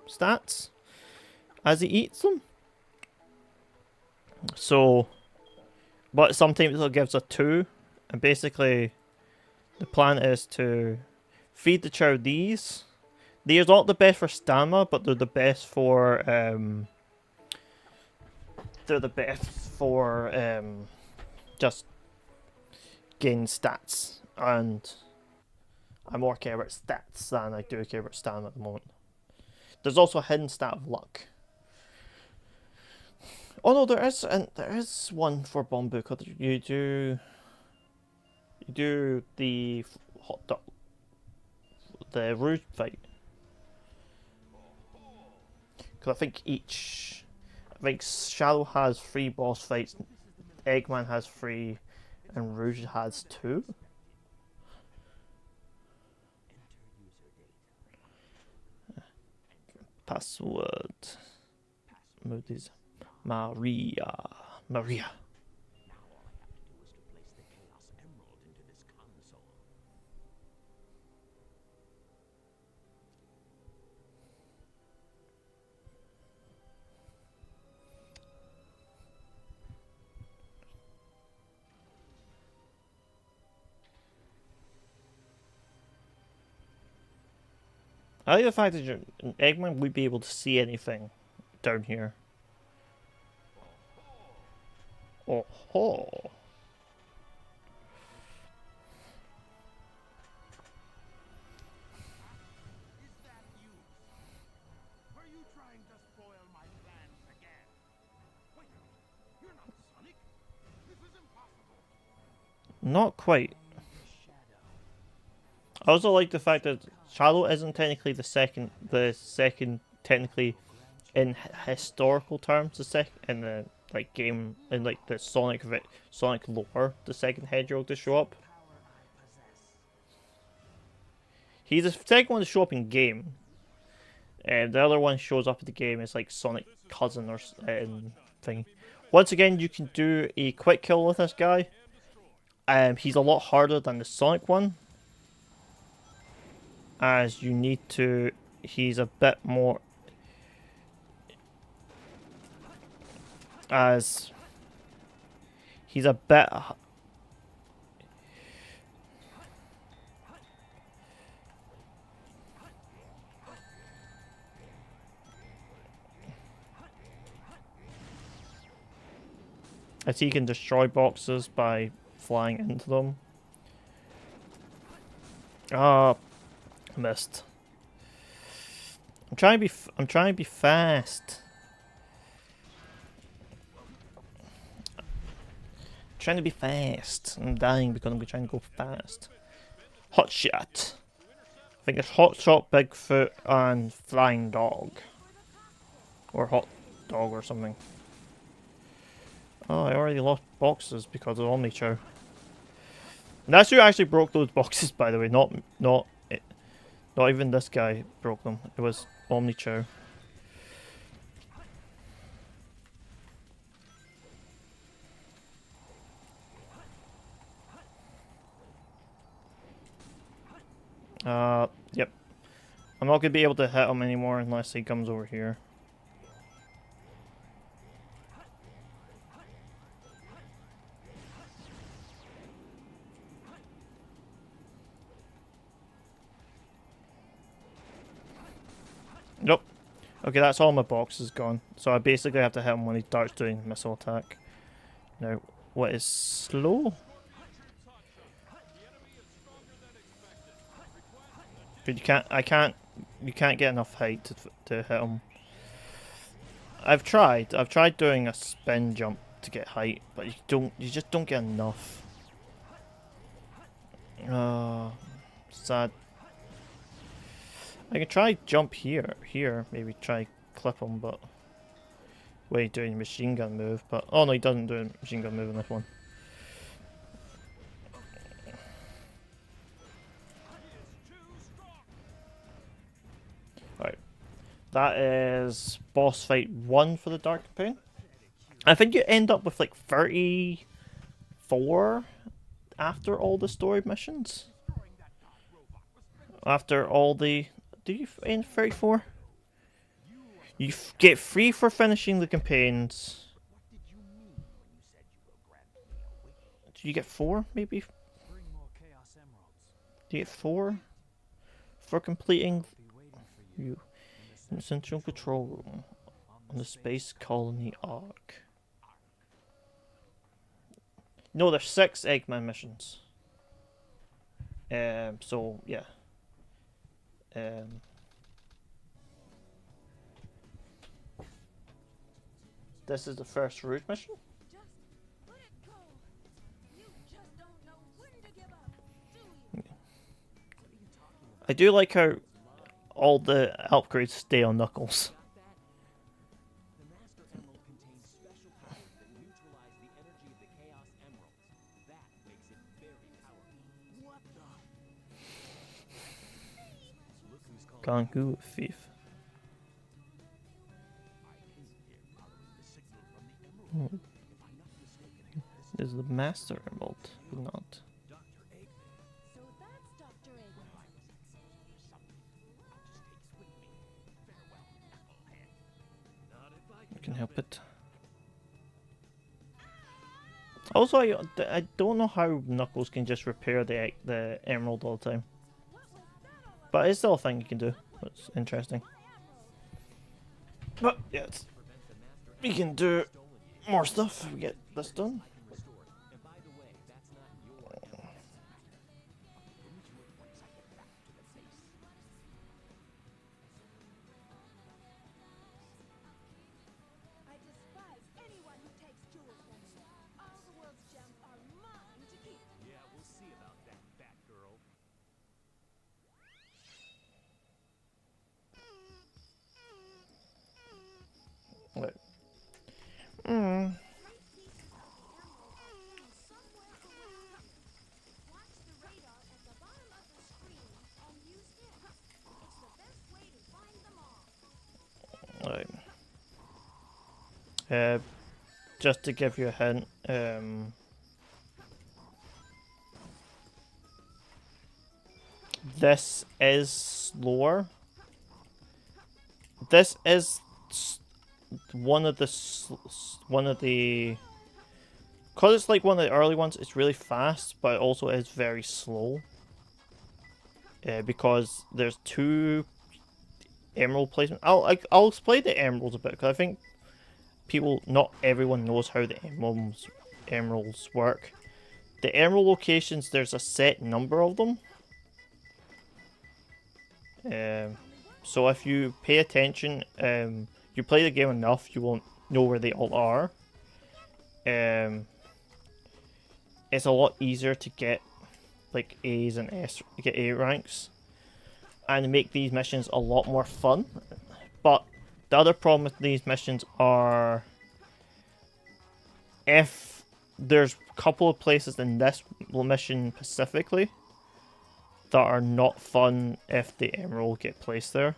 stats as he eats them. So, but sometimes it gives a 2, and basically the plan is to feed the chow these. These are not the best for stamina, but they're the best for just gain stats, and I more care about stats than I do care about stamina at the moment. There's also a hidden stat of luck. Oh no, there is one for Bombu. You do the hot dog, the Rouge fight. Because I think Shadow has 3 boss fights, Eggman has 3, and Rouge has 2. Password. Moody's. Maria. I like the fact that Eggman would be able to see anything down here. Oh ho! Is that you? Are you trying to spoil my plans again? Wait a minute. You're not Sonic. This is impossible. Not quite. I also like the fact that Shadow isn't technically the second technically in historical terms in the like game in like the Sonic lore, the second Hedgehog to show up. He's the second one to show up in game. The other one shows up in the game as like Sonic cousin or thing. Once again, you can do a quick kill with this guy. He's a lot harder than the Sonic one, as you need to. He's a bit more. As he's a bit. As he can destroy boxes by flying into them. Ah, missed. I'm trying to be fast. Trying to be fast. I'm dying because I'm trying to go fast. Hot shot. I think it's Hot Shot, Bigfoot, and Flying Dog. Or Hot Dog or something. Oh, I already lost boxes because of Omnichow. And that's who actually broke those boxes, by the way. Not even this guy broke them. It was Omnichow. I'm not gonna be able to hit him anymore unless he comes over here. Nope. Okay, that's all my boxes gone. So I basically have to hit him when he starts doing missile attack. Now, what is slow? But you can't get enough height to hit him. I've tried doing a spin jump to get height, but you just don't get enough. Sad. I can try jump here, maybe try clip him, but wait, doing a machine gun move, but oh no, he doesn't do a machine gun move in this one. Right, that is boss fight 1 for the Dark Campaign. I think you end up with like 34 after all the story missions. After all the... Do you end 34? You get 3 for finishing the campaigns. Do you get 4, maybe? Do you get 4? For completing you in the Central Control Room on the Space Colony Arc. No, there's 6 Eggman missions. So, yeah. This is the first Rouge mission. Just let it go. You just don't know when to give up, do you? I do like how all the upgrades stay on Knuckles. The Master Emerald contains special powers that neutralize the energy of the Chaos Emeralds. That makes it very powerful. What the? Look who's calling. Gangu Thief. This is the Master Emerald, but not. So that's Dr. Eggman. You can help it. Also, I don't know how Knuckles can just repair the emerald all the time. But it's still a thing you can do. It's interesting. But yeah, we can do more stuff if we get this done. And by the way, that's not your emerald. I despise anyone who takes jewels from me. All the world's gems are mine to keep. Yeah, we'll see about that, Batgirl. Right. Great piece of emerald is somewhere around here. Watch the radar at the bottom of the screen and use it. It's the best way to find them all. Right. Just to give you a hint, this is slower. This is one of the because it's like one of the early ones. It's really fast, but it also is very slow. Because there's 2 emerald placement. I'll explain the emeralds a bit because I think not everyone knows how the emeralds work. The emerald locations, there's a set number of them. So if you pay attention, you play the game enough, you won't know where they all are. It's a lot easier to get like A's and S, get A ranks, and make these missions a lot more fun. But the other problem with these missions are if there's a couple of places in this mission specifically that are not fun if the emerald get placed there.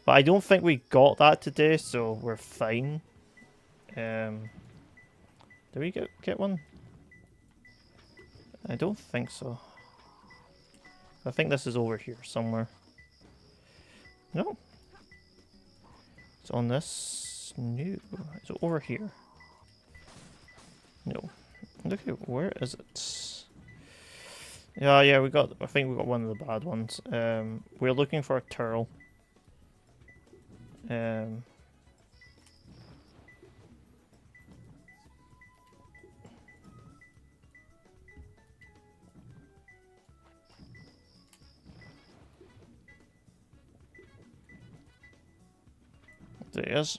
But I don't think we got that today, so we're fine. Did we get one? I don't think so. I think this is over here somewhere. No. It's on this. No. Is it over here? No. Look at where is it? Yeah, we got. I think we got one of the bad ones. We're looking for a turtle. There it is.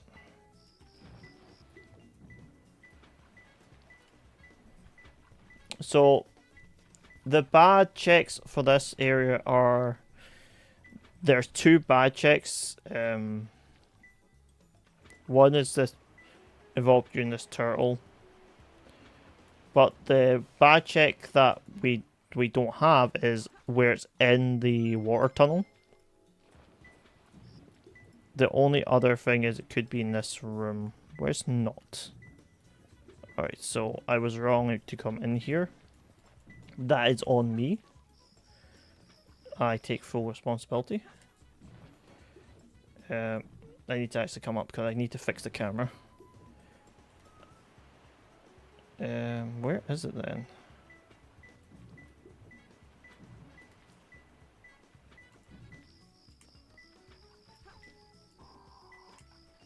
So, the bad checks for this area are... There's two bad checks. One is this evolved during this turtle. But the bad check that we don't have is where it's in the water tunnel. The only other thing is it could be in this room, where it's not. Alright, so I was wrong to come in here. That is on me. I take full responsibility. I need to actually come up because I need to fix the camera. Where is it then?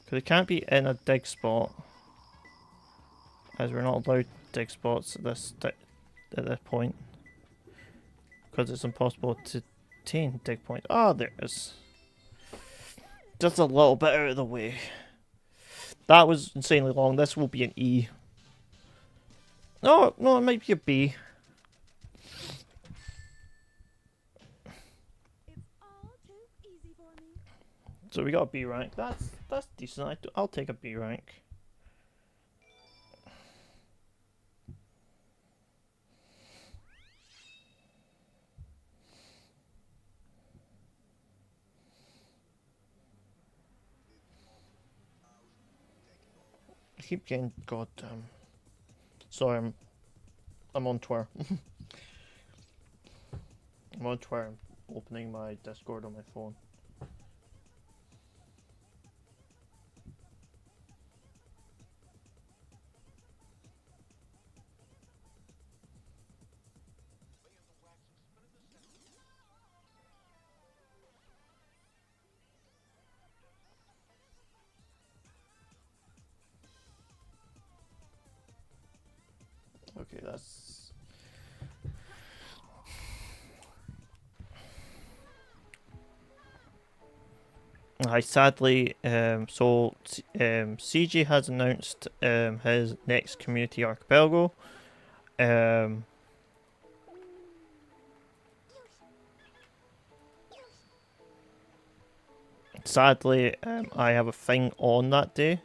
Because it can't be in a dig spot, as we're not allowed dig spots at this point, because it's impossible to attain dig point. Ah, there it is. Just a little bit out of the way. That was insanely long. This will be an E. No, it might be a B. It's all too easy for me. So we got a B rank. That's decent. I'll take a B rank. I keep getting goddamn. Sorry, I'm on Twitter. I'm on Twitter. I'm opening my Discord on my phone. Okay, that's... sadly, CG has announced his next community archipelago. Sadly, I have a thing on that day.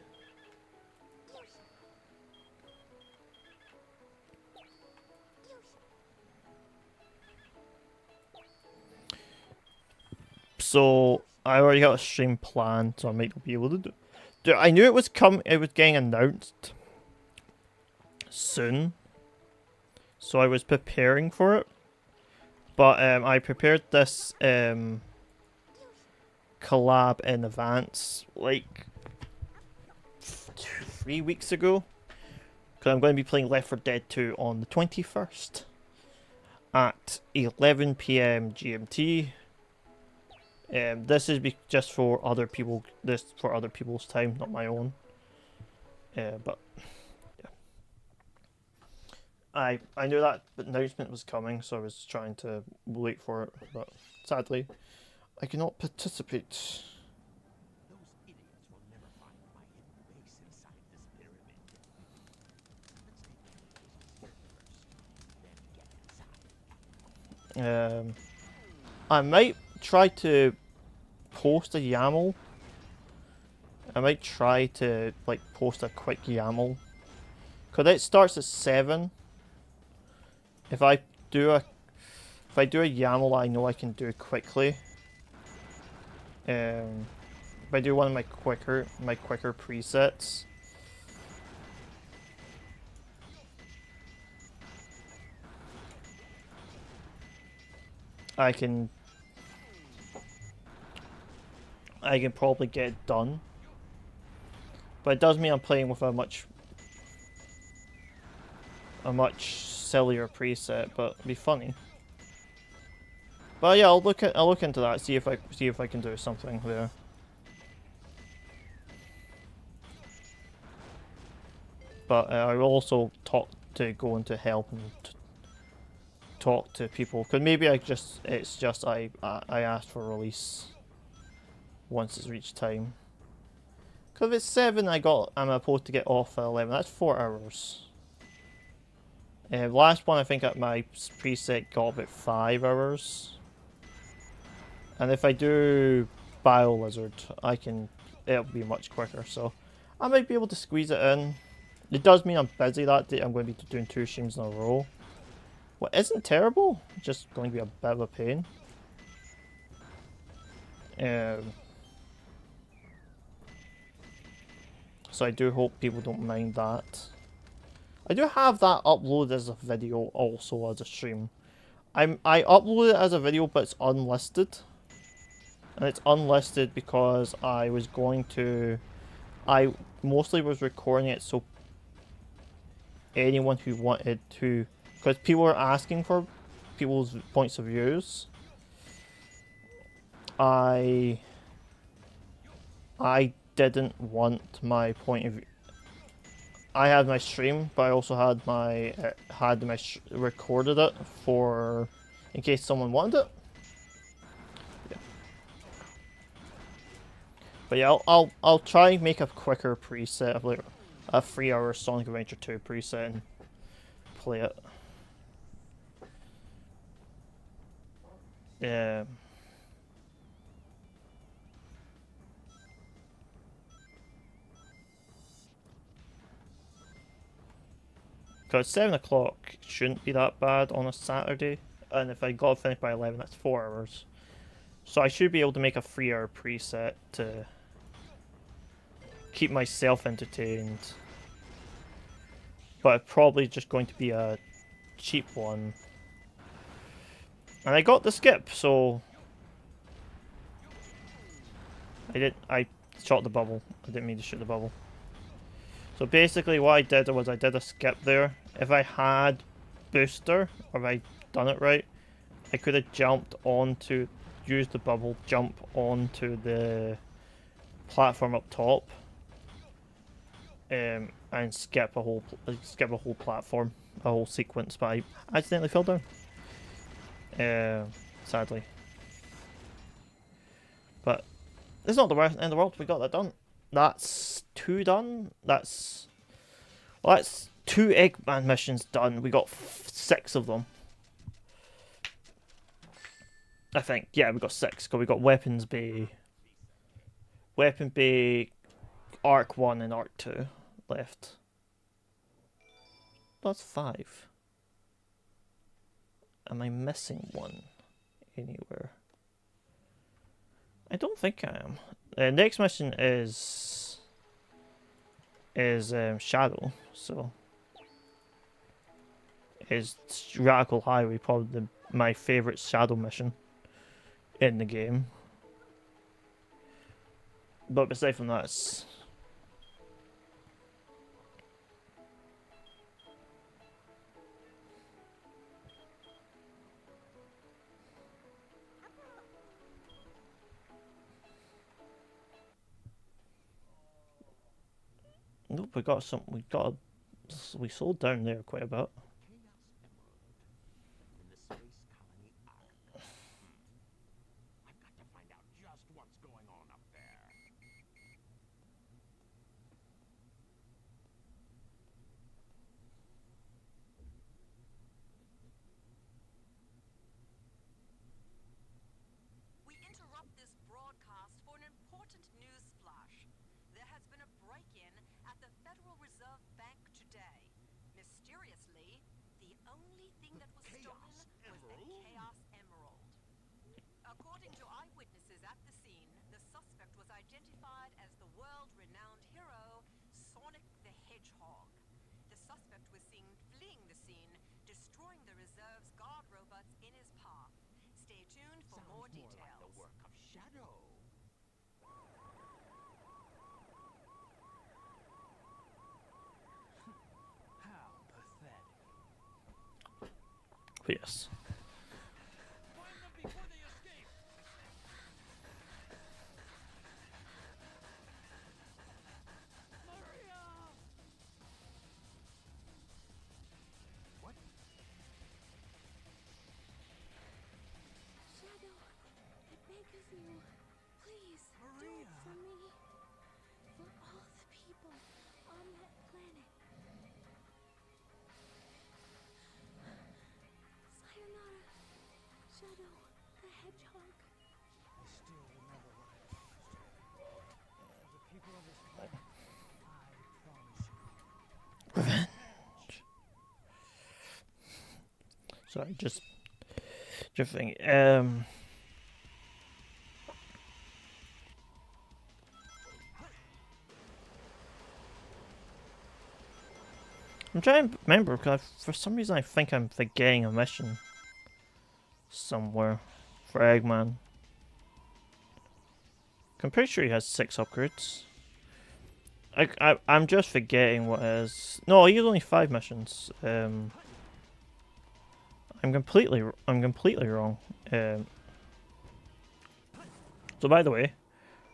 So I already got a stream planned, so I might not be able to do. I knew it was getting announced soon, so I was preparing for it. But I prepared this collab in advance, like 3 weeks ago, because I'm going to be playing Left 4 Dead 2 on the 21st at 11 PM GMT. This is just for other people. This for other people's time, not my own. But yeah, I knew that announcement was coming, so I was trying to wait for it. But sadly, I cannot participate. Those idiots will never find my hidden base inside this pyramid. Let's take the locations first, then get inside. I might try to post a YAML. I might try to post a quick YAML, cause it starts at 7. If I do a YAML, I know I can do it quickly. If I do one of my quicker presets. I can I can probably get it done. But it does mean I'm playing with a much sillier preset, but it'd be funny. But yeah, I'll look into that, see if I can do something there. But I will also go into help and talk to people, because maybe it's just I asked for release once it's reached time. Because if it's 7, I'm supposed to get off at 11. That's 4 hours. Last one I think at my preset got about 5 hours. And if I do Bio Lizard, it'll be much quicker. So I might be able to squeeze it in. It does mean I'm busy that day. I'm going to be doing 2 streams in a row. What isn't terrible, just going to be a bit of a pain. So I do hope people don't mind that. I do have that uploaded as a video also as a stream. I upload it as a video, but it's unlisted. And it's unlisted because I mostly was recording it so anyone who wanted to, because people were asking for people's points of views. I didn't want my point of view. I had my stream, but I also had recorded it for in case someone wanted it. Yeah. But yeah, I'll try and make a quicker preset of like a 3-hour Sonic Adventure 2 preset and play it. Yeah. Because 7 o'clock shouldn't be that bad on a Saturday, and if I got finished by 11, that's 4 hours. So I should be able to make a 3-hour preset to keep myself entertained. But it's probably just going to be a cheap one. And I got the skip, so I shot the bubble. I didn't mean to shoot the bubble. So basically what I did was I did a skip there. If I had booster, or if I done it right, I could have used the bubble, jump onto the platform up top, and skip a whole platform, a whole sequence, but I accidentally fell down. Sadly. But it's not the worst end of the world, we got that done. That's 2 done. That's 2 Eggman missions done. We got 6 of them. I think. Yeah, we got 6. Because we got Weapons Bay, Arc 1 and Arc 2 left. That's 5. Am I missing one anywhere? I don't think I am. Next mission is Shadow, so is Radical Highway probably my favourite Shadow mission in the game. But aside from that, it's nope, we sold down there quite a bit. We interrupt this broadcast for an important news flash. There has been a break-in at the Federal Reserve Bank today. Mysteriously, the only thing that was stolen was the Chaos Emerald. According to eyewitnesses at the scene, the suspect was identified as the world-renowned hero, Sonic the Hedgehog. The suspect was seen fleeing the scene, destroying the reserve's guard robots in his path. Stay tuned for more details. Like the work of Shadow. But yes. Find them before they escape. Maria! What? Shadow, I beg of you, please, do it for me. For all the people on that planet. Sayonara, Shadow the Hedgehog. I still will never lie to the people of this planet. I promise you. Revenge. Sorry, just thinking. I'm trying to remember because for some reason I think I'm forgetting a mission somewhere for Eggman. I'm pretty sure he has 6 upgrades. I'm just forgetting what it is. No, he has only 5 missions. I'm completely wrong. So by the way,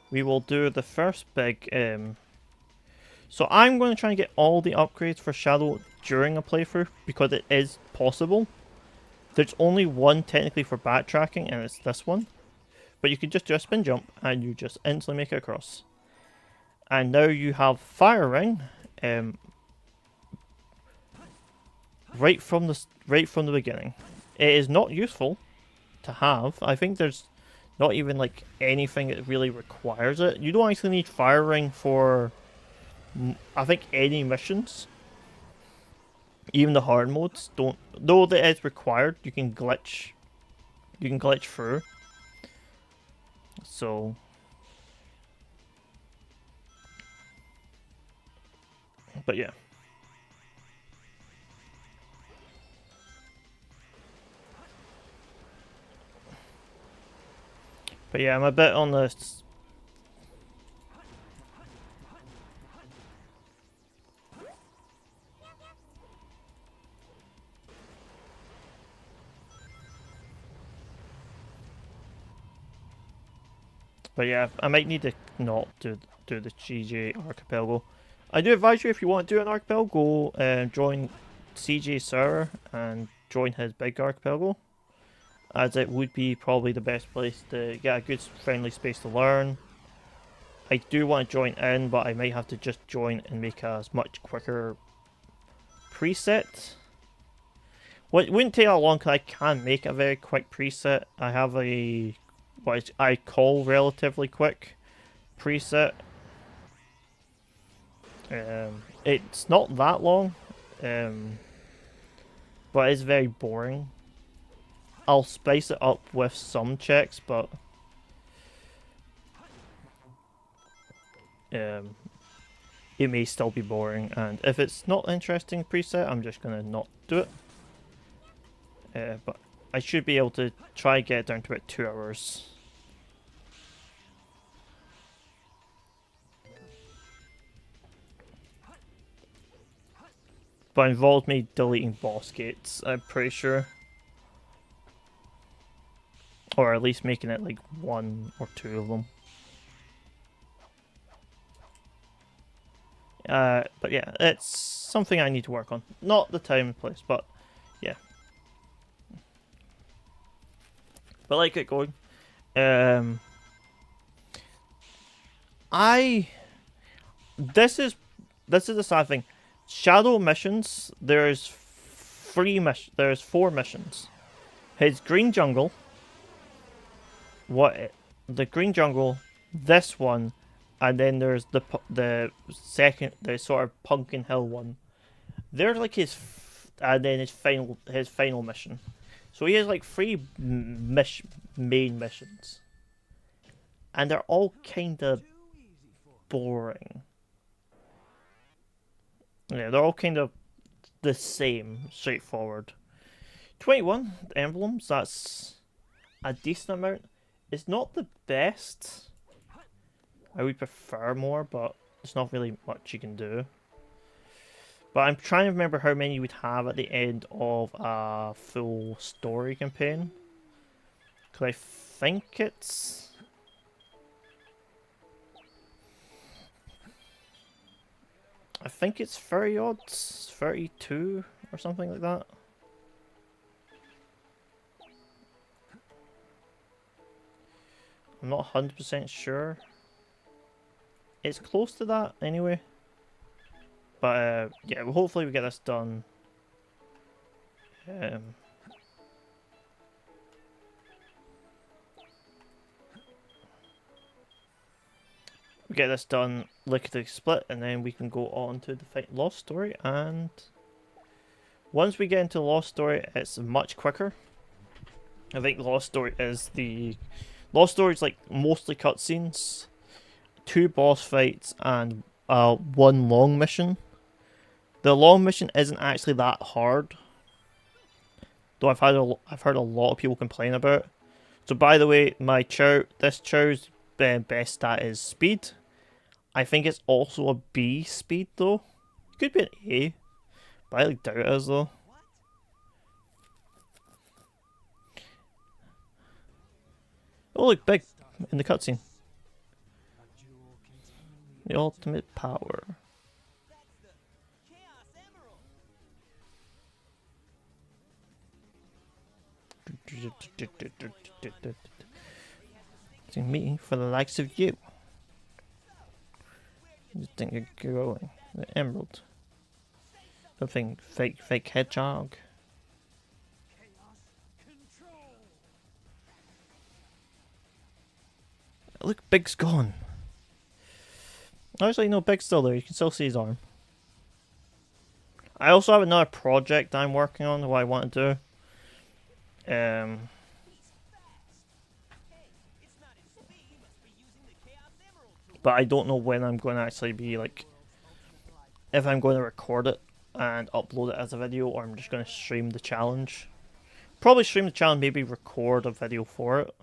we will do the first big. So I'm going to try and get all the upgrades for Shadow during a playthrough because it is possible. There's only one technically for backtracking, and it's this one. But you can just do a spin jump and you just instantly make it across. And now you have Fire Ring, right from the beginning. It is not useful to have. I think there's not even like anything that really requires it. You don't actually need Fire Ring for, I think, any missions. Even the hard modes don't. Though that is required, you can glitch. You can glitch through. So. But yeah. But yeah, I'm a bit on the. But yeah, I might need to not do the CJ Archipelago. I do advise you, if you want to do an archipelago, join CJ server and join his big archipelago, as it would be probably the best place to get a good friendly space to learn. I do want to join in, but I might have to just join and make a much quicker preset. Well, it wouldn't take that long because I can make a very quick preset. I have a what I call relatively quick preset. It's not that long, but it's very boring. I'll spice it up with some checks, but it may still be boring. And if it's not interesting preset, I'm just gonna not do it. But I should be able to try get it down to about 2 hours. But it involved me deleting boss gates, I'm pretty sure. Or at least making it like 1 or 2 of them. But yeah, it's something I need to work on. Not the time and place, but yeah. But like it going. This is the sad thing. Shadow missions, there's 4 missions. His Green Jungle, the Green Jungle, this one, and then there's the sort of Pumpkin Hill one. They're like and then his final mission. So he has like 3 main missions, and they're all kind of boring. Yeah, they're all kind of the same, straightforward. 21 emblems, that's a decent amount. It's not the best. I would prefer more, but there's not really much you can do. But I'm trying to remember how many you would have at the end of a full story campaign. Because I think it's... I think it's 30 odds, 32 or something like that. I'm not 100% sure. It's close to that anyway. But yeah, well, hopefully we get this done. We get this done lickety split, and then we can go on to the Lost Story. And once we get into Lost Story, it's much quicker. I think Lost Story is like mostly cutscenes, 2 boss fights, and 1 long mission. The long mission isn't actually that hard, though I've heard a lot of people complain about it. So by the way, this Chow's best stat is speed. I think it's also a B speed though. Could be an A, but I like doubt it is though. Oh look, big in the cutscene. The ultimate power. It's a meeting for the likes of you. You think you're growing. The emerald. Something fake hedgehog. Look, Big's gone. Actually, no, Big's still there. You can still see his arm. I also have another project I'm working on, what I want to do. But I don't know when I'm going to actually be like, if I'm going to record it and upload it as a video, or I'm just going to stream the challenge. Probably stream the challenge, maybe record a video for it.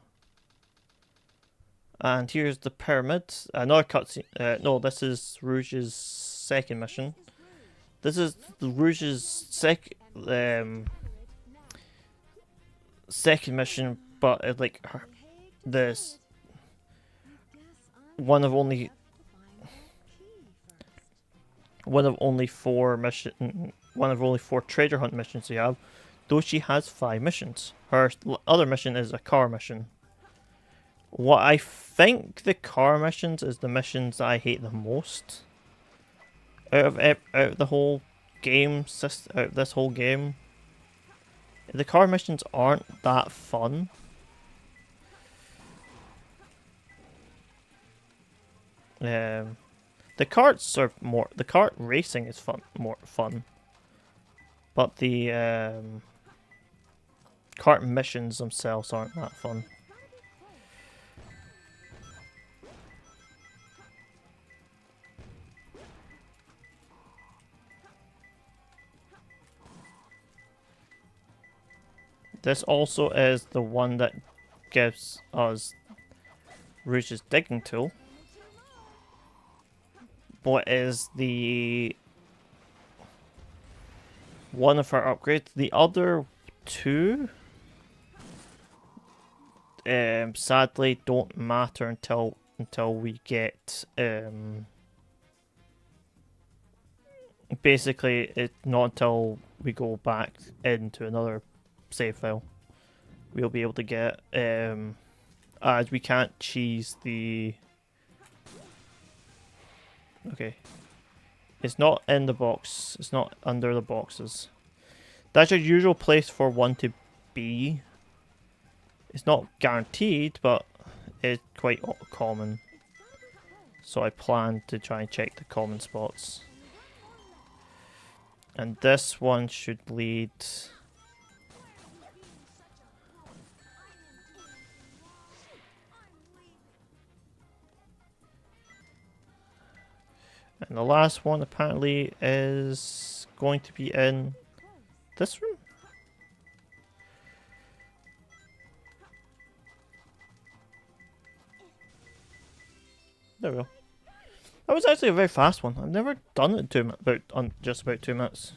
And here's the pyramid. Another cutscene. No, this is Rouge's second mission. This is Rouge's second but like this one of only 4 treasure hunt missions you have, though she has 5 missions. Her other mission is a car mission. What I think the car missions is the missions that I hate the most out of the whole game out of this whole game. The car missions aren't that fun. The karts are more. The kart racing is more fun. But the kart missions themselves aren't that fun. This also is the one that gives us Rouge's digging tool. What is the one of our upgrades? The other 2 sadly don't matter until we get basically it's not until we go back into another save file we'll be able to get as we can't cheese the okay, it's not in the box, it's not under the boxes. That's your usual place for one to be. It's not guaranteed, but it's quite common, so I plan to try and check the common spots. And this one should lead and the last one apparently is going to be in this room. There we go. That was actually a very fast one. I've never done it in just about 2 minutes.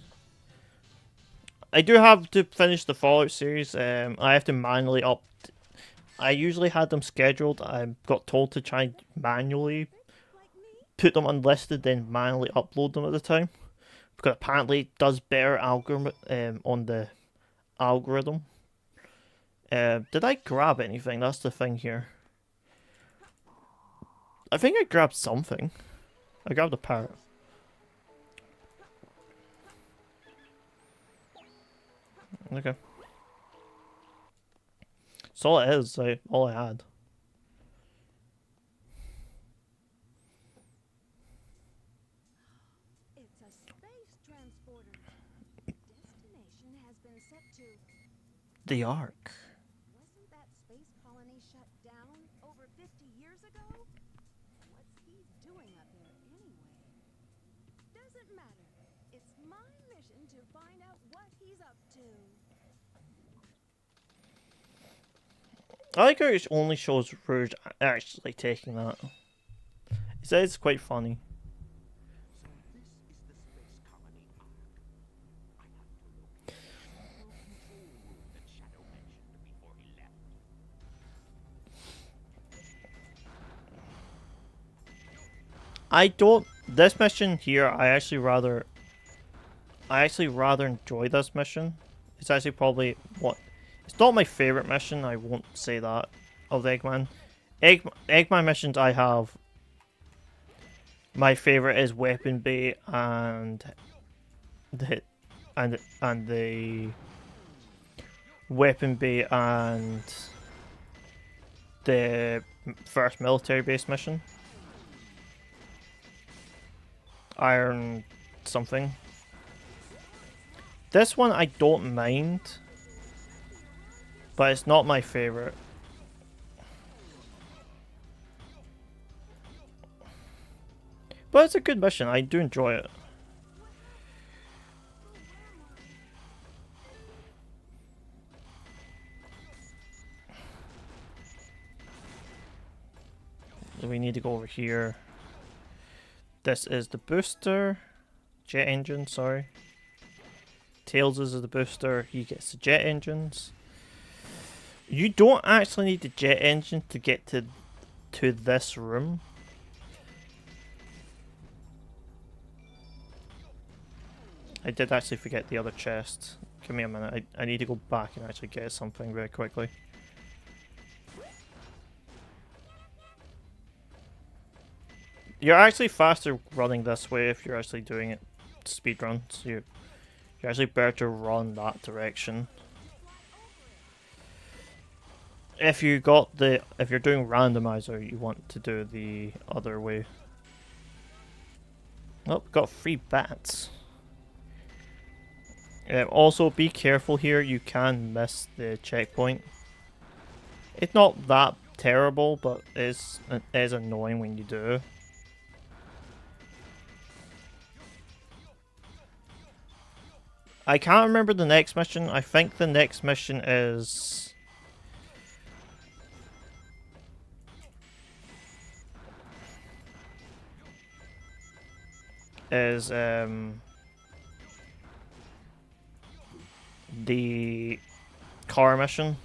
I do have to finish the Fallout series. I have to manually up. I usually had them scheduled. I got told to try and manually put them unlisted, then manually upload them at the time, because apparently it does better algorithm on the algorithm. Did I grab anything? That's the thing here. I think I grabbed something. I grabbed a parrot. Okay. That's all it is. All I had. It's a space transporter. Destination has been set to. The Ark. Wasn't that space colony shut down over 50 years ago? What's he doing up there anyway? Doesn't matter. It's my mission to find out what he's up to. I like how it only shows Rouge actually taking that. He says it's quite funny. So this is the space colony Ark. I have to locate the control room that Shadow mentioned before he left. I don't. This mission here, I actually rather enjoy this mission. It's actually probably what. It's not my favorite mission. I won't say that of the Eggman. Eggman missions I have. My favorite is Weapon Bay and the Weapon Bay and the first military base mission. Iron something. This one I don't mind, but it's not my favorite. But it's a good mission. I do enjoy it. So we need to go over here. This is the booster. Jet engine, sorry. Tails is the booster. He gets the jet engines. You don't actually need the jet engine to get to this room. I did actually forget the other chest. Give me a minute. I need to go back and actually get something very quickly. You're actually faster running this way if you're actually doing it speedrun. So you're actually better to run that direction. If you're doing randomizer, you want to do the other way. Oh, got 3 bats. Also, be careful here. You can miss the checkpoint. It's not that terrible, but it is annoying when you do. I can't remember the next mission. I think the next mission is... the car mission.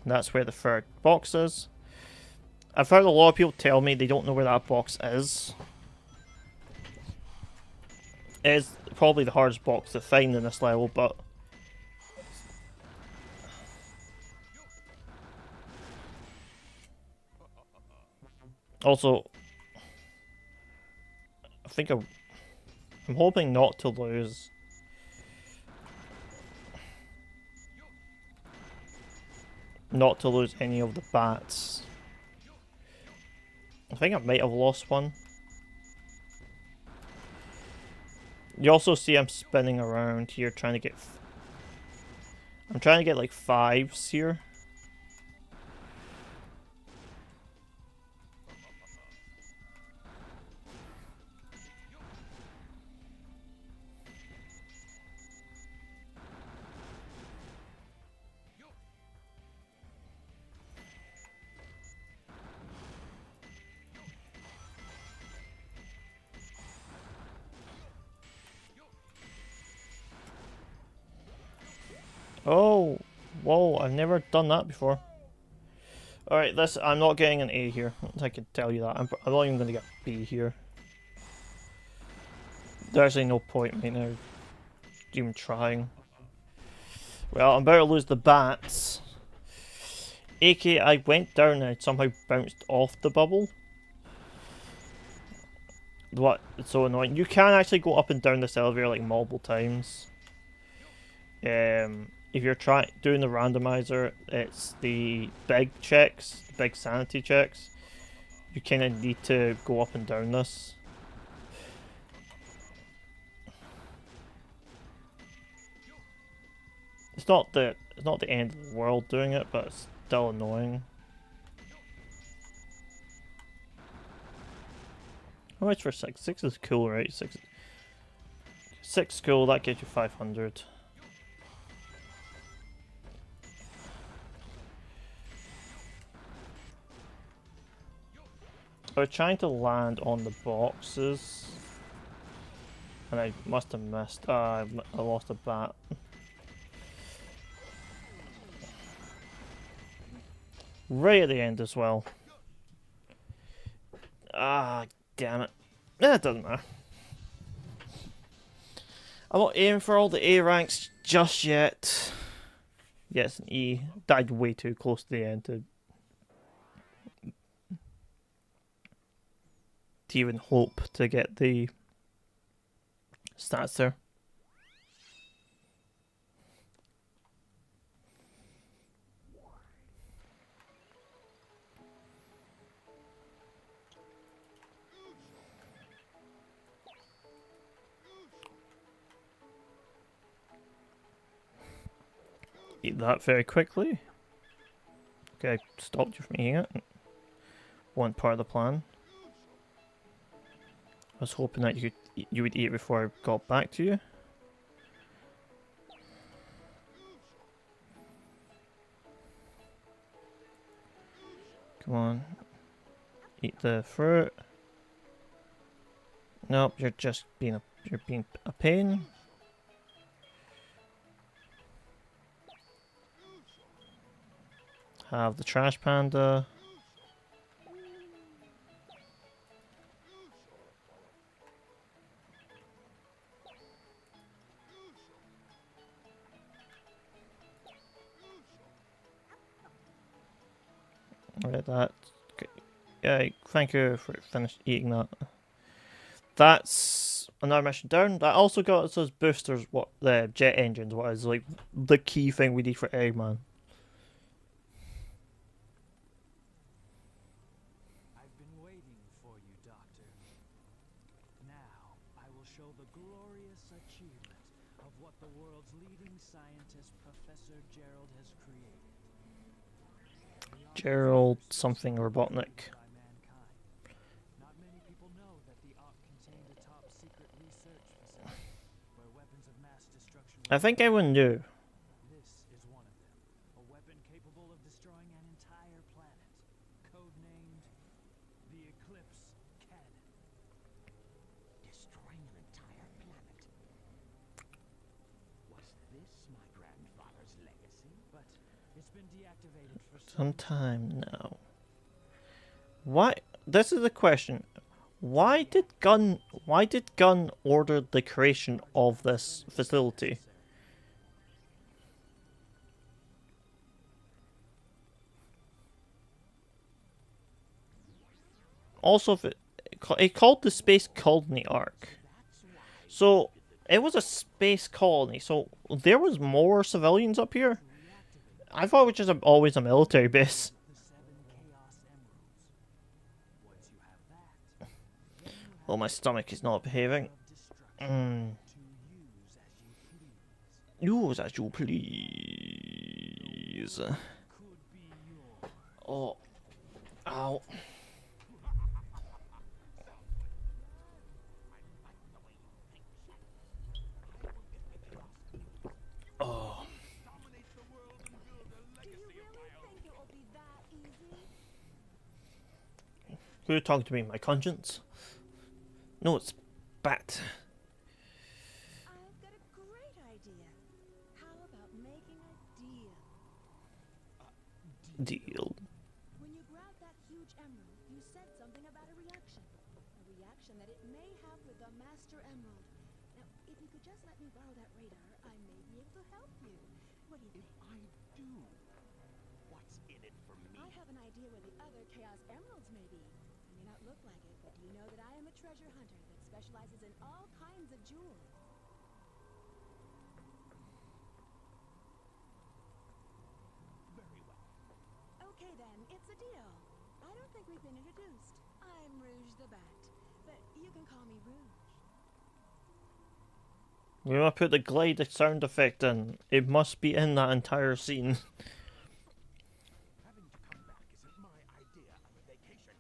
That's where the third box is. I've heard a lot of people tell me they don't know where that box is. It's probably the hardest box to find in this level, but... Also... I think I'm hoping not to lose... Not to lose any of the bats. I think I might have lost one. You also see I'm spinning around here trying to get... I'm trying to get like 5s here. Oh, whoa! I've never done that before. All right, this I'm not getting an A here. I can tell you that. I'm not even going to get a B here. There's actually no point right now even trying. Well, I'm about to lose the bats. AK, I went down and I somehow bounced off the bubble. What? It's so annoying. You can actually go up and down this elevator like multiple times. If you're doing the randomizer, it's the big checks, the big sanity checks. You kind of need to go up and down this. It's not the end of the world doing it, but it's still annoying. How much for 6? 6 is cool, right? 6 cool, that gets you 500. I was trying to land on the boxes, and I must have missed. I lost a bat. Right at the end as well. Ah, damn it. It doesn't matter. I'm not aiming for all the A ranks just yet. Yes, an E. Died way too close to the end to even hope to get the stats there. Eat that very quickly. Okay, stopped you from eating it. One part of the plan. I was hoping that you would eat it before I got back to you. Come on. Eat the fruit. Nope, you're being a pain. Have the trash panda. Alright, that. Yeah, thank you for finished eating that. That's another mission down. That also got us those boosters, what the jet engines, what is like the key thing we need for Eggman. I've been waiting for you, Doctor. Now, I will show the glorious achievement of what the world's leading scientist, Professor Gerald, has created. Gerald something Robotnik. By mankind. Not many people know that the Ark contained a top secret research facility where weapons of mass destruction I think everyone knew. This is one of them. A weapon capable of destroying an entire planet. Codenamed the Eclipse Cannon. Destroying an entire planet. Was this my grandfather's legacy? But it's been deactivated for Some time now. Why? This is the question. Why did Gunn order the creation of this facility? Also, if it called the space colony Ark. So it was a space colony. So there was more civilians up here. I thought it was just always a military base. the 7 Chaos Emeralds. Once you have that, Well, my stomach is not behaving. destruction to use as you please. Use as you please. Could be yours. Oh. Ow. Oh. Do you really think it will be that easy? Who are you talking to me? My conscience? No, it's Bat. I've got a great idea. How about making a Deal. When you grabbed that huge emerald, you said something about a reaction. A reaction that it may have with the Master Emerald. Now, if you could just let me borrow that radar, I may be able to help you. What do you think? I do. What's in it for me? I have an idea where the other Chaos Emeralds may be. It may not look like it, but do you know that I am a treasure hunter that specializes in all kinds of jewels? Very well. Okay then, it's a deal. I don't think we've been introduced. I'm Rouge the Bat, but you can call me Rouge. We want to put the glide sound effect in. It must be in that entire scene. Having to come back isn't my idea of a vacation.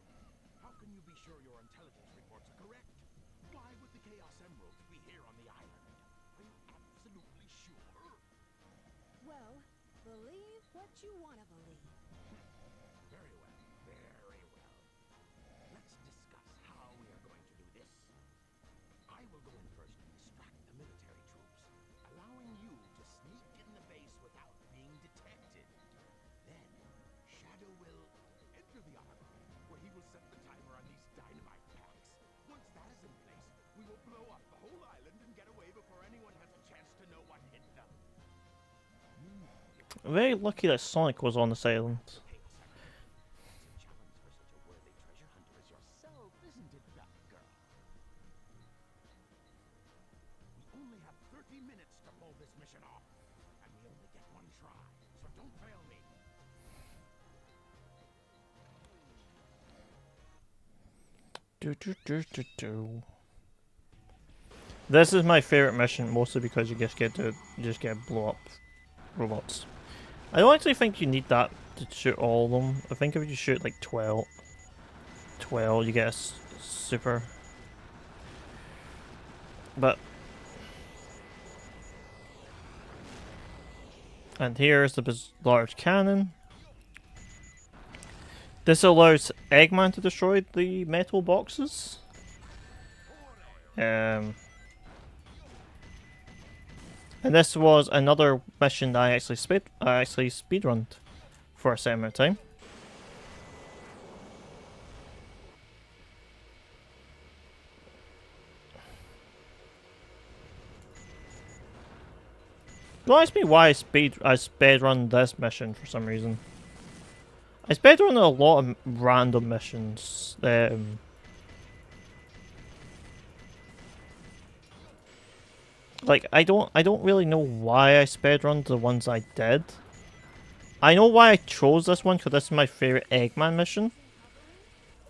How can you be sure your intelligence reports are correct? Why would the Chaos Emeralds be here on the island? Are you absolutely sure? Well, believe what you want to believe. Very well. Very well. Let's discuss how we are going to do this. I will go in first and distract the military troops, allowing you to sneak in the base without being detected. Then, Shadow will enter the ark, where he will set the timer on these dynamite packs. Once that is in place, we will blow up the whole island and get away before anyone has a chance to know what hit them. Very lucky that Sonic was on this island. Chaos Emerald, that's a challenge for such a worthy treasure hunter as yourself, isn't it, Batgirl? We only have 30 minutes to pull this mission off, and we only get one try, so don't fail me. This is my favorite mission, mostly because you just get to blow up robots. I don't actually think you need that to shoot all of them. I think if you shoot like 12, you get a super. But and here's the large cannon. This allows Eggman to destroy the metal boxes. And this was another mission that I actually speedrunned for a set amount of time. Don't ask me why I speedrun this mission for some reason. I speedrun a lot of random missions. Like I don't really know why I speedrun the ones I did. I know why I chose this one because this is my favorite Eggman mission,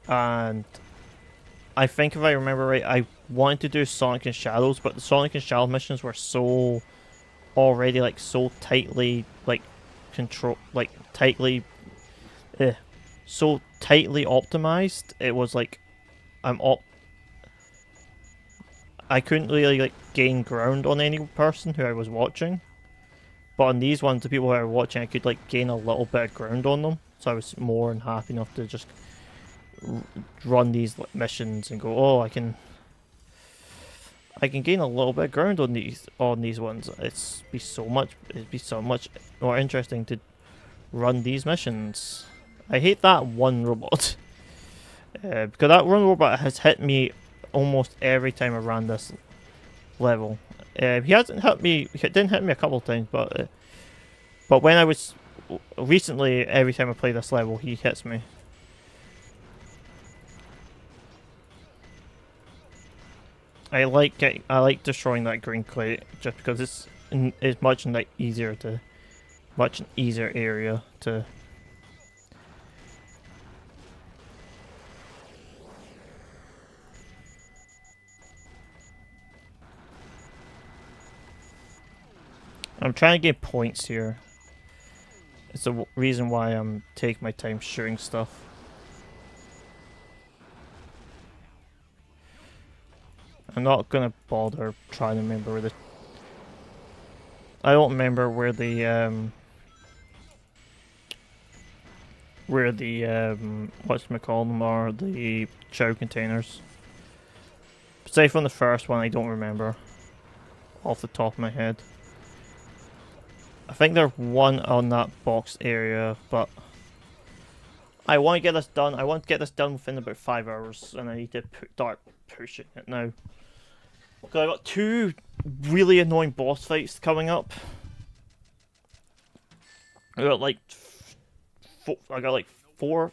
and I think if I remember right, I wanted to do Sonic and Shadows, but the Sonic and Shadow missions were so already like so tightly like so tightly optimized. It was like I couldn't really like gain ground on any person who I was watching, but on these ones, the people who I were watching, I could like gain a little bit of ground on them. So I was more than happy enough to just run these missions and go, oh, I can gain a little bit of ground on these ones. It'd be so much more interesting to run these missions. I hate that one robot because that one robot has hit me almost every time I ran this level. He hasn't hit me. He didn't hit me a couple of times, but when I was recently, every time I play this level, he hits me. I like destroying that green clay just because it's much easier area to. I'm trying to get points here. It's the reason why I'm taking my time shooting stuff. I'm not gonna bother trying to remember where I don't remember where the whatchamacallem are, the chow containers. Say from the first one, I don't remember off the top of my head. I think there's one on that box area, but I want to get this done. I want to get this done within about 5 hours, and I need to start pushing it now. Because I got 2 really annoying boss fights coming up. I got like four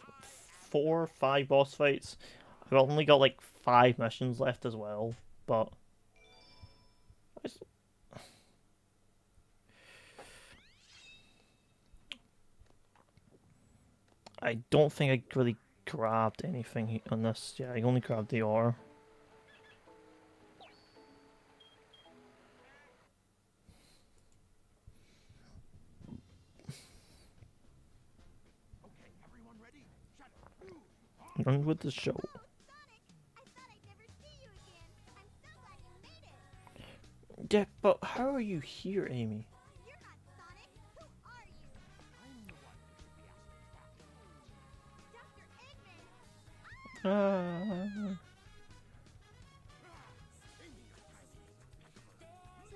or 5 boss fights. I've only got like 5 missions left as well, but I don't think I really grabbed anything on this. Yeah, I only grabbed the ore. Okay, everyone ready? Shut up. Run with the show. Sonic, I thought I'd never see you again. I'm so glad you made it. Yeah, but how are you here, Amy? You're not Sonic. Who are you? I'm the one you should be asking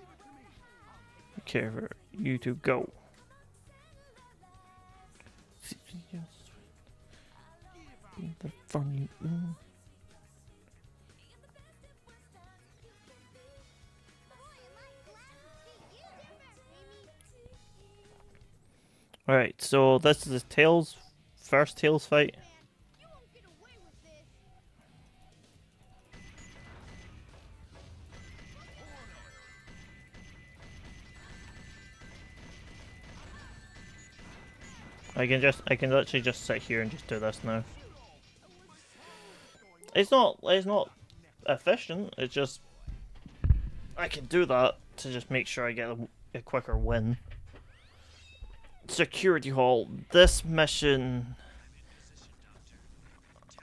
about. Dr. Eggman. Okay, for you to go. The funny. Boy, am I glad to see you different, Amy. Alright, so this is the first Tails fight. You won't get away with this. I can literally just sit here and just do this now. It's not efficient, it's just I can do that to just make sure I get a quicker win. Security Hall. This mission,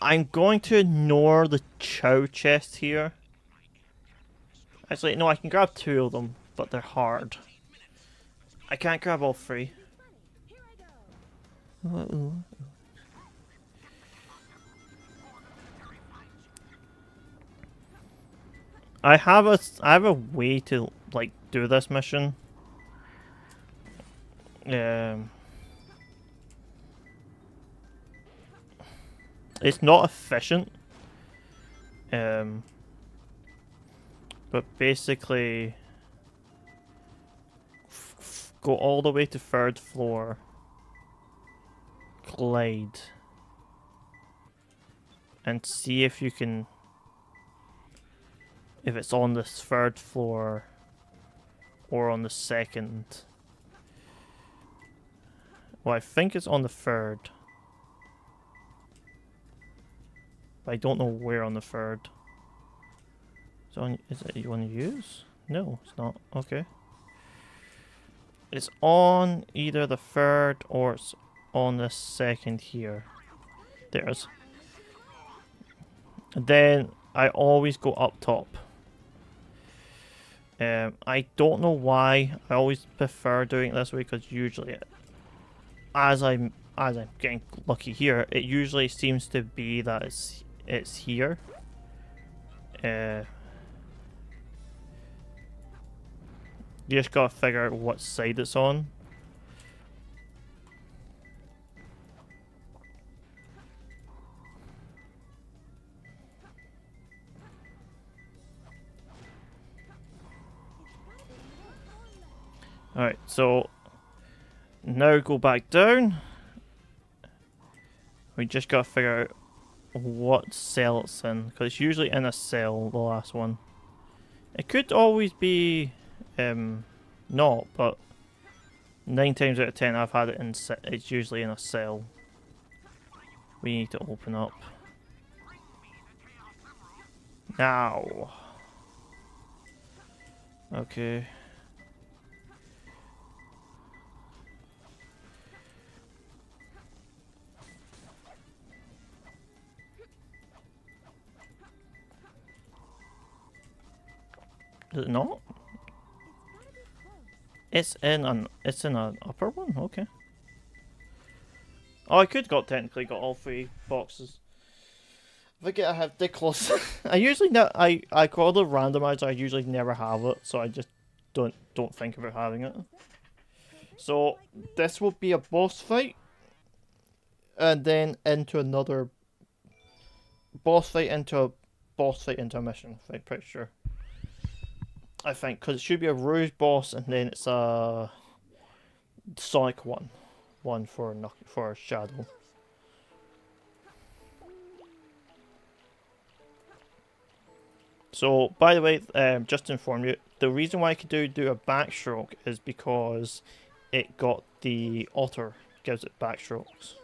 I'm going to ignore the Chow chest here. Actually, no, I can grab 2 of them, but they're hard. I can't grab all 3. Here I go. I have a way to like do this mission. It's not efficient. But basically go all the way to 3rd floor. Glide. And see if you can, if it's on this 3rd floor or on the 2nd. Well, I think it's on the 3rd. But I don't know where on the 3rd. Is it you want to use? No, it's not. Okay. It's on either the 3rd or it's on the 2nd here. There's. And then I always go up top. I don't know why. I always prefer doing it this way because usually, as I'm getting lucky here, it usually seems to be that it's here. You just gotta figure out what side it's on. Alright, so now go back down. We just gotta figure out what cell it's in, because it's usually in a cell, the last one. It could always be not, but 9 times out of 10 I've had it in, it's usually in a cell. We need to open up. Now. Okay. Is it not? It's in an upper one? Okay. Oh, I could technically got all 3 boxes. I forget I have Dickless. I usually I call the randomizer, I usually never have it, so I just don't think about having it. So this will be a boss fight. and then into another boss fight into a boss fight into a mission. I'm pretty sure. I think because it should be a Rouge boss and then it's a Sonic one for Shadow. So, by the way, just to inform you, the reason why I could do a backstroke is because it got the otter, gives it backstrokes.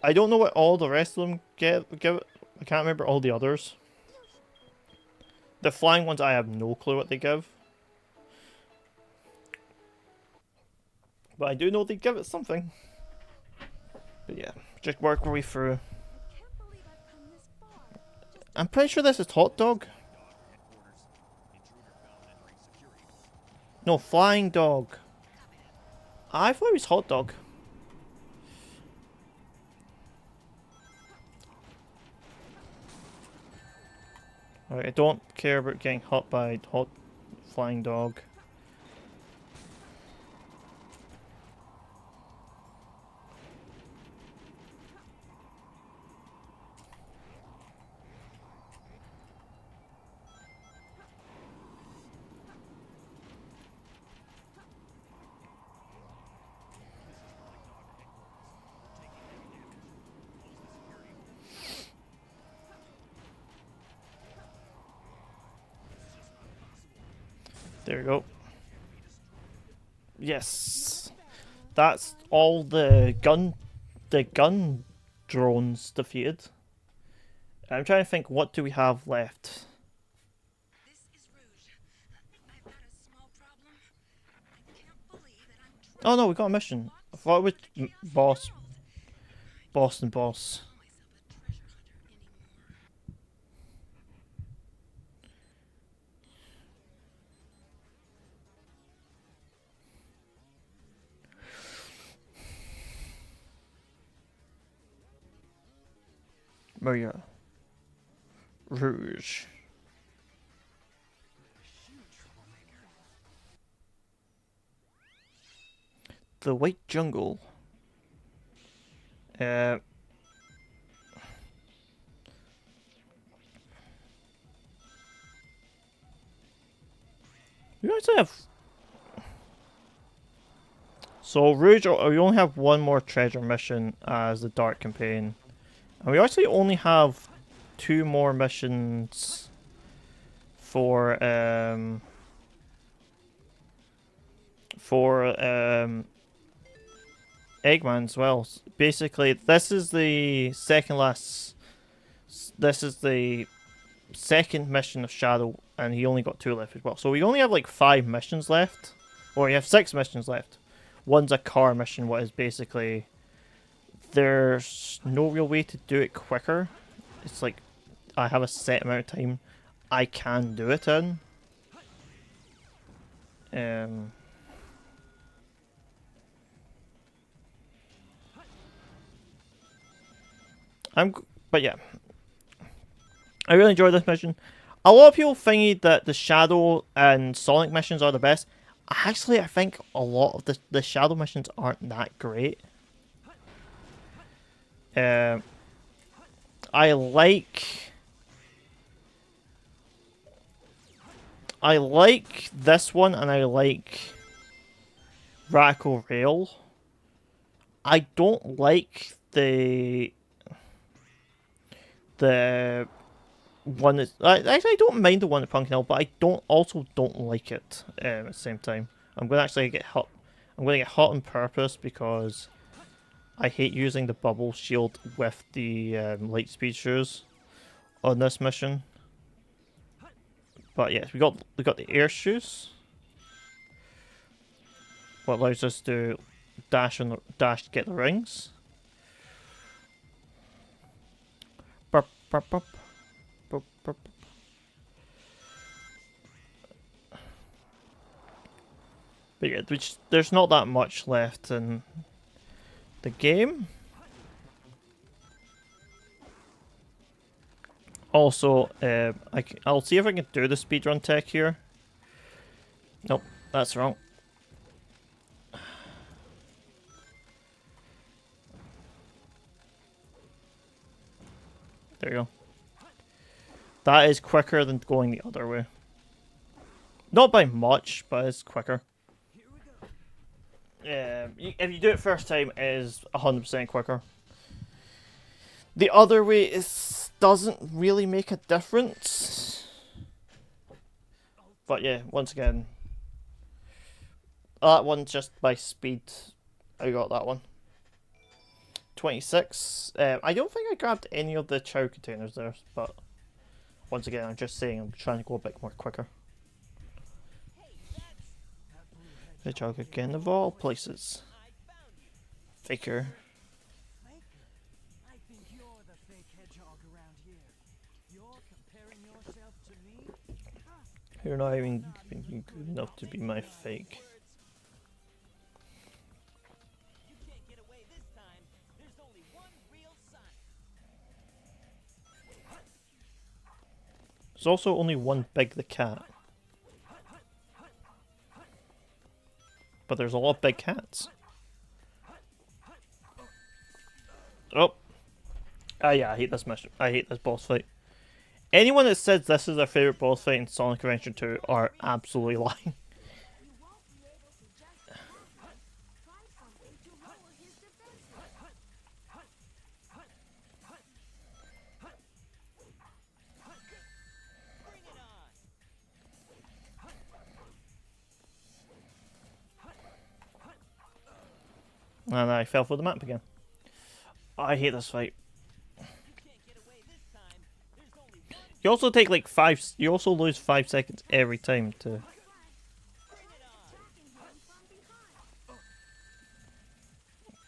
I don't know what all the rest of them give it. I can't remember all the others. The flying ones, I have no clue what they give. But I do know they give it something. But yeah, just work our way through. I'm pretty sure this is Hot Dog. No, Flying Dog. I thought it was Hot Dog. Alright, I don't care about getting hot by Hot Flying Dog. There we go. Yes. That's all the gun drones defeated. I'm trying to think, what do we have left? This is Rouge. I've had a small problem. I can't believe that I'm Oh no, we got a mission. I thought it was boss and boss. Maria. Rouge. The White Jungle. We actually have... So Rouge, we only have one more treasure mission as the Dark Campaign. And we actually only have 2 more missions for Eggman as well. Basically, this is the second mission of Shadow, and he only got 2 left as well. So we only have like 5 missions left, or we have 6 missions left. One's a car mission, what is basically there's no real way to do it quicker. It's like I have a set amount of time I can do it in. But yeah, I really enjoyed this mission. A lot of people think that the Shadow and Sonic missions are the best. Actually, I think a lot of the Shadow missions aren't that great. I like this one, and I like Radical Rail. I don't like the one that I don't mind the one at Pumpkin Hill, but I don't like it at the same time. I'm going to actually get hot. I'm going to get hot on purpose because I hate using the bubble shield with the Lightspeed shoes on this mission. But yes, we got the air shoes, what allows us to dash to get the rings. Burp, burp, burp. Burp, burp. But yeah, there's not that much left in the game. Also, I'll see if I can do the speedrun tech here. Nope, that's wrong. There you go. That is quicker than going the other way. Not by much, but it's quicker. If you do it first time, it is 100% quicker. The other way doesn't really make a difference. But yeah, once again, that one's just by speed. I got that one. 26. I don't think I grabbed any of the chow containers there, but once again, I'm just saying I'm trying to go a bit more quicker. Hedgehog again, of all places. Faker. I think you're the fake hedgehog around here. You're comparing yourself to me? You're not even good enough to be my fake. You can't get away this time. There's only one real sun. There's also only one Big the Cat. But there's a lot of big cats. Oh. Yeah, I hate this mission. I hate this boss fight. Anyone that says this is their favourite boss fight in Sonic Adventure 2 are absolutely lying. And I fell for the map again. I hate this fight. You also take like 5. You also lose 5 seconds every time to.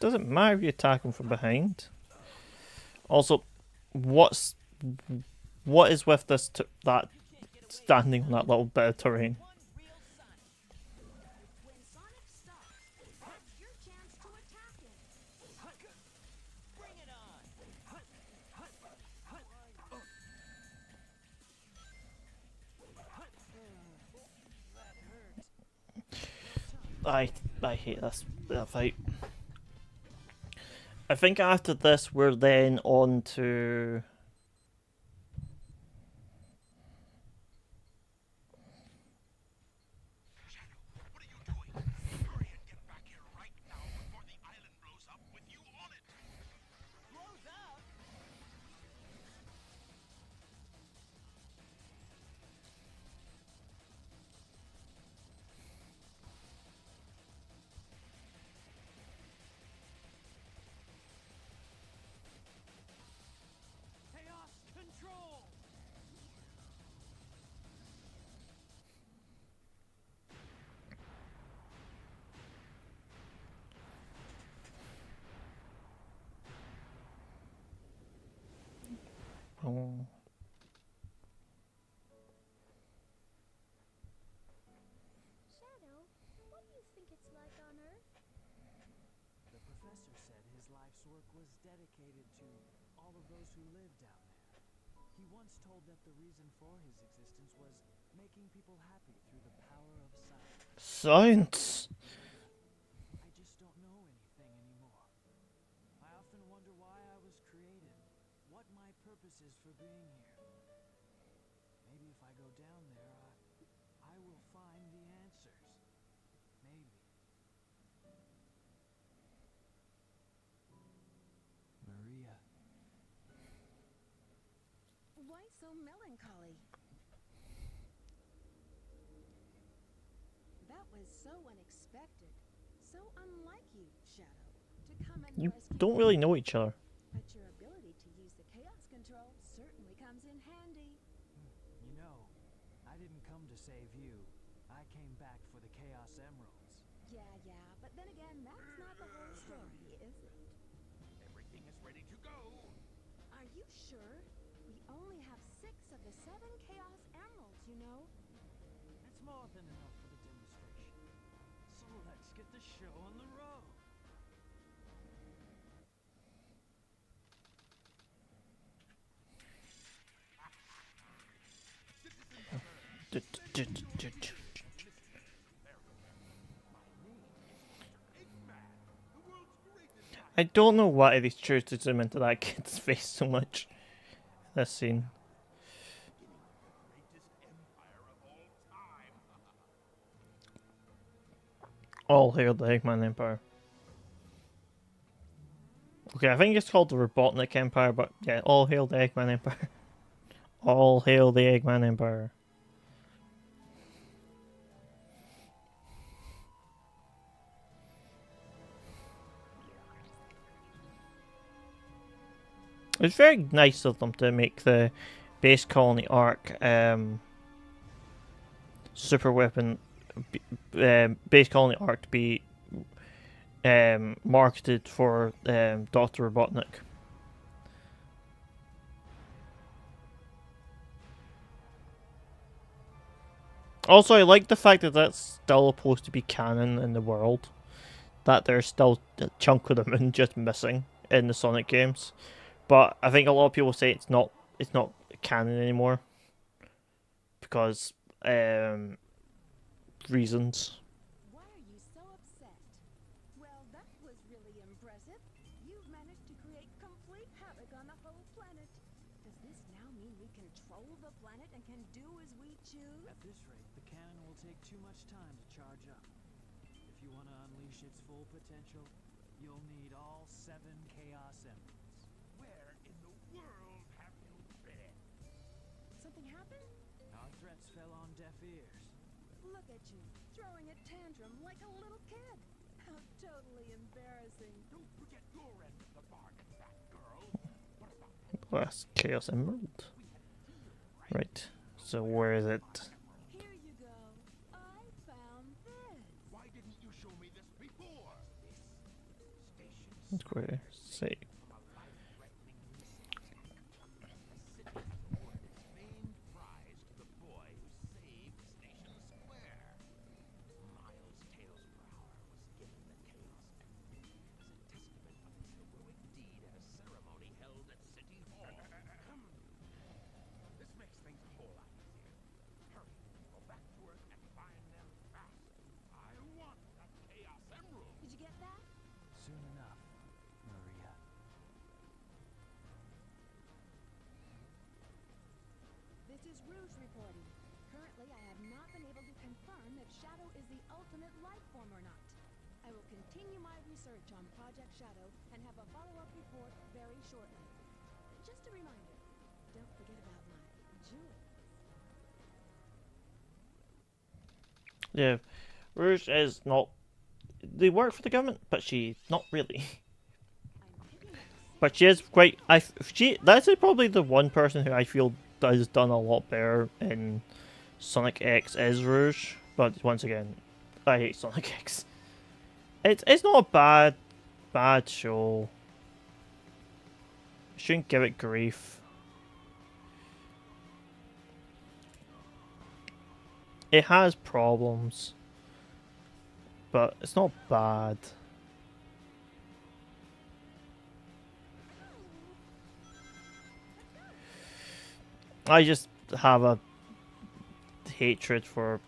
Doesn't matter if you attack him from behind. Also, what is with this that standing on that little bit of terrain? I hate that fight. I think after this we're then on to What are you doing? Hurry and get back here right now before the island blows up with you on it. Blows up? Chaos control! oh, Shadow, what do you think it's like on Earth? The professor said his life's work was dedicated to all of those who live down there. He once told that the reason for his existence was making people happy through the power of science. science. I just don't know anything anymore. I often wonder why I was created, what my purpose is for being here. Maybe if I go down there, I will find the answers. Maybe. Maria. Why so melancholy? That was so unexpected. So unlike you, Shadow, to come and You rescue don't me. really know each other. But your ability to use the chaos control certainly comes in handy. You know, I didn't come to save you. I came back for the Chaos Emeralds. Yeah, but then again, that's not the whole story, is it? Everything is ready to go. Are you sure? We only have 6 of the 7 Chaos Emeralds, you know? That's more than enough for the demonstration. So let's get the show on the road. I don't know why they chose to zoom into that kid's face so much. this scene. All hail the Eggman Empire. Okay, I think it's called the Robotnik Empire, but yeah, all hail the Eggman Empire. All hail the Eggman Empire. It's very nice of them to make the base colony arc super weapon base colony arc to be marketed for Dr. Robotnik. Also, I like the fact that that's still supposed to be canon in the world. That there's still a chunk of the moon just missing in the Sonic games. But I think a lot of people say it's not canon anymore. Because reasons. Why are you so upset? Well, that was really impressive. You've managed to create complete havoc on the whole planet. Does this now mean we control the planet and can do as we choose? At this rate, the cannon will take too much time to charge up. If you want to unleash its full potential, you'll need all 7 Chaos Emeralds. Where in the world have you been? Something happened? Our threats fell on deaf ears. Look at you, throwing a tantrum like a little kid. How totally embarrassing. Don't forget your end of the bargain, fat girl. What about Last Chaos Emerald. Right. So where is it? Here you go. I found this. why didn't you show me this before? This station Let's go here. Save. from a life-threatening mishap. The city awarded its famed prize to the boy who saved Station Square. Miles Tailsprower was given the Chaos Emerald as a testament of his heroic deed at a ceremony held at City Hall. This makes things a whole lot easier. Hurry, go back to Earth and find them fast. I want that Chaos Emerald. Did you get that? Soon enough, Maria. This is Rouge reporting. Currently, I have not been able to confirm if Shadow is the ultimate life form or not. I will continue my research on Project Shadow and have a follow-up report very shortly. Just a reminder, don't forget about my jewels. Yeah, Rouge is not. They work for the government, but she's not really. I'm picking up But she is quite. That's probably the one person who I feel has done a lot better in Sonic X is Rouge. But once again, I hate Sonic X. It's not a bad show. Shouldn't give it grief. It has problems, but it's not bad. I just have a hatred for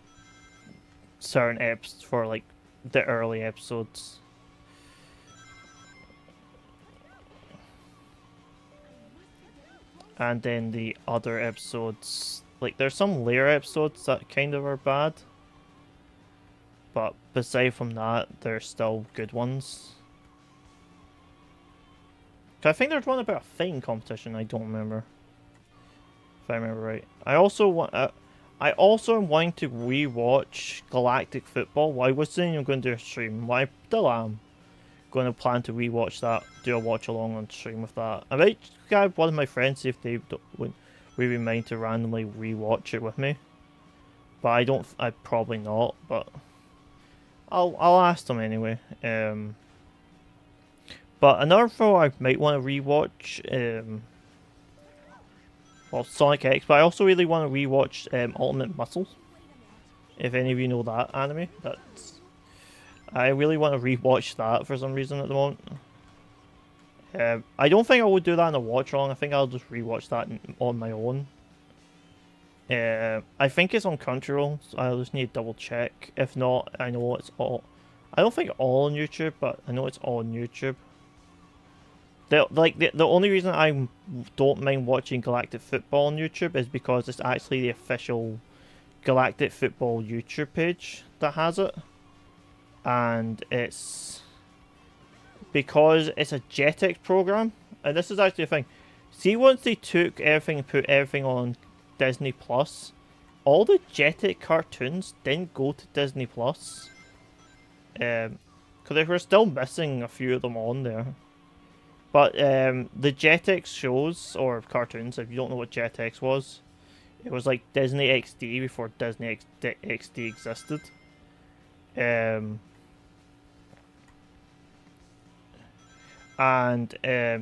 certain episodes, for like the early episodes. And then the other episodes, like there's some later episodes that kind of are bad. But aside from that, there's still good ones. 'Cause I think there's one about a fighting competition, I don't remember. If I remember right. I also am wanting to rewatch Galactic Football. Well, I was saying I'm going to do a stream. Well, I still am going to plan to rewatch that, do a watch along on stream with that. I might grab one of my friends, see if they would really mind to randomly rewatch it with me. But I probably not, but I'll ask them anyway. But another show I might want to rewatch, well, Sonic X, but I also really want to rewatch Ultimate Muscle. If any of you know that anime, I really want to rewatch that for some reason at the moment. I don't think I would do that in a watch along. I think I'll just rewatch that on my own. I think it's on Crunchyroll, so I'll just need to double check. If not, I know it's all. I don't think all on YouTube, but I know it's all on YouTube. The only reason I don't mind watching Galactic Football on YouTube is because it's actually the official Galactic Football YouTube page that has it, and it's because it's a Jetix program, and this is actually a thing. See, once they took everything and put everything on Disney Plus, all the Jetix cartoons didn't go to Disney Plus, because they were still missing a few of them on there. But the Jetix shows, or cartoons, if you don't know what Jetix was, it was like Disney XD before Disney XD existed. And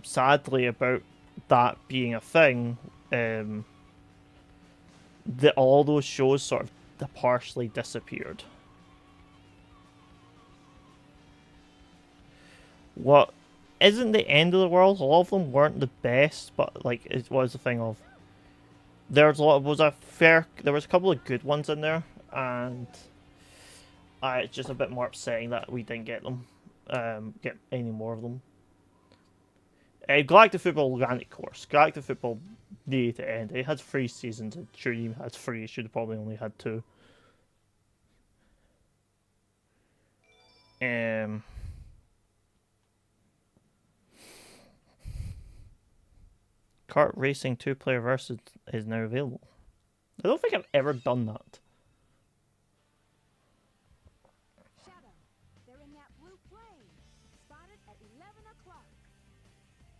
sadly about that being a thing, all those shows sort of partially disappeared. What isn't the end of the world? A lot of them weren't the best, but like it was a thing of there was a couple of good ones in there, and it's just a bit more upsetting that we didn't get them, get any more of them. Galactic Football ran its course. Galactic Football needed to end. It had 3 seasons. I'm sure you had 3. It should have probably only had 2. Kart Racing 2-player versus is now available. I don't think I've ever done that. Shadow, they're in that blue plane. Spotted at 11 o'clock.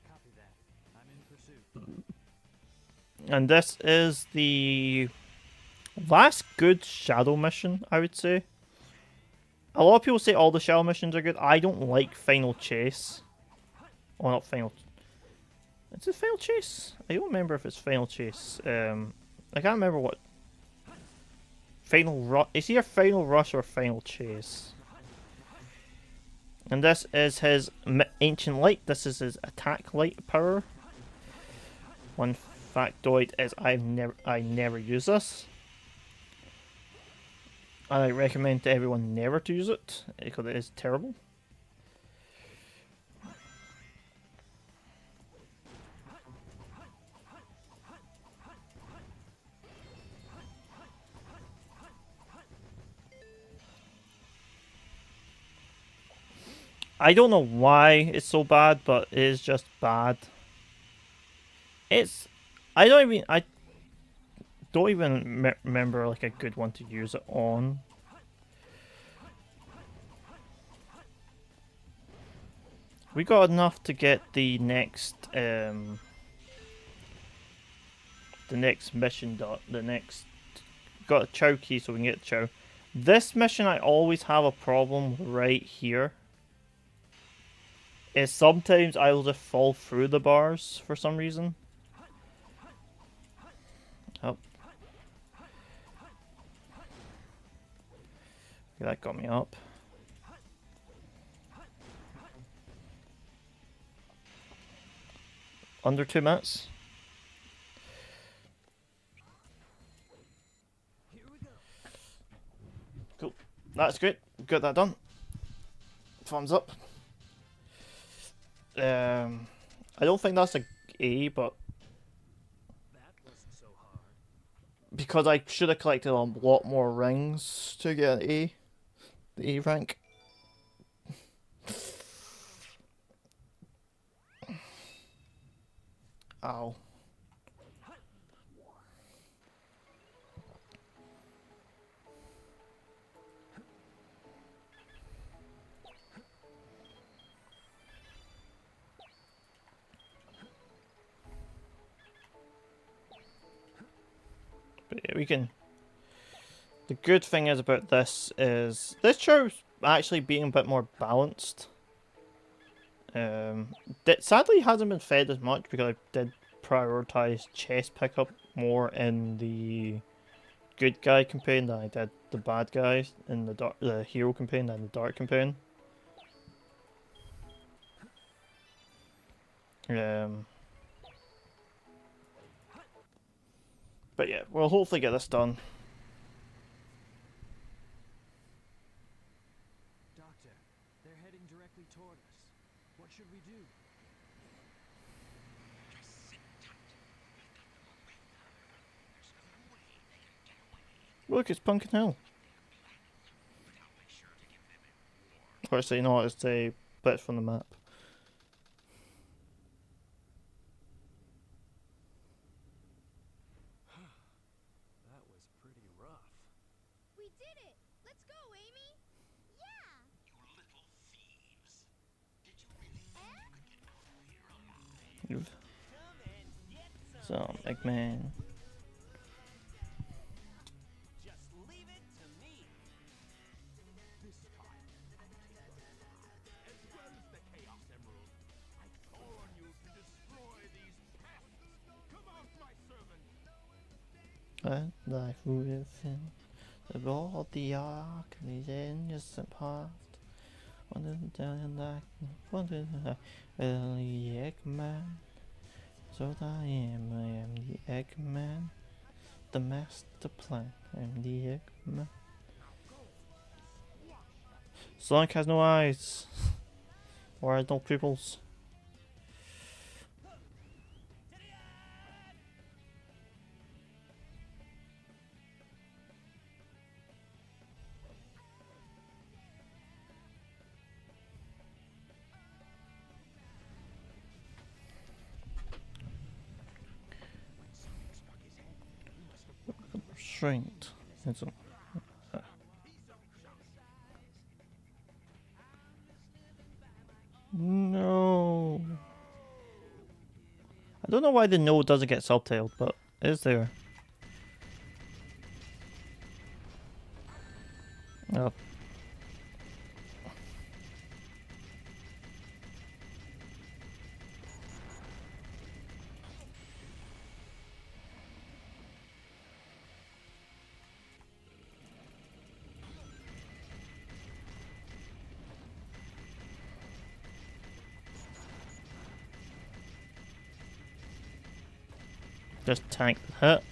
Copy that. I'm in pursuit. And this is the last good Shadow mission, I would say. A lot of people say all the Shadow missions are good. I don't like Final Chase. Oh, not Final... Is it Final Chase? I don't remember if it's Final Chase. I can't remember what... Final Rush... Is he a Final Rush or Final Chase? And this is his Ancient Light. This is his attack light power. One factoid is I never use this. I recommend to everyone never to use it because it is terrible. I don't know why it's so bad, but it is just bad. I don't even remember like a good one to use it on. We got enough to get the next mission dot. Got a Chow key so we can get the Chow. This mission I always have a problem right here. Is sometimes I will just fall through the bars for some reason. Oh. Okay, that got me up. Under 2 minutes. Cool. That's great. Got that done. Thumbs up. I don't think that's a A, but because I should have collected a lot more rings to get an A, the A rank. Ow. But yeah, we can... The good thing is about this is... This show's actually being a bit more balanced. Sadly hasn't been fed as much because I did prioritize chest pickup more in the good guy campaign than I did the bad guys in the hero campaign and the dark campaign. But yeah, we'll hopefully get this done. Doctor, they're heading directly toward us. What should we do? Look, it's Pumpkin Hill. Or say no, it's a bit from the map. That was pretty rough. We did it! Let's go, Amy! Yeah. You've Come and get some Eggman. Just leave it to me. This time, I'll take your lives as well as the Chaos Emerald. I call on you to destroy these pests. Come out, my servant. And life within the body arc and the innocent part. Wandering down and like wandering like the Eggman. So I am the Eggman. The master plan, I'm the Eggman. Sonic has no eyes. Or no pupils. Restraint. It's a no. I don't know why the no doesn't get subtitled, but it is there. Oh. Just tank the hit.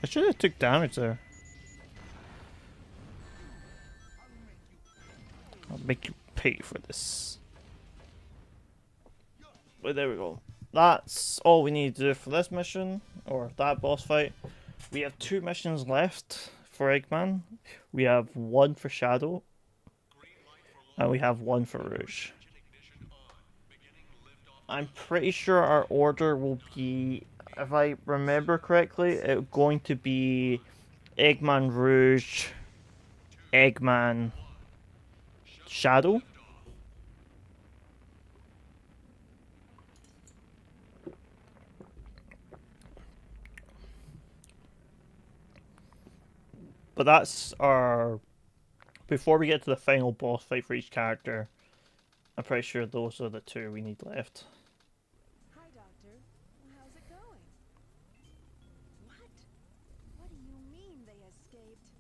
I should have took damage there. I'll make you pay for this. But there we go. That's all we need to do for this mission, or that boss fight. We have 2 missions left for Eggman. We have 1 for Shadow, and we have 1 for Rouge. I'm pretty sure our order will be, if I remember correctly, it's going to be Eggman, Rouge, Eggman, Shadow. But that's our... Before we get to the final boss fight for each character, I'm pretty sure those are the 2 we need left. Hi, Doctor. How's it going? What? What do you mean they escaped?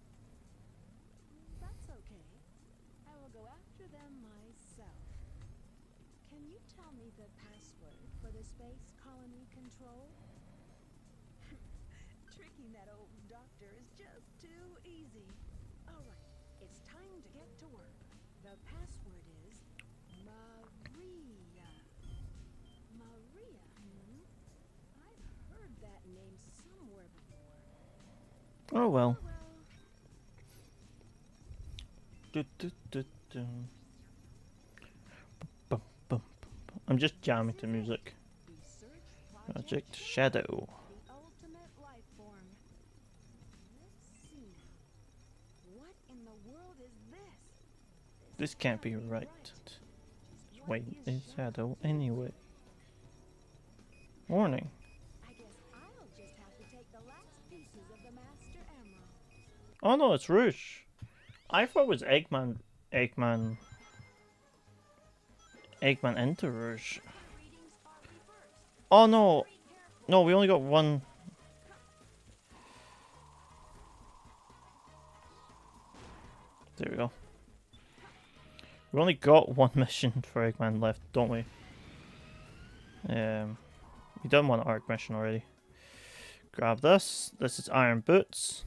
That's okay. I will go after them myself. Can you tell me the password for the space colony control? Tricking that old doctor is just too easy. All right, it's time to get to work. The password is Maria. Maria, I've heard that name somewhere before. Oh well. Oh well. Bum, bum, bum. I'm just jamming to music. Research Project Shadow. the ultimate life form. Let's see now. What in the world is this? This can't be right. Wait, is Shadow anyway? Warning. I guess I'll just have to take the last pieces of the Master Emerald. Oh no, it's Rouge. I thought it was Eggman into Rouge. Oh no. No, we only got 1. There we go. We only got 1 mission for Eggman left, don't we? We done 1 arc mission already. Grab this. This is Iron Boots.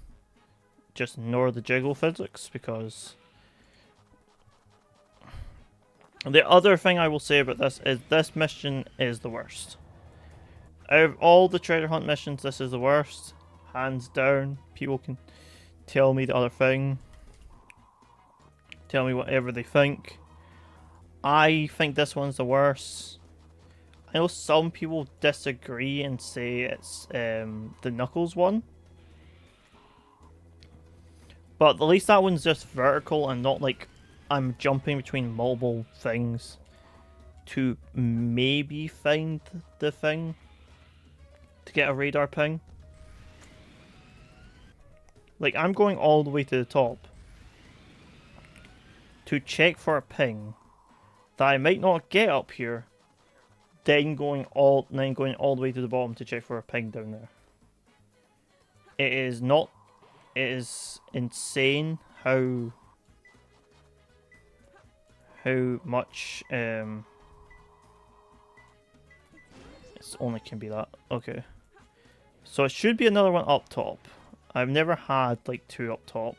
Just ignore the jiggle physics because... The other thing I will say about this mission is the worst. Out of all the treasure hunt missions, this is the worst. hands down. People can tell me the other thing. Tell me whatever they think. I think this one's the worst. I know some people disagree and say it's the Knuckles one. But at least that one's just vertical and not like I'm jumping between multiple things to maybe find the thing to get a radar ping. Like, I'm going all the way to the top to check for a ping that I might not get up here, then going all the way to the bottom to check for a ping down there. It is not. It is insane how much it only can be that. Okay, so it should be another one up top. I've never had like two up top,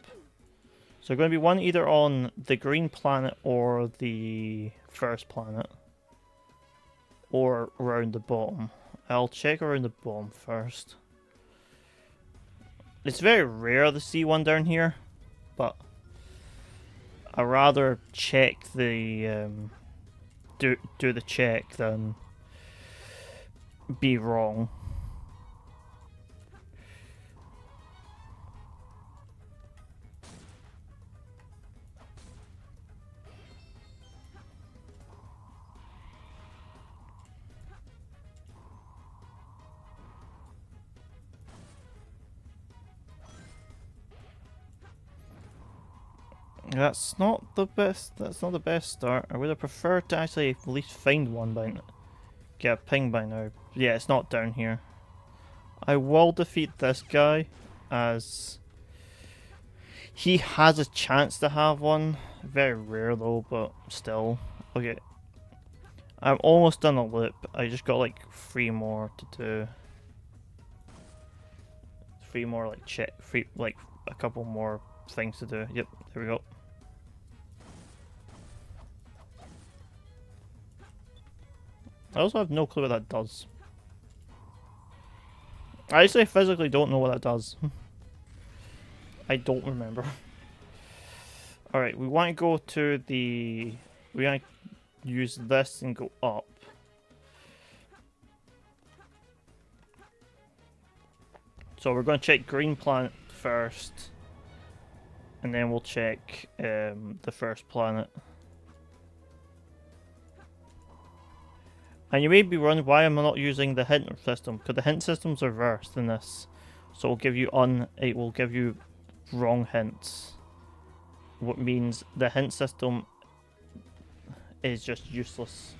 so going to be one either on the green planet or the first planet, or around the bottom. I'll check around the bottom first. It's very rare to see one down here, but I'd rather check the do the check than be wrong. That's not the best. That's not the best start. I would have preferred to actually at least find one by now. Get a ping by now. Yeah, it's not down here. I will defeat this guy, as he has a chance to have one. Very rare though, but still. Okay, I'm almost done a loop. I just got like 3 more to do. 3 more like like a couple more things to do. Yep, there we go. I also have no clue what that does. I actually physically don't know what that does. I don't remember. Alright, we want to go to the... We want to use this and go up. So we're going to check Green Planet first. And then we'll check the first planet. And you may be wondering why am I not using the hint system, because the hint system's reversed in this. So it will give you wrong hints. What means the hint system is just useless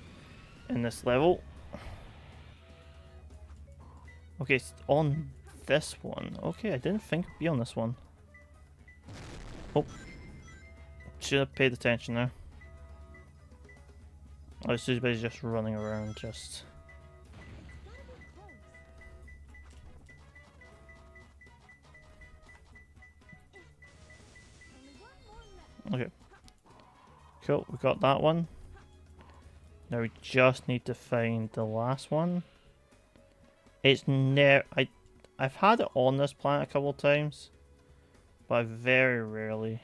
in this level. Okay, it's on this one. Okay, I didn't think it'd be on this one. Oh. Should have paid attention there. Oh, this is just running around, just... Okay. Cool, we got that one. Now we just need to find the last one. It's I've had it on this planet a couple of times, but very rarely.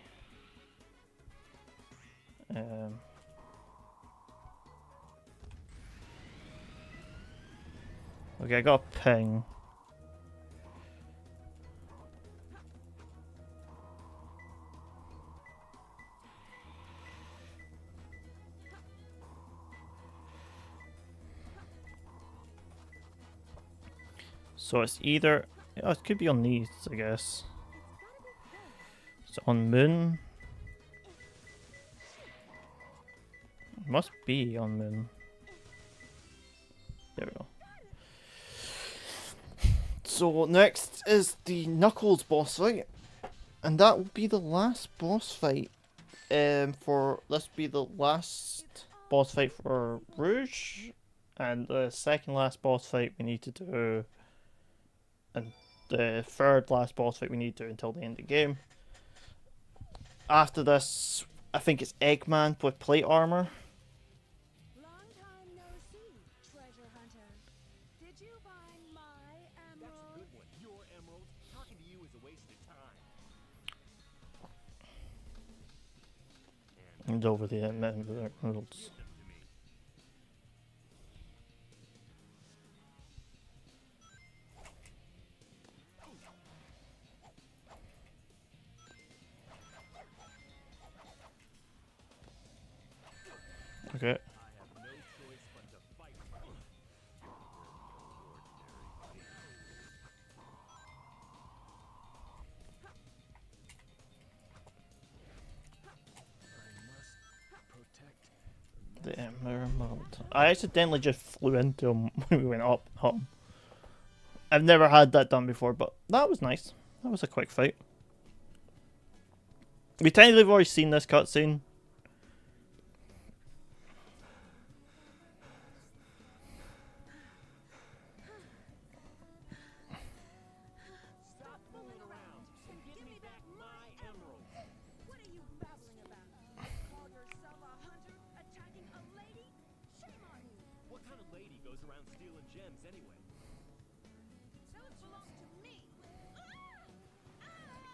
Okay, I got a ping. So it's either... Oh, it could be on these, I guess. It's on Moon. It must be on Moon. There we go. So next is the Knuckles boss fight, and that will be the last boss fight. This be the last boss fight for Rouge, and the second last boss fight we need to do, and the third last boss fight we need to do until the end of the game. After this, I think it's Eggman with plate armor. Long time no see, treasure hunter. Did you find my That's a emerald? good one. Your emerald. Talk Talking to you is a waste of time. And over the emeralds. Give them to me. Okay. I have no choice but to fight. The emerald. I accidentally just flew into him when we went up. I've never had that done before, but that was nice. That was a quick fight. We technically have already seen this cutscene. Stop fooling around and give me back my emerald. What are you babbling about? Call yourself a hunter attacking a lady? Shame on you. What kind of lady goes around stealing gems anyway? Those belong to me.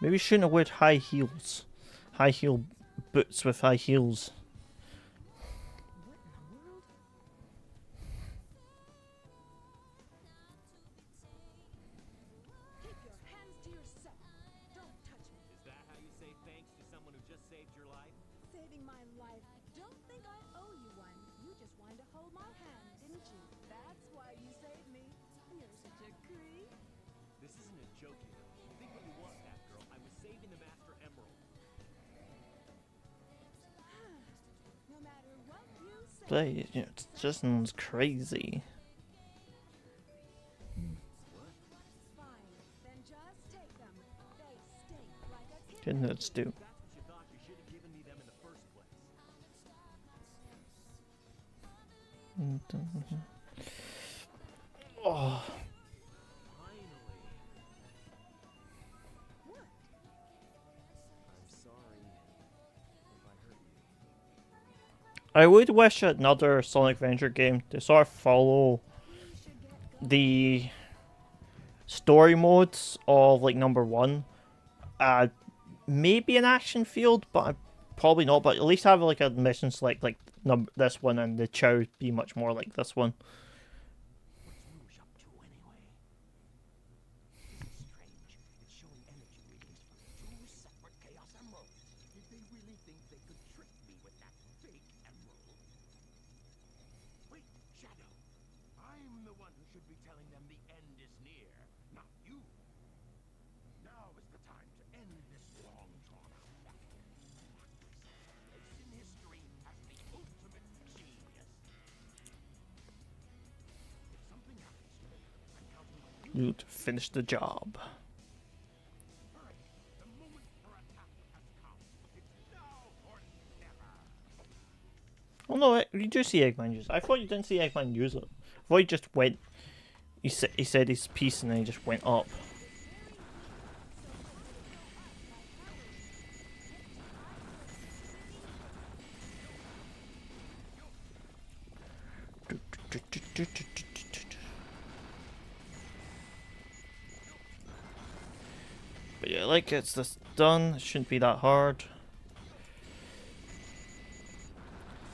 Maybe we shouldn't have worn high heels. High heel boots with high heels. Keep your hands to yourself. Don't touch me. Is that how you say thanks to someone who just saved your life? Saving my life. Don't think I owe you one. You just wanted to hold my hand, didn't you? That's why you saved me. You're such a creep. This isn't a joke, you know. Think what you want, that girl. I was saving the Master Emerald. No matter what you say. Play, you know, it's just sounds crazy. Fine. Then just take them. They stink like a kid. Good notes do. If that's what you thought, you should have given me them in the first place. Oh, Finally. What? I'm sorry if I hurt you. I would wish another Sonic Adventure game to sort of follow the story modes of like number one. Maybe an action field, but probably not. But at least have like a mission select like this one, and the Chow be much more like this one. What's Rouge up to anyway? This is strange. It's showing energy readings from two separate Chaos Emeralds. Did they really think they could trick me with that fake emerald? Wait, Shadow. I'm the one who should be telling them the end is near, not you. Now is the time to end this long drawn-out battle. Place in history as the ultimate genius. If something happens to me, I'm counting on you. You to finish the job. Hurry! The moment for attack has come. It's now or never. Oh no, you do see Eggman use it. I thought you didn't see Eggman use it. I thought he just went. He said his piece and then he just went up. But yeah, like it's this done. It shouldn't be that hard.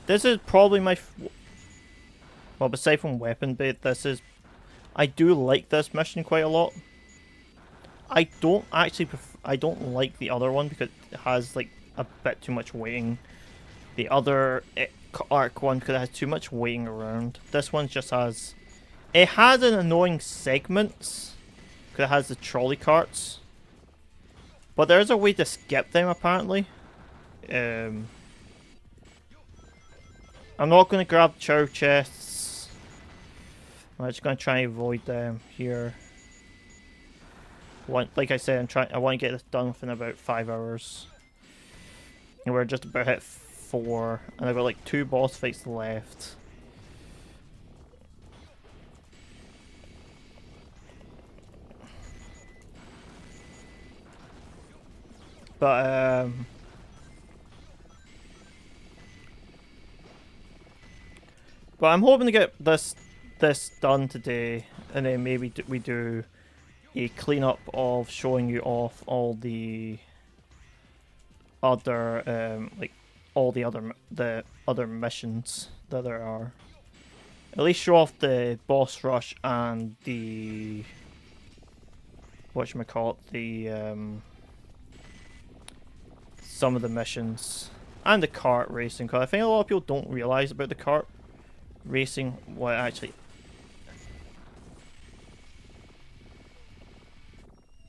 This is probably my well, aside from weapon bait, this is I do like this mission quite a lot. I don't actually I don't like the other one because it has like a bit too much waiting. The other arc one because it has too much waiting around. This one just has it has an annoying segments because it has the trolley carts. But there is a way to skip them apparently. I'm not going to grab Chow chests. I'm just going to try and avoid them here. Like I said, I want to get this done within about 5 hours. And we're just about hit 4, and I've got like 2 boss fights left. But I'm hoping to get this done today, and then maybe we do a cleanup of showing you off all the other like all the other missions that there are. At least show off the boss rush and the whatchamacallit, the some of the missions and the kart racing, because I think a lot of people don't realise about the kart racing, what actually.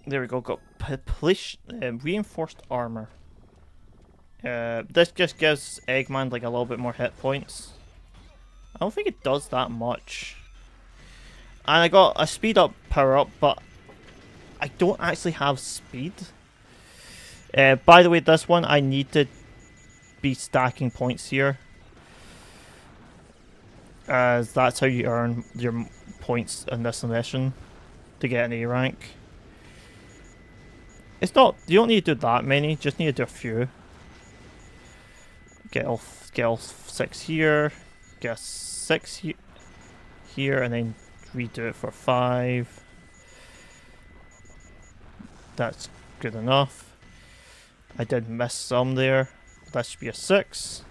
There we go, got police reinforced armor. This just gives Eggman like a little bit more hit points. I don't think it does that much. And I got a speed up power up, but I don't actually have speed. By the way, this one I need to be stacking points here, as that's how you earn your points in this mission to get an A rank. It's not, you don't need to do that many, just need to do a few. Get all 6 here, get 6 here, and then redo it for 5. That's good enough. I did miss some there. That should be a 6.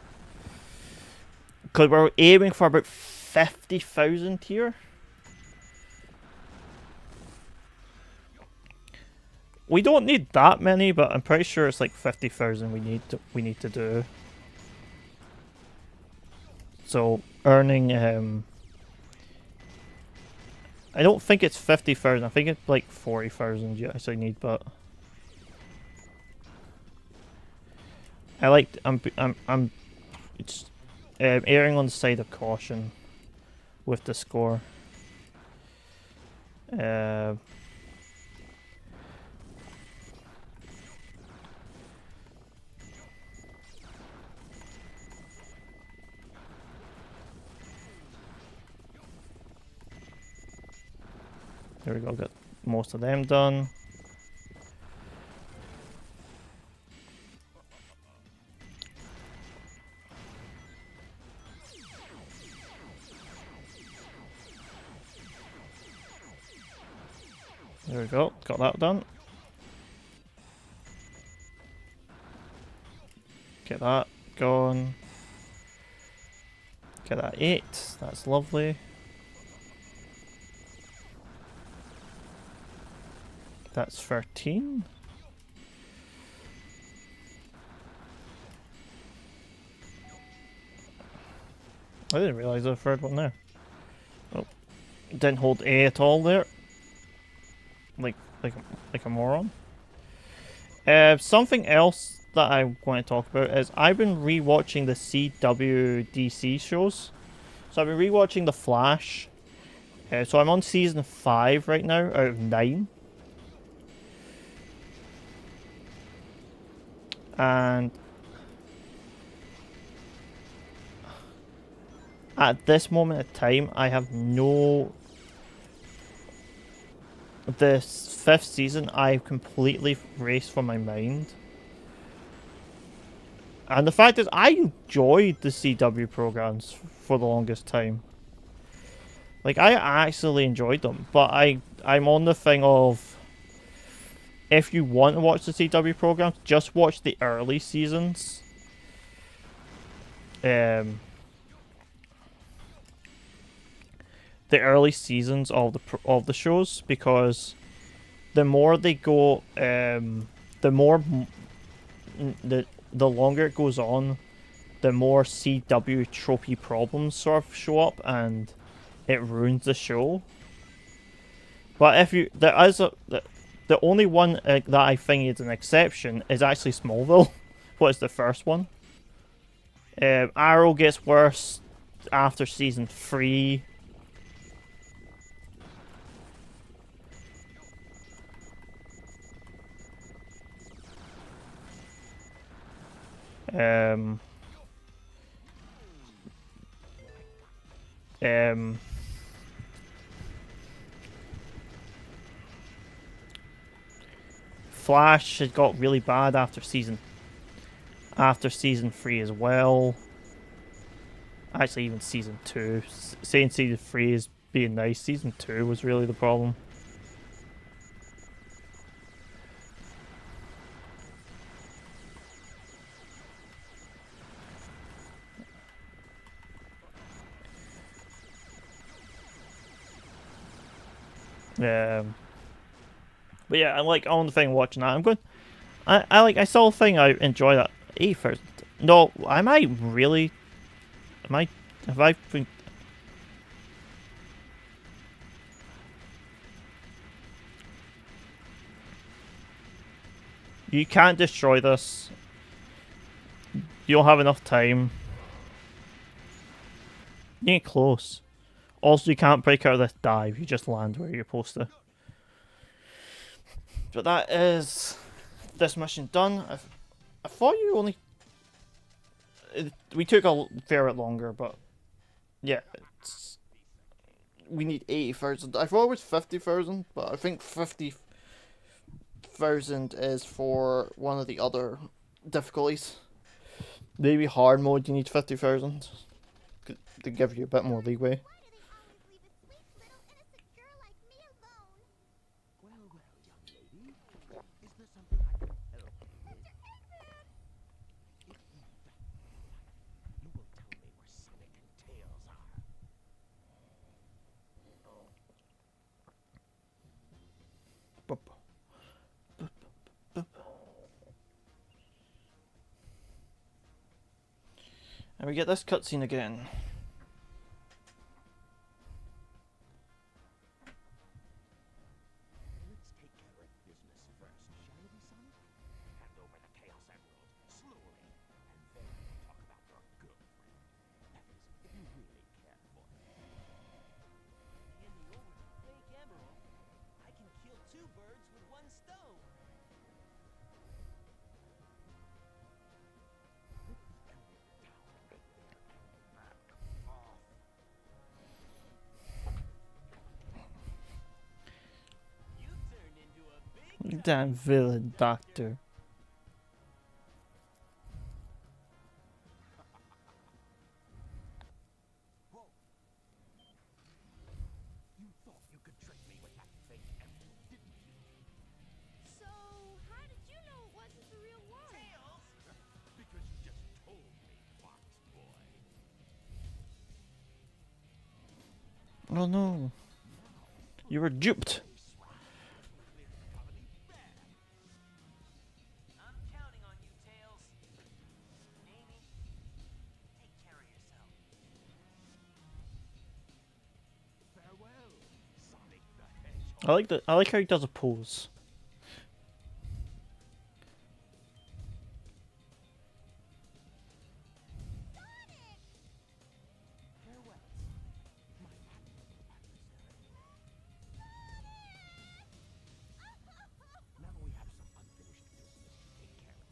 Because we're aiming for about 50,000 here. We don't need that many, but I'm pretty sure it's like 50,000 we need to do. So earning I don't think it's 50,000. I think it's like 40,000 you actually need, but I'm it's erring on the side of caution with the score. There we go, got most of them done. There we go, got that done. Get that going. Get that 8, that's lovely. That's 13. I didn't realise there was a third one there. Oh, didn't hold A at all there. Like a moron. Something else that I want to talk about is I've been rewatching the CWDC shows. So I've been rewatching The Flash. So I'm on season 5 right now out of 9. And at this moment in time, I have no... This 5th season, I've completely erased from my mind. And the fact is, I enjoyed the CW programs for the longest time. Like, I actually enjoyed them, but I'm on the thing of... If you want to watch the CW programs, just watch the early seasons. The early seasons of the shows, because the more they go, the longer it goes on, the more CW tropey problems sort of show up, and it ruins the show. But if you the only one that I think is an exception is actually Smallville, what is the first one. Arrow gets worse after season 3. Flash had got really bad after season 3 as well. Actually, even season 2. Saying season 3 is being nice, season 2 was really the problem. But yeah, I like on the thing watching that. I'm going. I saw a thing. I enjoy that. 8,000. No, am I really? Am I? Have I been? You can't destroy this. You don't have enough time. You ain't close. Also, you can't break out of this dive. You just land where you're supposed to. But that is this mission done. I thought you only... we took a fair bit longer, but yeah, we need 80,000. I thought it was 50,000, but I think 50,000 is for one of the other difficulties. Maybe hard mode you need 50,000 to give you a bit more leeway. And we get this cutscene again. Let's take care of business first, shall we, Sonic? Hand over the Chaos Emerald slowly, and then we'll talk about your girlfriend. That is, if you really care for her. Hand me over the fake emerald. I can kill two birds with one stone. You turned into a big Damn villain, Doctor. You thought you could trick me with that fake emerald, didn't you? So, how did you know it wasn't the real one? tails. Because you just told me, Fox Boy. Oh no. You were duped. I'm counting on you, Tails. Amy, take care of yourself. Farewell, Sonic the Hedgehog. I like how he does a pose. Farewell, my admirable adversary. Now we have some unfinished business to take care of.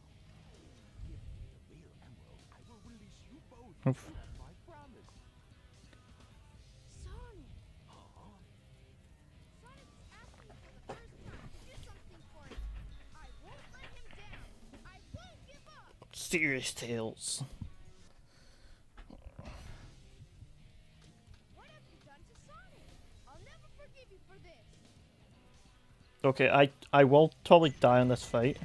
Give me the real emerald, I will release you both. Oof. That's my promise. Sonic! Huh? Sonic is asking for the first time to do something for him. I won't let him down. I won't give up. Serious Tails. What have you done to Sonic? I'll never forgive you for this. Okay, I will probably die on this fight.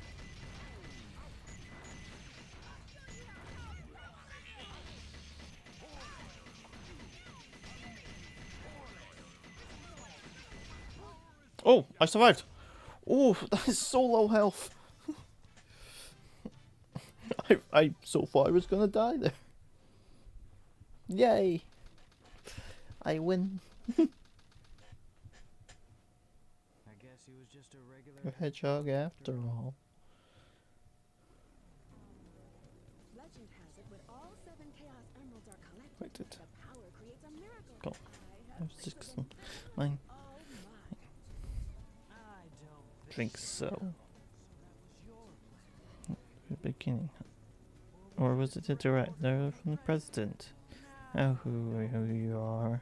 Oh, I survived. Oh, that is so low health. I so thought I was gonna die there. Yay! I win. I guess he was just a regular A hedgehog after all. Legend has it when all 7 Chaos Emeralds are collected, Wait, it. the power creates a miracle. Go. I have 6 seen it. mine. Oh my. I don't Think so. that was your plan. The beginning. Or was it a director from the president? Oh, who you are.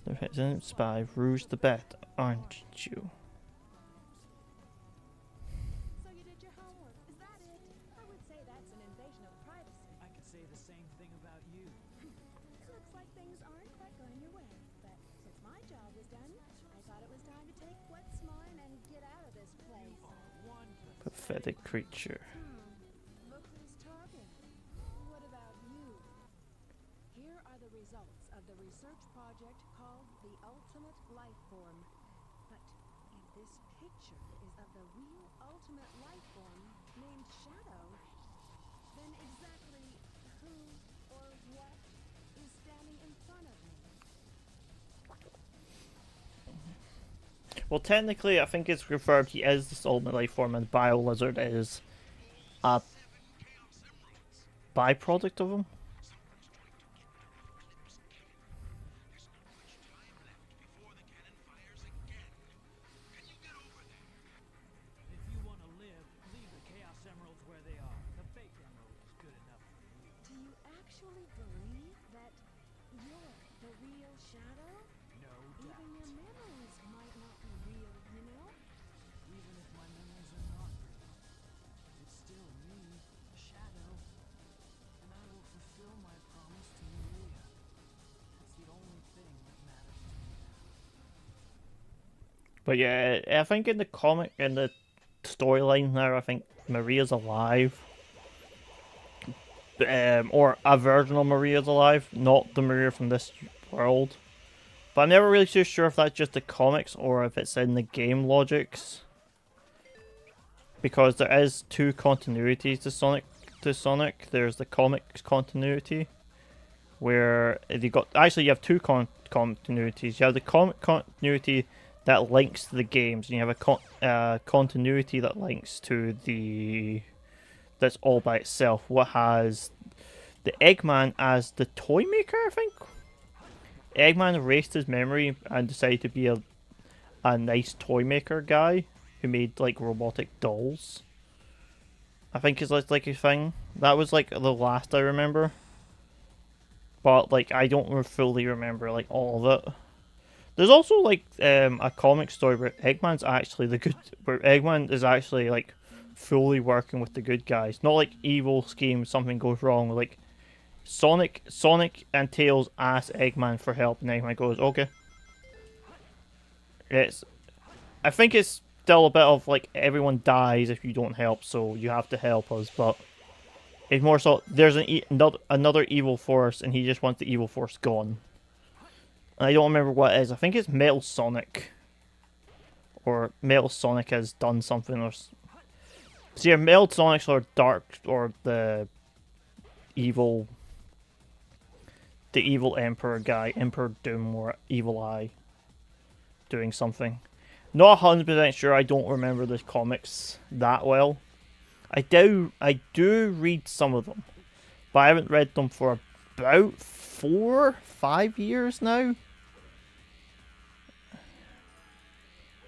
The president spy, Rouge the Bat, aren't you? So you did your homework, is that it? I would say that's an invasion of privacy. I could say the same thing about you. Looks like things aren't quite going your way. But since my job was done, I thought it was time to take what's mine and get out of this place. Pathetic creature. Look who's talking. What about you? Here are the results of the research project called the Ultimate Life Form. But picture is of the real ultimate life form named Shadow, then exactly who or what is standing in front of me? Well, technically, I think it's referred he is this ultimate life form, and Biolizard is a byproduct of him. If you want to live, leave the Chaos Emeralds where they are. The fake emerald is good enough for you. Do you actually believe that you're the real Shadow? No Even doubt. your memories might not be real, you know? Even if my memories are not real, it's still me, a shadow. And I will fulfill my promise to Maria. It's the only thing that matters to me now. But yeah, I think in the comic, in the storyline now, I think Maria's alive. Or a version of Maria's alive, not the Maria from this world. But I'm never really too sure if that's just the comics or if it's in the game logics. Because there is two continuities to Sonic. There's the comics continuity, where you have two continuities. You have the comic continuity that links to the games, and you have a continuity that links to that's all by itself. What has the Eggman as the toy maker, I think. Eggman erased his memory and decided to be a nice toy maker guy who made like robotic dolls. I think is like a thing. That was like the last I remember. But like I don't fully remember like all of it. There's also like a comic story where Eggman's actually where Eggman is actually like fully working with the good guys. Not like evil scheme, something goes wrong. Like Sonic and Tails ask Eggman for help, and Eggman goes, "Okay." I think it's still a bit of like everyone dies if you don't help, so you have to help us. But it's more so there's another evil force, and he just wants the evil force gone. And I don't remember what it is. I think it's Metal Sonic, or Metal Sonic has done something, or so yeah, Metal Sonic's or Dark or the evil Emperor guy, Emperor Doom or Evil Eye, doing something. Not 100% sure. I don't remember the comics that well. I do read some of them, but I haven't read them for about 4-5 years now.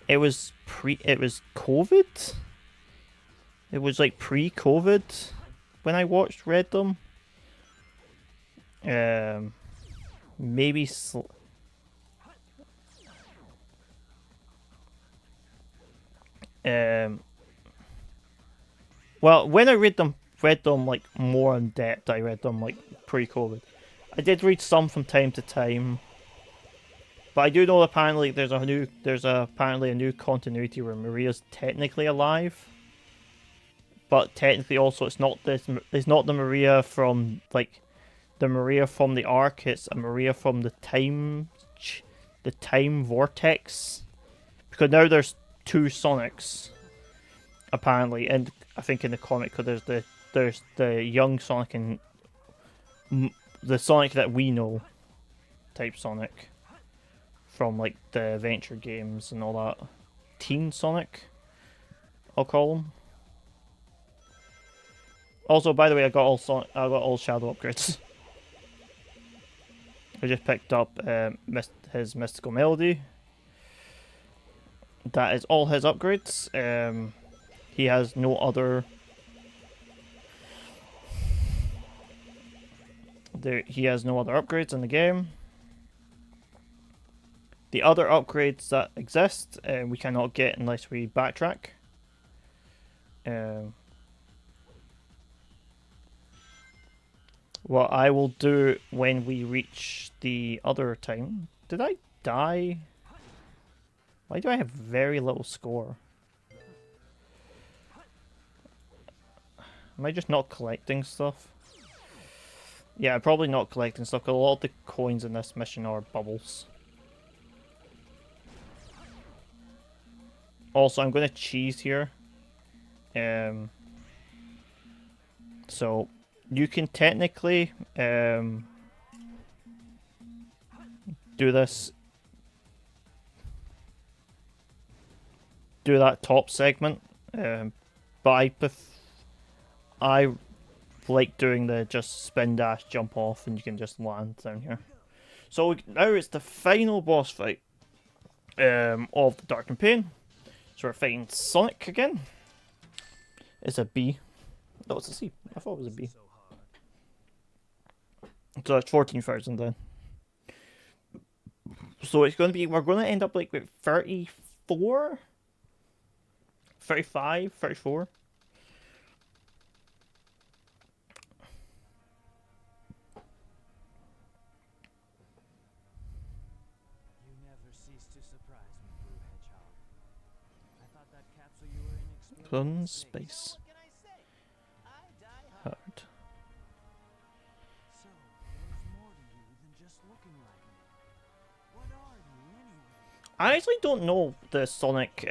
It was COVID. It was like pre-COVID when I read them. Maybe well, when I read them like more in depth. I read them like pre-COVID. I did read some from time to time, but I do know apparently there's apparently a new continuity where Maria's technically alive, but technically also it's not the Maria from like the Maria from the Ark. It's a Maria from the time vortex, because now there's two Sonics apparently, and I think in the comic, because there's the young Sonic and the Sonic that we know, type Sonic from like the adventure games and all that. Teen Sonic, I'll call him. Also, by the way, I got all Shadow upgrades. I just picked up his Mystical Melody. That is all his upgrades. He has no other. He has no other upgrades in the game. The other upgrades that exist, we cannot get unless we backtrack. What I will do when we reach the other time... Did I die? Why do I have very little score? Am I just not collecting stuff? Yeah, I'm probably not collecting stuff, because a lot of the coins in this mission are bubbles. Also, I'm going to cheese here. So you can technically do this. Do that top segment, but I like doing the just spin dash, jump off, and you can just land down here. So now it's the final boss fight of the Dark Campaign. So we're fighting Sonic again. It's a B. No, it's a C. I thought it was a B. So it's 14,000 then. So it's going to be, we're going to end up like with 34? 35? 34? You never cease to surprise me, Blue Hedgehog. I thought that capsule you were in exploded From in space. What can I say? I die hard. Hard. So, there's more to you than just looking like me. What are you, anyway? I actually don't know the Sonic,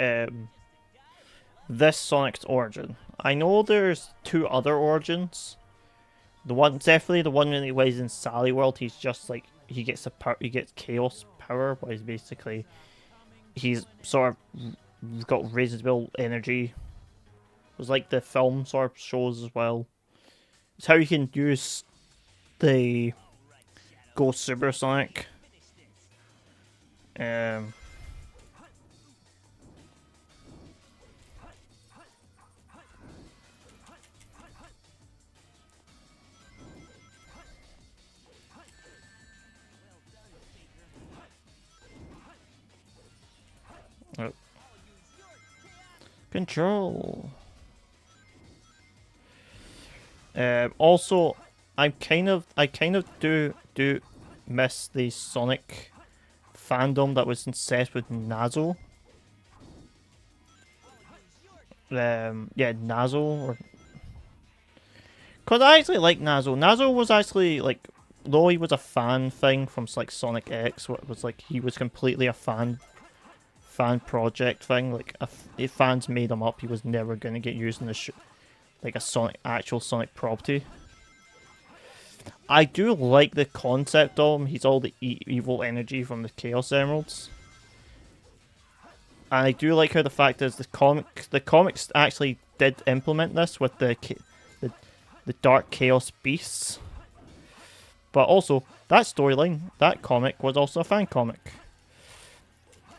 this Sonic's origin. I know there's two other origins. The one, definitely the one when he was in Sally World, he's just like, he gets he gets chaos power, but he's basically, he's sort of got residual energy. It was like the film sort of shows as well. It's how you can use the Ghost Super Sonic. Oh. Control. Also, I kind of do miss the Sonic fandom that was set with Nazo. Yeah, Nazo, or cause I actually like Nazo. Nazo was actually like, though he was a fan thing from like Sonic X, what was like he was completely a fan project thing. Like if fans made him up, he was never gonna get used in the like a actual Sonic property. I do like the concept of him. He's all the evil energy from the Chaos Emeralds. And I do like how the fact is the comics actually did implement this with the Dark Chaos Beasts. But also, that storyline, that comic was also a fan comic.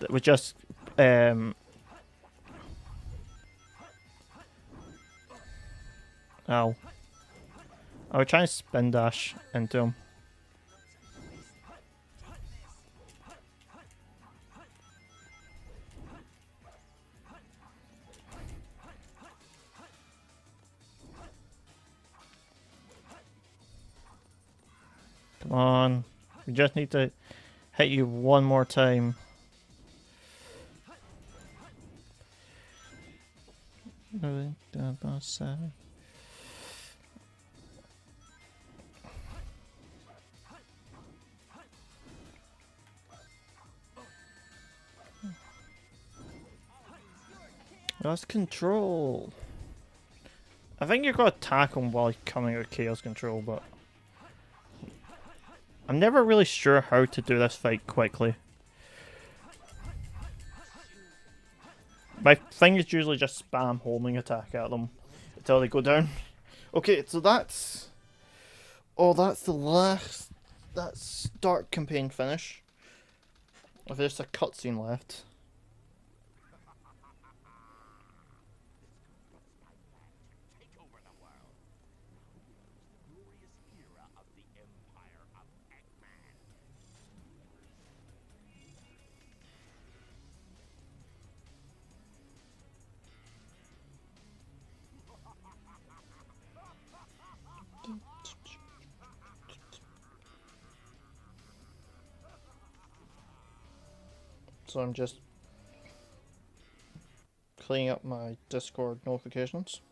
That was just ow. I was trying to spin dash into him. Come on. We just need to hit you one more time. That's control. I think you've got to attack him while coming out of chaos control, but I'm never really sure how to do this fight quickly. My thing is usually just spam homing attack at them until they go down. Okay, so that's... Oh, that's the last... That's Dark Campaign finish. If there's a cutscene left. Take over the world. Glorious era of the Empire of Eggman. So I'm just cleaning up my Discord notifications.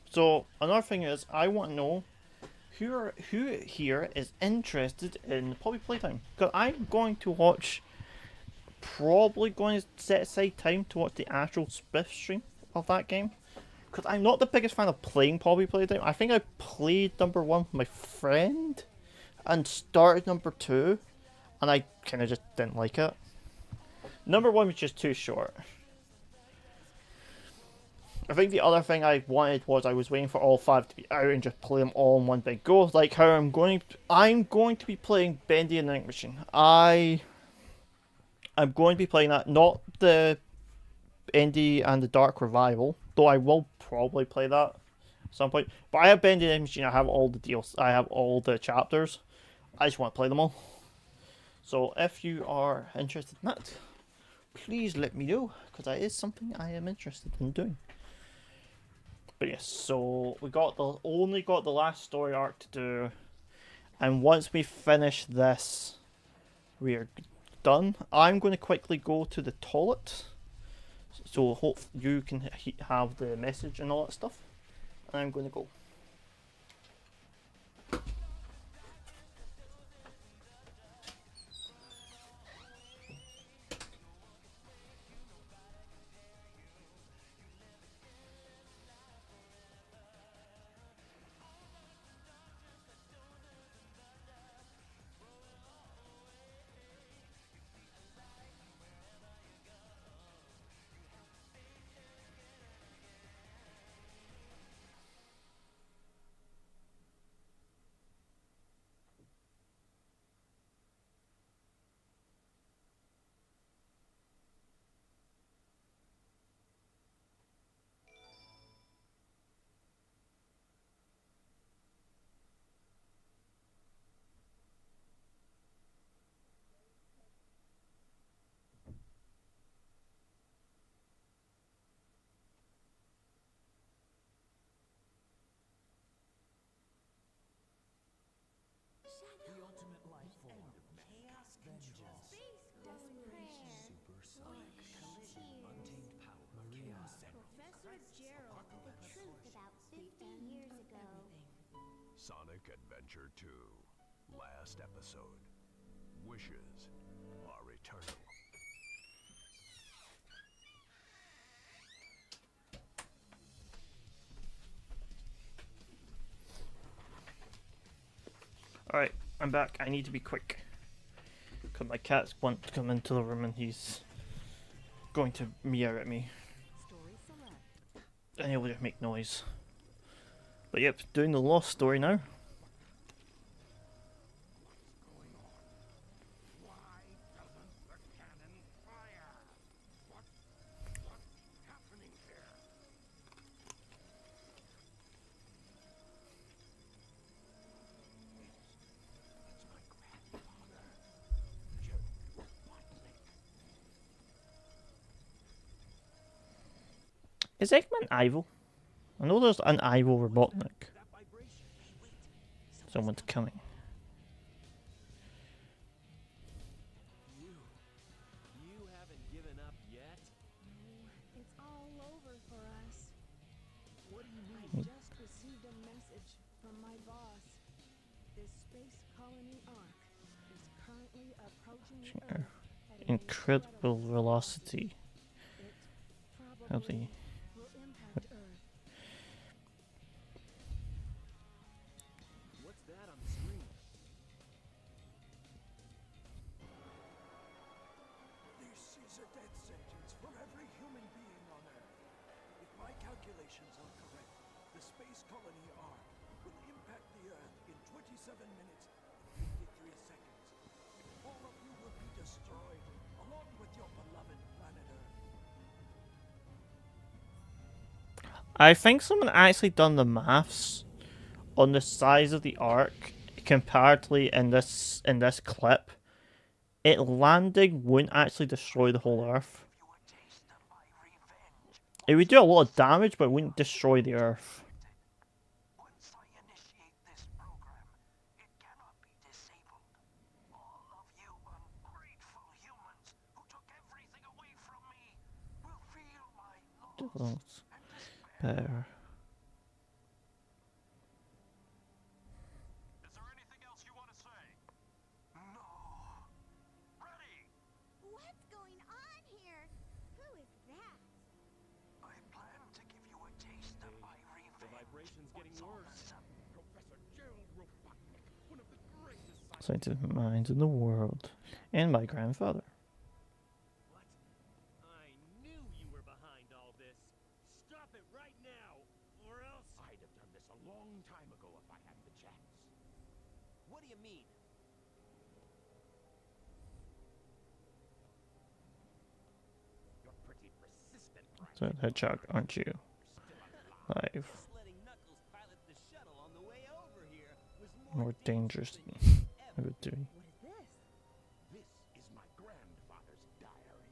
So another thing is, I want to know who here is interested in Poppy Playtime, because I'm going to watch. Probably going to set aside time to watch the actual Spiff stream of that game. Because I'm not the biggest fan of playing Poppy Playtime. I think I played number 1 with my friend and started number 2, and I kind of just didn't like it. Number 1 was just too short. I think the other thing I wanted was I was waiting for all 5 to be out and just play them all in one big go. Like how I'm going to be playing Bendy and the Ink Machine. I'm going to be playing that, not the Bendy and the Dark Revival, though I will probably play that at some point. But I have Bendy and the Ink Machine, I have all the deals, I have all the chapters. I just want to play them all. So if you are interested in that, please let me know, because that is something I am interested in doing. But yes, so we only got the last story arc to do, and once we finish this, we are done. I'm going to quickly go to the toilet, so hope you can have the message and all that stuff. And I'm going to go. The ultimate life form. Chaos vengeance. Desperation. Supersonic collision. Untamed power. Chaos. Professor Gerald. The truth about 50 years ago. Sonic Adventure 2. Last episode. Wishes are eternal. Alright, I'm back. I need to be quick, because my cat's want to come into the room and he's going to meow at me. And he'll just make noise. But yep, doing the Lost story now. Why doesn't the cannon fire? What's happening here? It's my grandfather, Joe Robotnik. Is Eggman evil? I know there's an evil Robotnik. Someone's coming. You haven't given up yet? It's all over for us. What do you I mean? just received a message from my boss. This space colony arc is currently approaching the Earth at an Incredible velocity. It How probably the will impact Earth. What's that on the screen? This is a death sentence for every human being on Earth. If my calculations are correct, the space colony arc will impact the Earth in 27 minutes and 53 seconds. All of you will be destroyed, along with your beloved planet Earth. I think someone actually done the maths on the size of the arc comparatively in this clip. It landing wouldn't actually destroy the whole Earth. It would do a lot of damage, but it wouldn't destroy the Earth. Once I initiate this program, it cannot be disabled. All of you ungrateful humans who took everything away from me will feel my loss. Better. situation's getting worse. Professor Gerald Robotnik, one of the greatest Scientific minds in the world. And my grandfather. What? I knew you were behind all this. Stop it right now, or else. I'd have done this a long time ago if I had the chance. What do you mean? You're pretty persistent, right? So hedgehog, aren't you? Live. Just letting Knuckles pilot the shuttle on the way over here was more More dangerous than than you I would do. What is this? This is my grandfather's diary.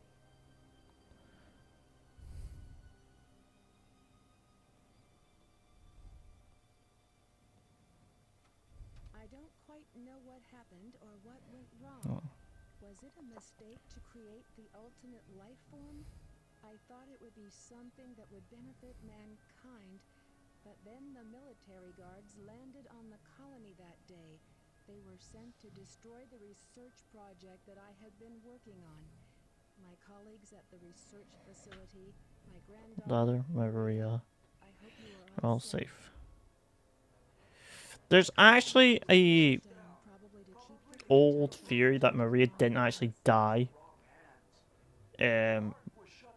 I don't quite know what happened or what went wrong. Oh. Was it a mistake to create the ultimate life form? I thought it would be something that would benefit mankind, but then the military guards landed on the colony that day. They were sent to destroy the research project that I had been working on. My colleagues at the research facility, my granddaughter, Lather, Maria, I hope you are are all safe. There's actually a old theory that Maria didn't actually die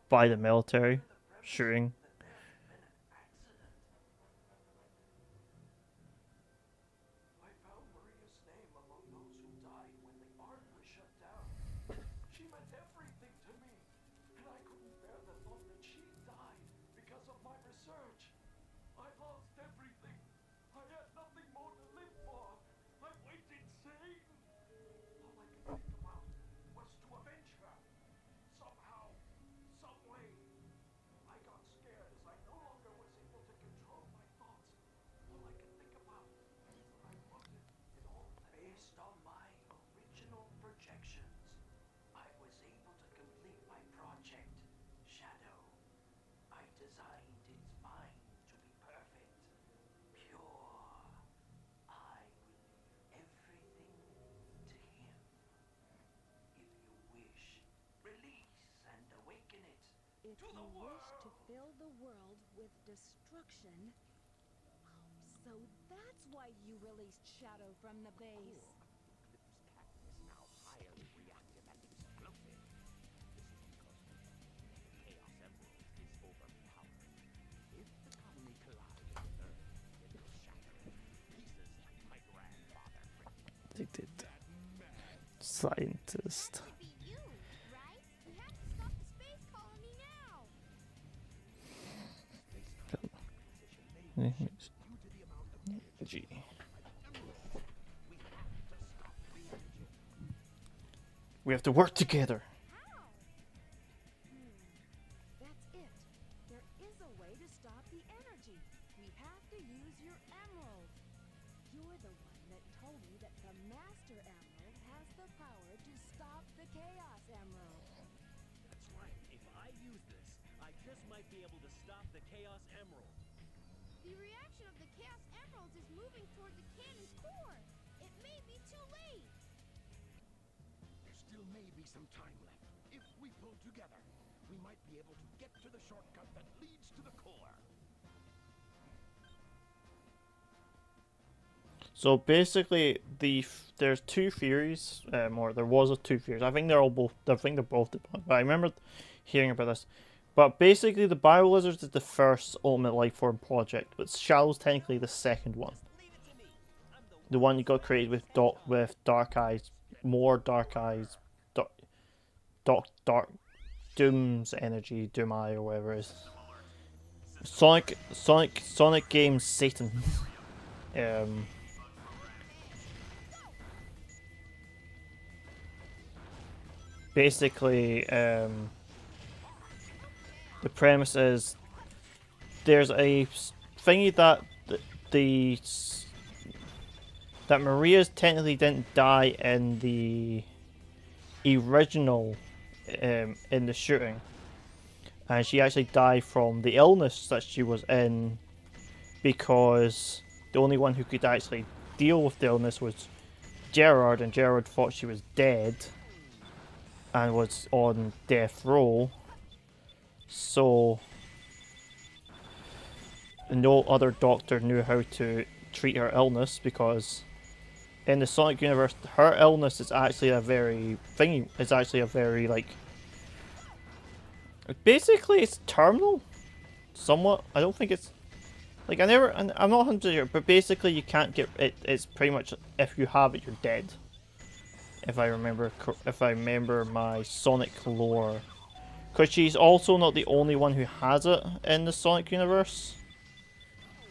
by the military shooting. I found Maria's name among those who died when the ARC was shut down. She meant everything to me, and I couldn't bear the thought that she died because of my research. I lost everything. I had nothing more to live for. I went insane. All I could think about was to avenge her. Somehow, some way. I got scared as I no longer was able to control my thoughts. All I could think about was what I wanted. It all based on my original projections. I was able to complete my project, Shadow. I designed its mind to be perfect, pure. I will leave everything to him. If you wish, release and awaken it. If To the you wish to world. fill the world with destruction. Oh, so that's why you released Shadow from the base. Eclipse Cat is now highly reactive and explosive. This is because the Chaos Emerald is overpowered. If the colony collides with Earth, it will shatter into pieces like my grandfather predicted. Addicted. Scientist. That should be you, right? We have to stop the space colony now. G. We have to work together. How? That's it. There is a way to stop the energy. We have to use your emerald. You're the one that told me that the Master Emerald has the power to stop the Chaos Emerald. That's right. If I use this, I just might be able to stop the Chaos Emerald. The reaction of the Chaos Emeralds is moving toward the cannon's core. It may be too late. There still may be some time left. If we pull together, we might be able to get to the shortcut that leads to the core. So basically, there's two theories, or there was two theories. I think they're all both. I think they're both debunked. But I remember hearing about this. But basically, the Biolizards is the first Ultimate Life Form project, but Shadow's technically the second one. Leave it to me. I'm the The one you got created with Dark Eyes, more Dark Eyes, Dark Doom's energy, Doom Eye or whatever it is. Sonic Games Satan. Basically, the premise is there's a thingy that that Maria's technically didn't die in the original in the shooting, and she actually died from the illness that she was in, because the only one who could actually deal with the illness was Gerard, and Gerard thought she was dead and was on death row. So no other doctor knew how to treat her illness, because in the Sonic universe, her illness is actually a very like, basically it's terminal, somewhat. I don't think it's like, I'm not 100% sure, but basically you can't get it. It's pretty much, if you have it, you're dead. If I remember my Sonic lore, because she's also not the only one who has it in the Sonic universe.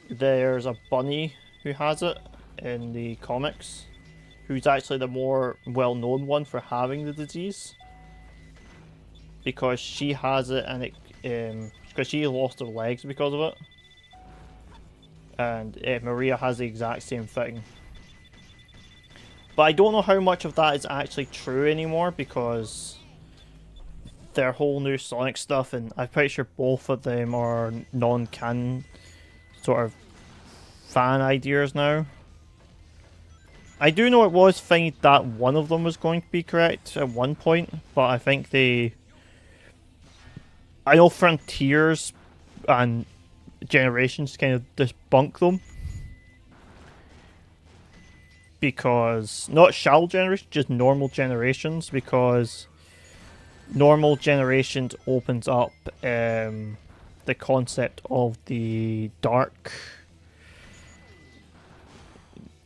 There's a bunny who has it in the comics, who's actually the more well-known one for having the disease, because she has it, and because she lost her legs because of it, and Maria has the exact same thing. But I don't know how much of that is actually true anymore, because their whole new Sonic stuff, and I'm pretty sure both of them are non-canon sort of fan ideas now. I do know it was thing that one of them was going to be correct at one point, but I think I know Frontiers and Generations kind of debunk them. Because, not Shadow Generation, just normal Generations, because normal Generations opens up the concept of the dark,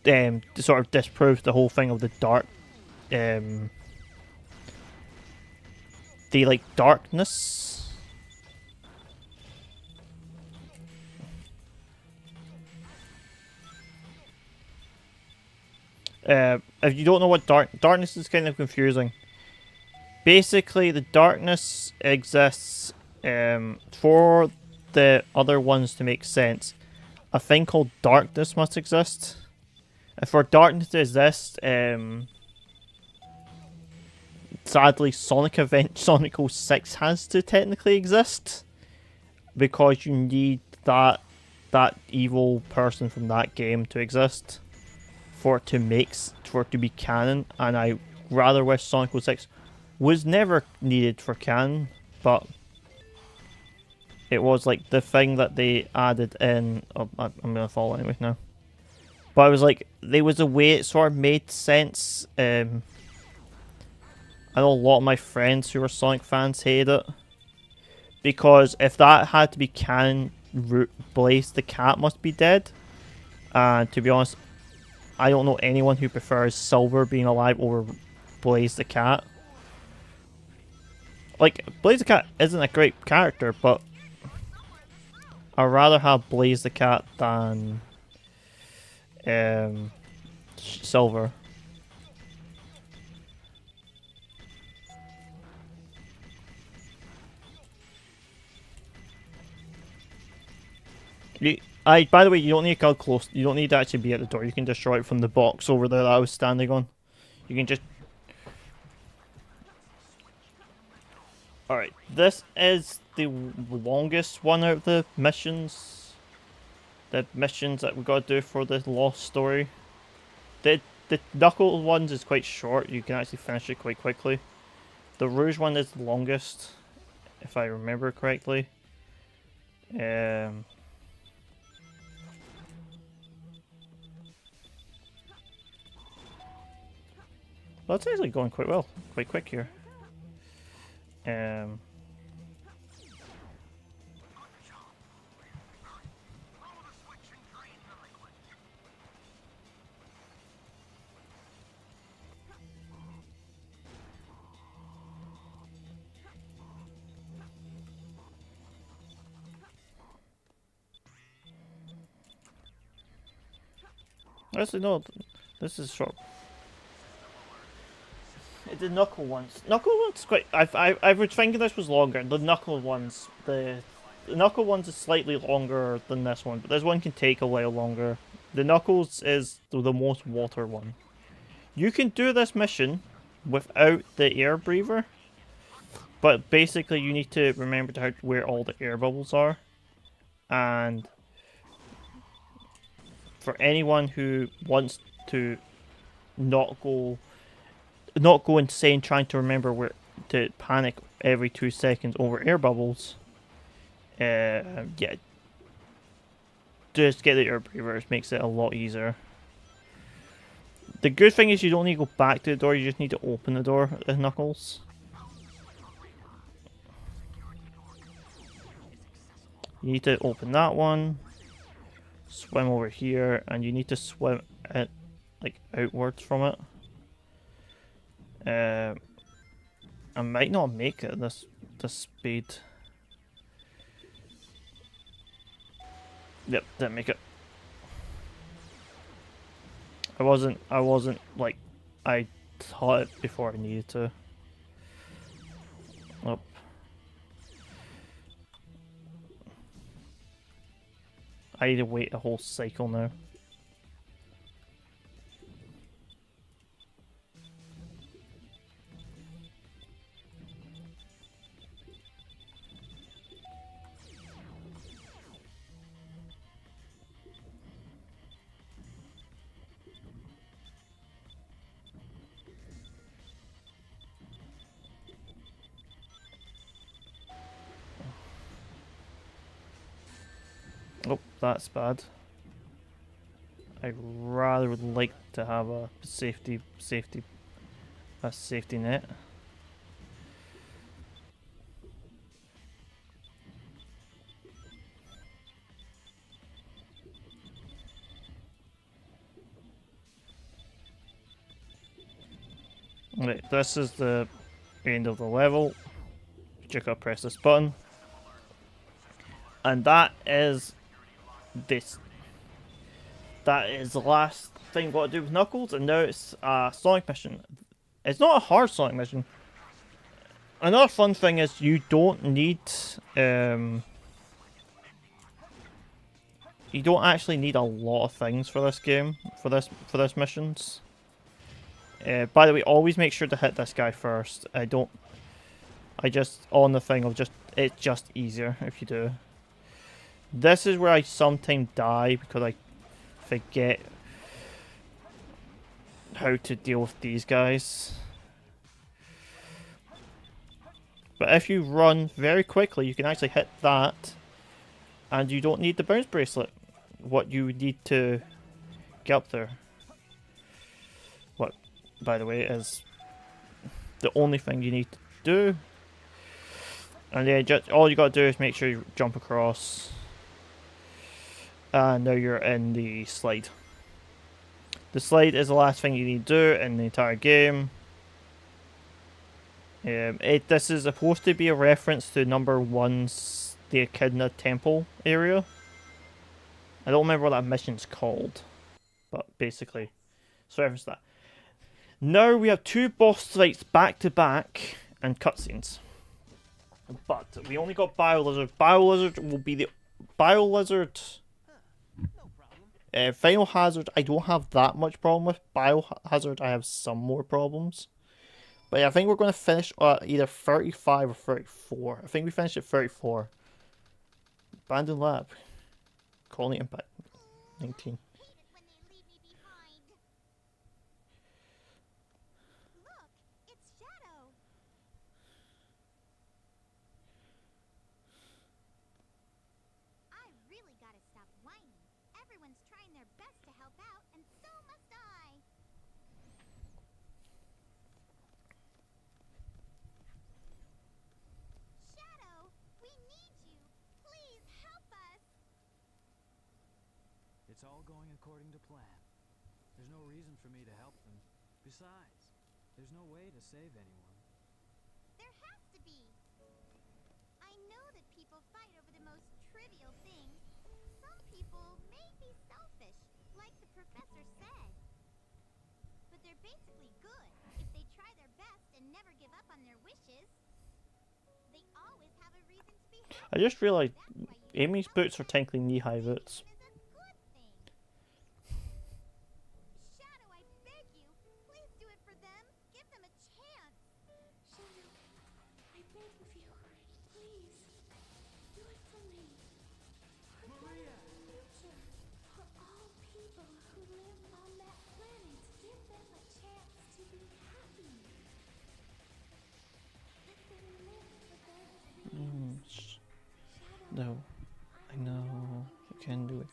to sort of disprove the whole thing of the dark, the like darkness. If you don't know what darkness is, kind of confusing. Basically, the darkness exists for the other ones to make sense. A thing called darkness must exist. And for darkness to exist, sadly, Sonic 06 has to technically exist, because you need that evil person from that game to exist for it to be canon. And I rather wish Sonic 06 was never needed for canon, but it was like the thing that they added in. Oh, I'm gonna fall anyway now. But it was like, there was a way it sort of made sense. I know a lot of my friends who were Sonic fans hated it, because if that had to be canon, Blaze the Cat must be dead. And to be honest, I don't know anyone who prefers Silver being alive over Blaze the Cat. Like, Blaze the Cat isn't a great character, but I'd rather have Blaze the Cat than Silver. By the way, you don't need to go close. You don't need to actually be at the door. You can destroy it from the box over there that I was standing on. You can just... Alright, this is the longest one out of the missions. The missions that we gotta do for the Lost story. The Knuckles ones is quite short. You can actually finish it quite quickly. The Rouge one is the longest, if I remember correctly. Well, it's actually going quite well, quite quick here. Actually, no, this is short. The Knuckle ones. Knuckle ones quite. I was thinking this was longer. The Knuckle ones. The Knuckle ones is slightly longer than this one, but this one can take a while longer. The Knuckles is the most water one. You can do this mission without the air breather, but basically you need to remember where all the air bubbles are. And for anyone who wants to not go insane trying to remember where to panic every 2 seconds over air bubbles, yeah, just get the air breathers, makes it a lot easier. The good thing is you don't need to go back to the door, you just need to open the door with Knuckles. You need to open that one, swim over here, and you need to swim it like outwards from it. I might not make it this speed. Yep, didn't make it. I wasn't like I thought it before I needed to. Oh. I need to wait a whole cycle now. Oh, that's bad. I rather would like to have a safety net. Right, this is the end of the level. You gotta press this button. And that is this. That is the last thing we've got to do with Knuckles, and now it's a Sonic mission. It's not a hard Sonic mission. Another fun thing is you don't need you don't actually need a lot of things for this game, for this missions. By the way, always make sure to hit this guy first. It's just easier if you do. This is where I sometimes die because I forget how to deal with these guys. But if you run very quickly, you can actually hit that, and you don't need the bounce bracelet. What you need to get up there, what, by the way, is the only thing you need to do. And yeah, just all you gotta do is make sure you jump across. And now you're in the slide. The slide is the last thing you need to do in the entire game. This is supposed to be a reference to number 1's the Echidna Temple area. I don't remember what that mission's called, but basically, it's a reference to that. Now we have 2 boss fights back to back and cutscenes. But we only got Biolizard. Biolizard will be the Biolizard. Final Hazard, I don't have that much problem with. Biohazard, I have some more problems. But yeah, I think we're going to finish at either 35 or 34. I think we finished at 34. Abandoned Lab. Colony Impact. 19. It's all going according to plan. There's no reason for me to help them. Besides, there's no way to save anyone. There has to be. I know that people fight over the most trivial things. Some people may be selfish, like the professor said. But they're basically good if they try their best and never give up on their wishes. They always have a reason to be happy. I just realised Amy's boots are technically knee-high boots. No, I know you can do it.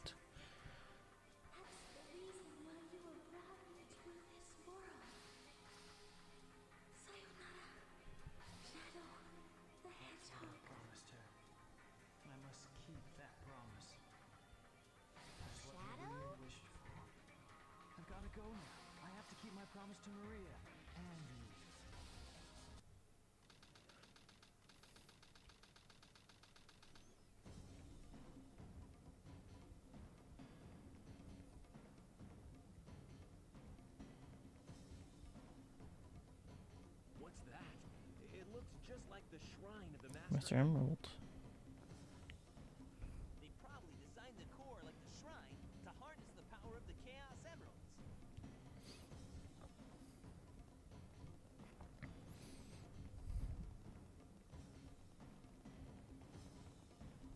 now. I have to keep my promise to Maria and you. What's that? It looks just like the shrine of the Master. Mr. Emerald. They probably designed the core like the shrine to harness the power of the Chaos Emeralds.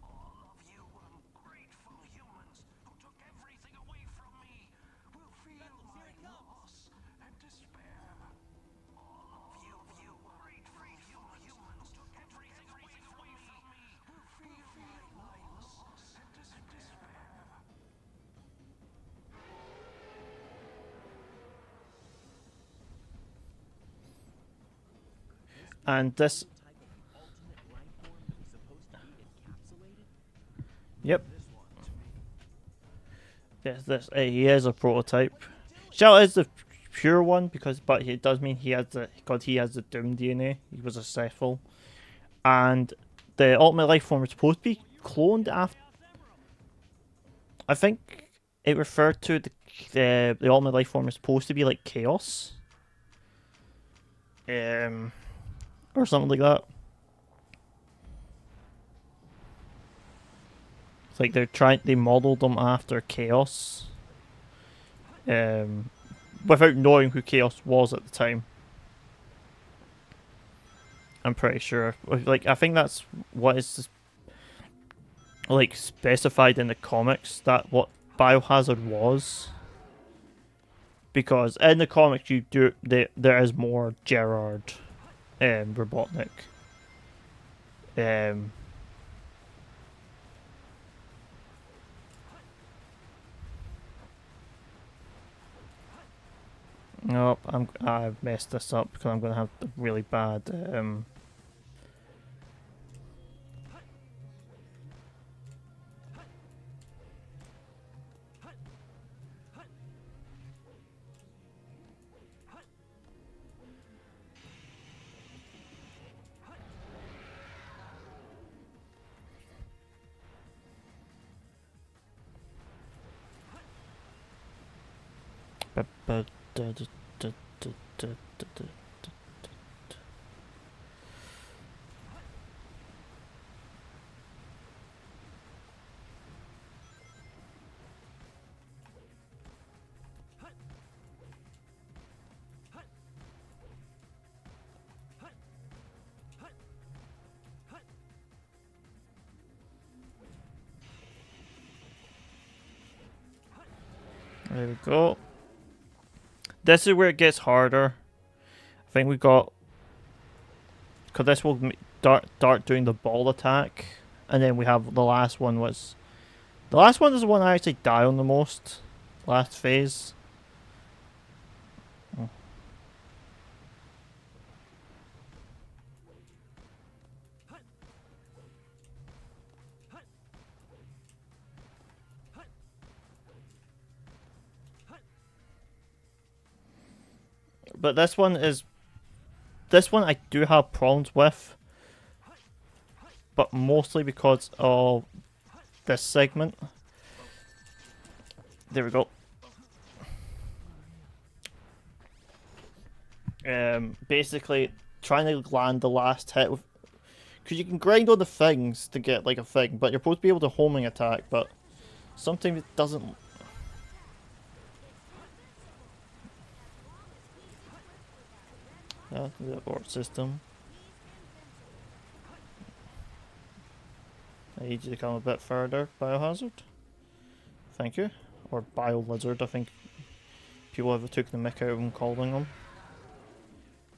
All of you ungrateful humans who took everything away from me will feel my loss and despair. All of you ungrateful humans who took everything away from me will feel my loss and despair. And this, Type of the ultimate life form that was supposed to be encapsulated? yep, This one to me. yes, this he is a prototype. Shell is the pure one but it does mean he has the Doom DNA. He was a Cephal, and the ultimate life form is supposed to be cloned after. I think it referred to the ultimate life form is supposed to be like Chaos, or something like that. It's like they modeled them after Chaos, without knowing who Chaos was at the time. I'm pretty sure. Like, I think that's what is like specified in the comics, that what Biohazard was. Because in the comics, there is more Gerard, Robotnik. Nope, I've messed this up because I'm gonna have a really bad There we go. This is where it gets harder. I think we got... Because this will start doing the ball attack. And then we have the last one was... The last one is the one I actually die on the most. Last phase. Oh. But this one I do have problems with, but mostly because of this segment. There we go. Basically trying to land the last hit with, because you can grind on the things to get like a thing, but you're supposed to be able to homing attack, but sometimes it doesn't. The abort system. I need you to come a bit further, Biohazard. Thank you. Or Bio-Lizard, I think people have took the mick out of him calling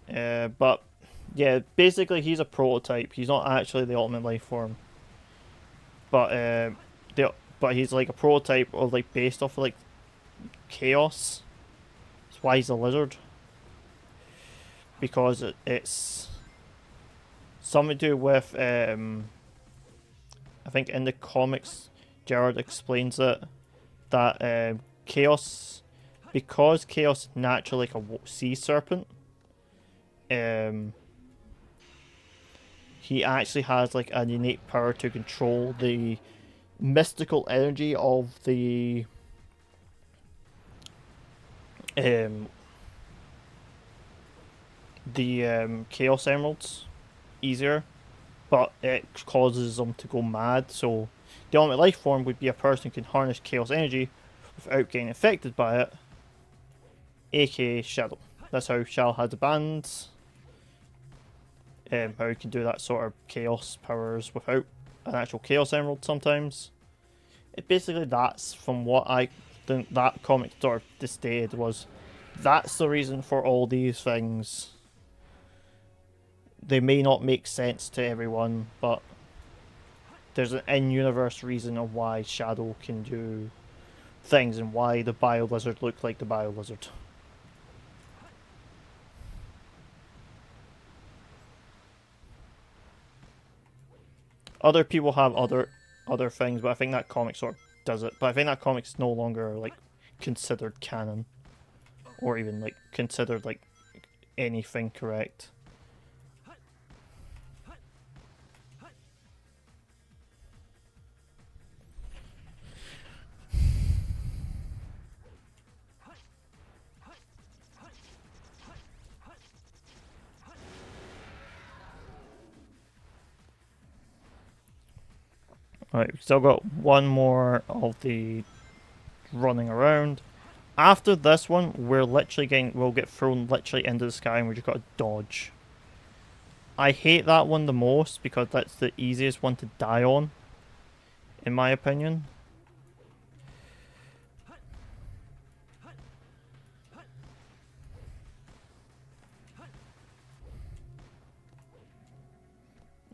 him. But, yeah, basically he's a prototype. He's not actually the ultimate life form. But, but he's like a prototype of, like, based off of, like, Chaos. That's why he's a lizard. Because it's something to do with, I think in the comics, Gerard explains it, that Chaos because Chaos is naturally like a sea serpent, he actually has like an innate power to control the mystical energy of the Chaos Emeralds easier, but it causes them to go mad. So the ultimate life form would be a person who can harness Chaos energy without getting affected by it, aka Shadow. That's how Shadow has the bands. How you can do that sort of Chaos powers without an actual Chaos Emerald sometimes. It basically, that's from what I think that comic sort of stated was, that's the reason for all these things. They may not make sense to everyone, but there's an in-universe reason of why Shadow can do things and why the Bio Lizard looked like the Bio Lizard. Other people have other things, but I think that comic sort of does it. But I think that comic's no longer like considered canon, or even like considered like anything correct. Alright, we've still got one more of the running around. After this one, we'll get thrown literally into the sky and we just got to dodge. I hate that one the most because that's the easiest one to die on, in my opinion.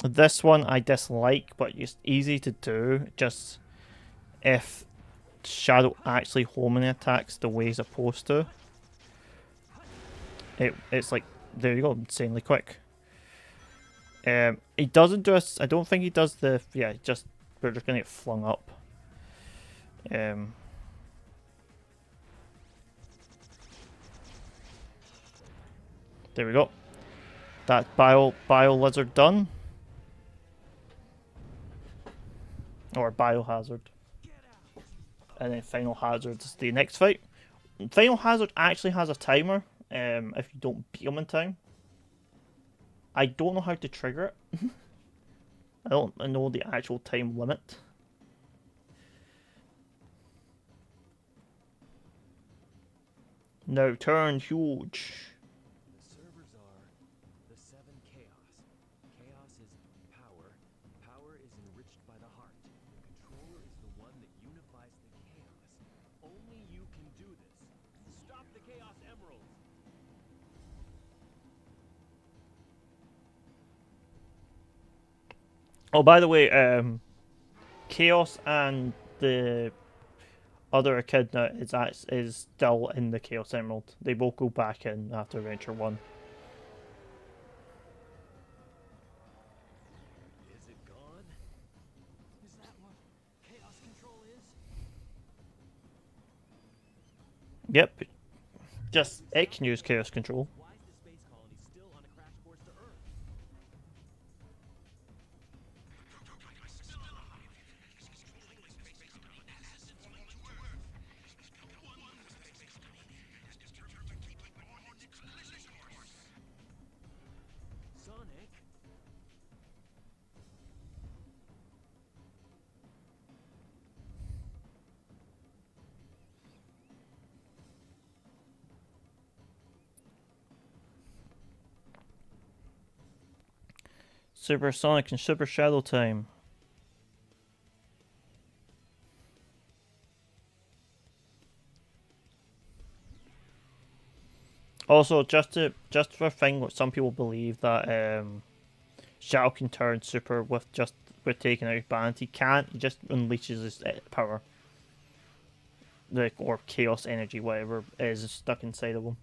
This one I dislike, but it's easy to do, just if Shadow actually homing attacks the way he's supposed to. It's like, there you go, insanely quick. He doesn't do I don't think he does the, yeah, just, we're just gonna get flung up. There we go. That bio lizard done. Or Biohazard. And then Final Hazard is the next fight. Final Hazard actually has a timer if you don't beat him in time. I don't know how to trigger it. I don't know the actual time limit. Now turn huge. The servers are the 7 Chaos. Chaos is power. Power is enriched by the heart. The controller is the one that unifies the chaos. Only you can do this. Stop the Chaos Emeralds! Oh, by the way, Chaos and the other Echidna is still in the Chaos Emerald. They both go back in after Adventure 1. Is it gone? Is that what chaos control is? Yep. Just, it can use Chaos Control. Why is the space colony still on a crash course to Earth? Sonic? Super Sonic and Super Shadow time. Also, just for a thing, what some people believe that Shadow can turn super with taking out band. He can't. He just unleashes his power, or chaos energy, whatever is stuck inside of him.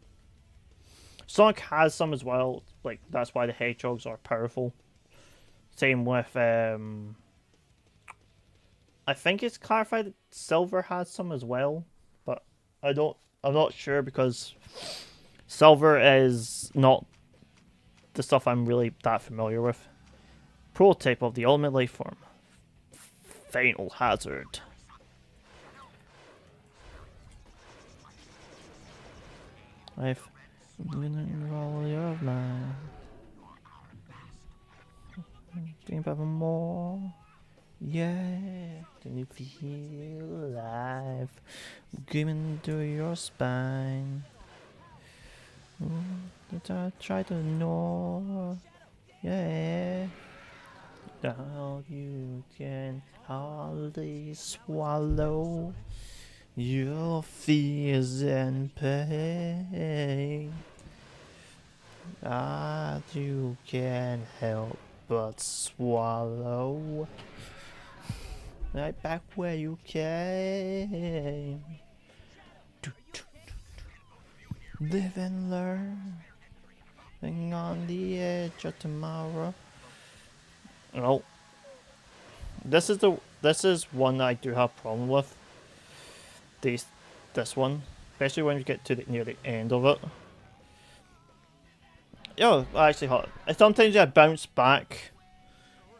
Sonic has some as well. Like, that's why the hedgehogs are powerful. Same with I think it's clarified that Silver has some as well, but I don't I'm not sure because silver is not the stuff I'm really that familiar with. Prototype of the ultimate life form. Final hazard. I've been all your mind. Think about more. Yeah, can you feel alive? Giving to your spine. That I try to ignore. Yeah. Now you can hardly swallow your fears and pain. That you can't help but swallow. Right back where you came. Live and learn. Hang on the edge of tomorrow. Oh. This is one I do have a problem with. This one. Especially when you get to near the end of it. Yo, I actually sometimes I bounce back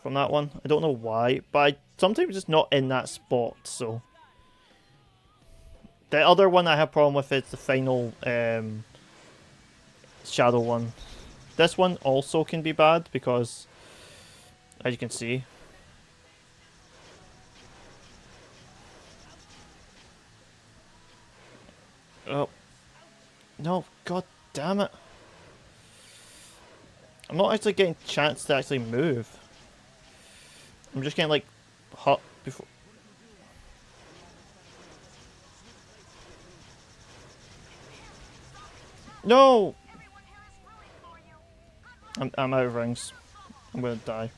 from that one. I don't know why, but I sometimes just not in that spot, so. The other one I have problem with is the final shadow one. This one also can be bad because, as you can see. Oh. No, god damn it. I'm not actually getting a chance to actually move. I'm just getting like hot before. No! I'm out of rings. I'm gonna die.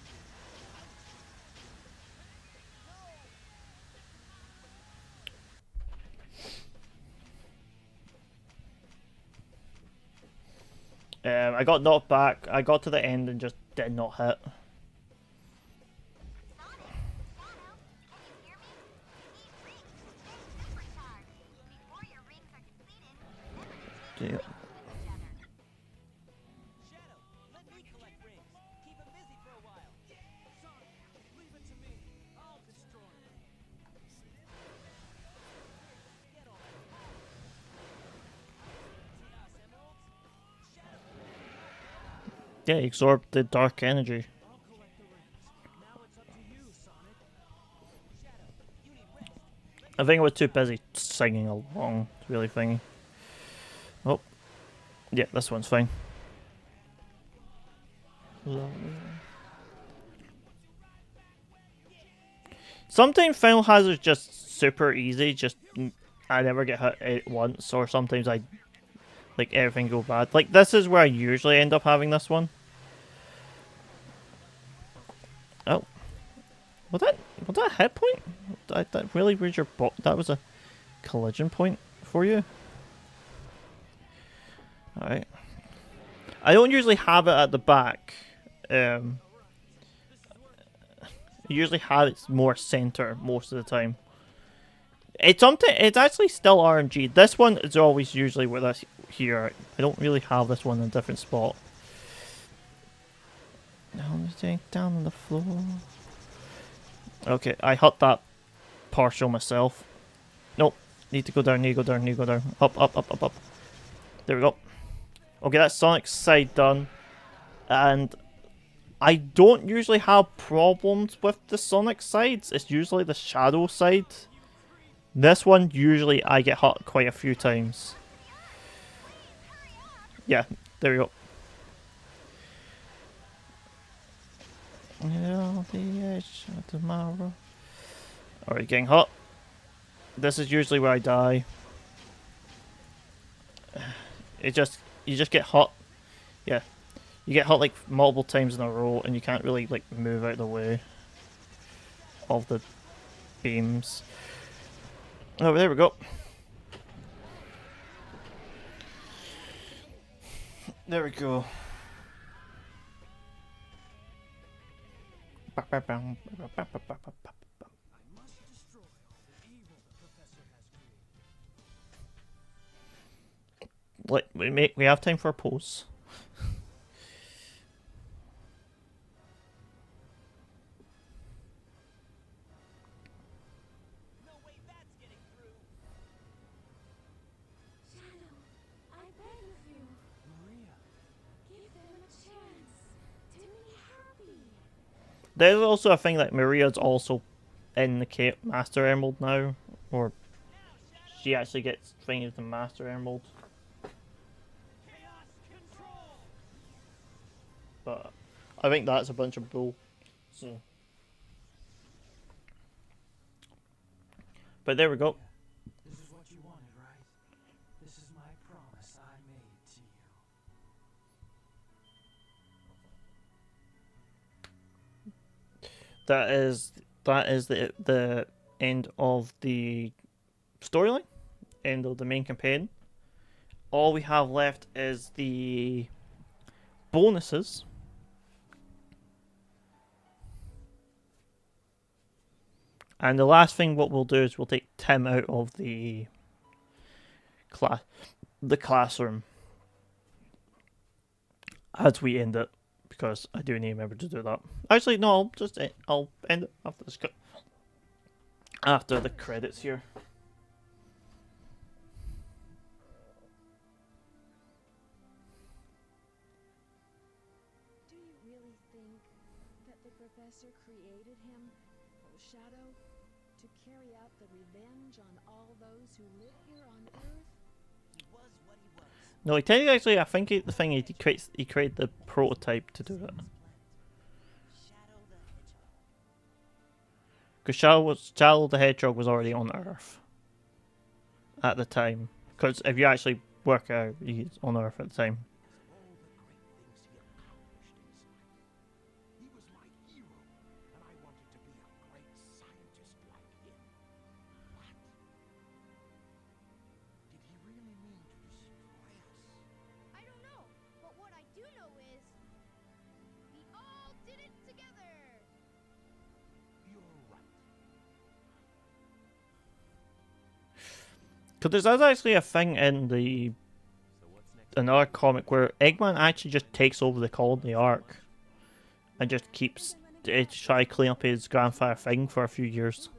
I got knocked back. I got to the end and just did not hit. Yeah. Shadow, let me collect rings. Keep him busy for a while. Sonic, leave it to me. I'll destroy it. Get all that power. Chaos Emeralds? Shadow. Yeah, he absorbed the dark energy. I'll collect the rings. Now it's up to you, Sonic. Shadow, you need rest. I think I was too busy singing along to really thingy. Oh. Yeah, this one's fine. Sometimes Final Hazard's just super easy, just I never get hit at once, or sometimes I like everything go bad. Like this is where I usually end up having this one. Oh. Was that a hit point? That really was your that was a collision point for you? Alright. I don't usually have it at the back. I usually have it more center most of the time. It's actually still RNG. This one is always usually with us here. I don't really have this one in a different spot. Now I'm just down on the floor. Okay, I hit that partial myself. Nope. Need to go down, need to go down, need to go down. Up, up, up, up, up. There we go. Okay, that's Sonic's side done. And I don't usually have problems with the Sonic sides. It's usually the Shadow side. This one, usually I get hit quite a few times. Yeah, there we go. Yeah, the edge of tomorrow. Alright, getting hot. This is usually where I die. You just get hot. Yeah. You get hot like multiple times in a row and you can't really like move out of the way of the beams. Oh, there we go. There we go. I must destroy all the evil the professor has created. we have time for a pause. No way that's getting through. Shadow, I beg of you, Maria, give them a chance to be happy. There's also a thing that Maria's also in the Master Emerald now, or she actually gets things the Master Emerald. Chaos control. But I think that's a bunch of bull. So, but there we go. this is what you wanted, right? This is my promise I made to you. That is the end of the storyline, end of the main campaign. All we have left is the bonuses. And the last thing what we'll do is we'll take Tim out of the classroom as we end it, because I do need to remember to do that. Actually, no, I'll end it after this after the credits here. Do you really think that the professor created him, Shadow, to carry out the revenge on all those who live here on Earth? He was what he was. No, he technically, I think the thing is he created the prototype to do it. Shadow the Hedgehog. Because Shadow the Hedgehog was already on Earth at the time. Because if you actually work out, he's on Earth at the time. All the great things he accomplished in his life. He was my hero, and I wanted to be a great scientist like him. But did he really mean to destroy us? I don't know, but what I do know is we all did it together. You're right. Because there's actually a thing in the So what's next? another comic where Eggman actually just takes over the colony arc and just keeps to try to clean up his grandfather thing for a few years.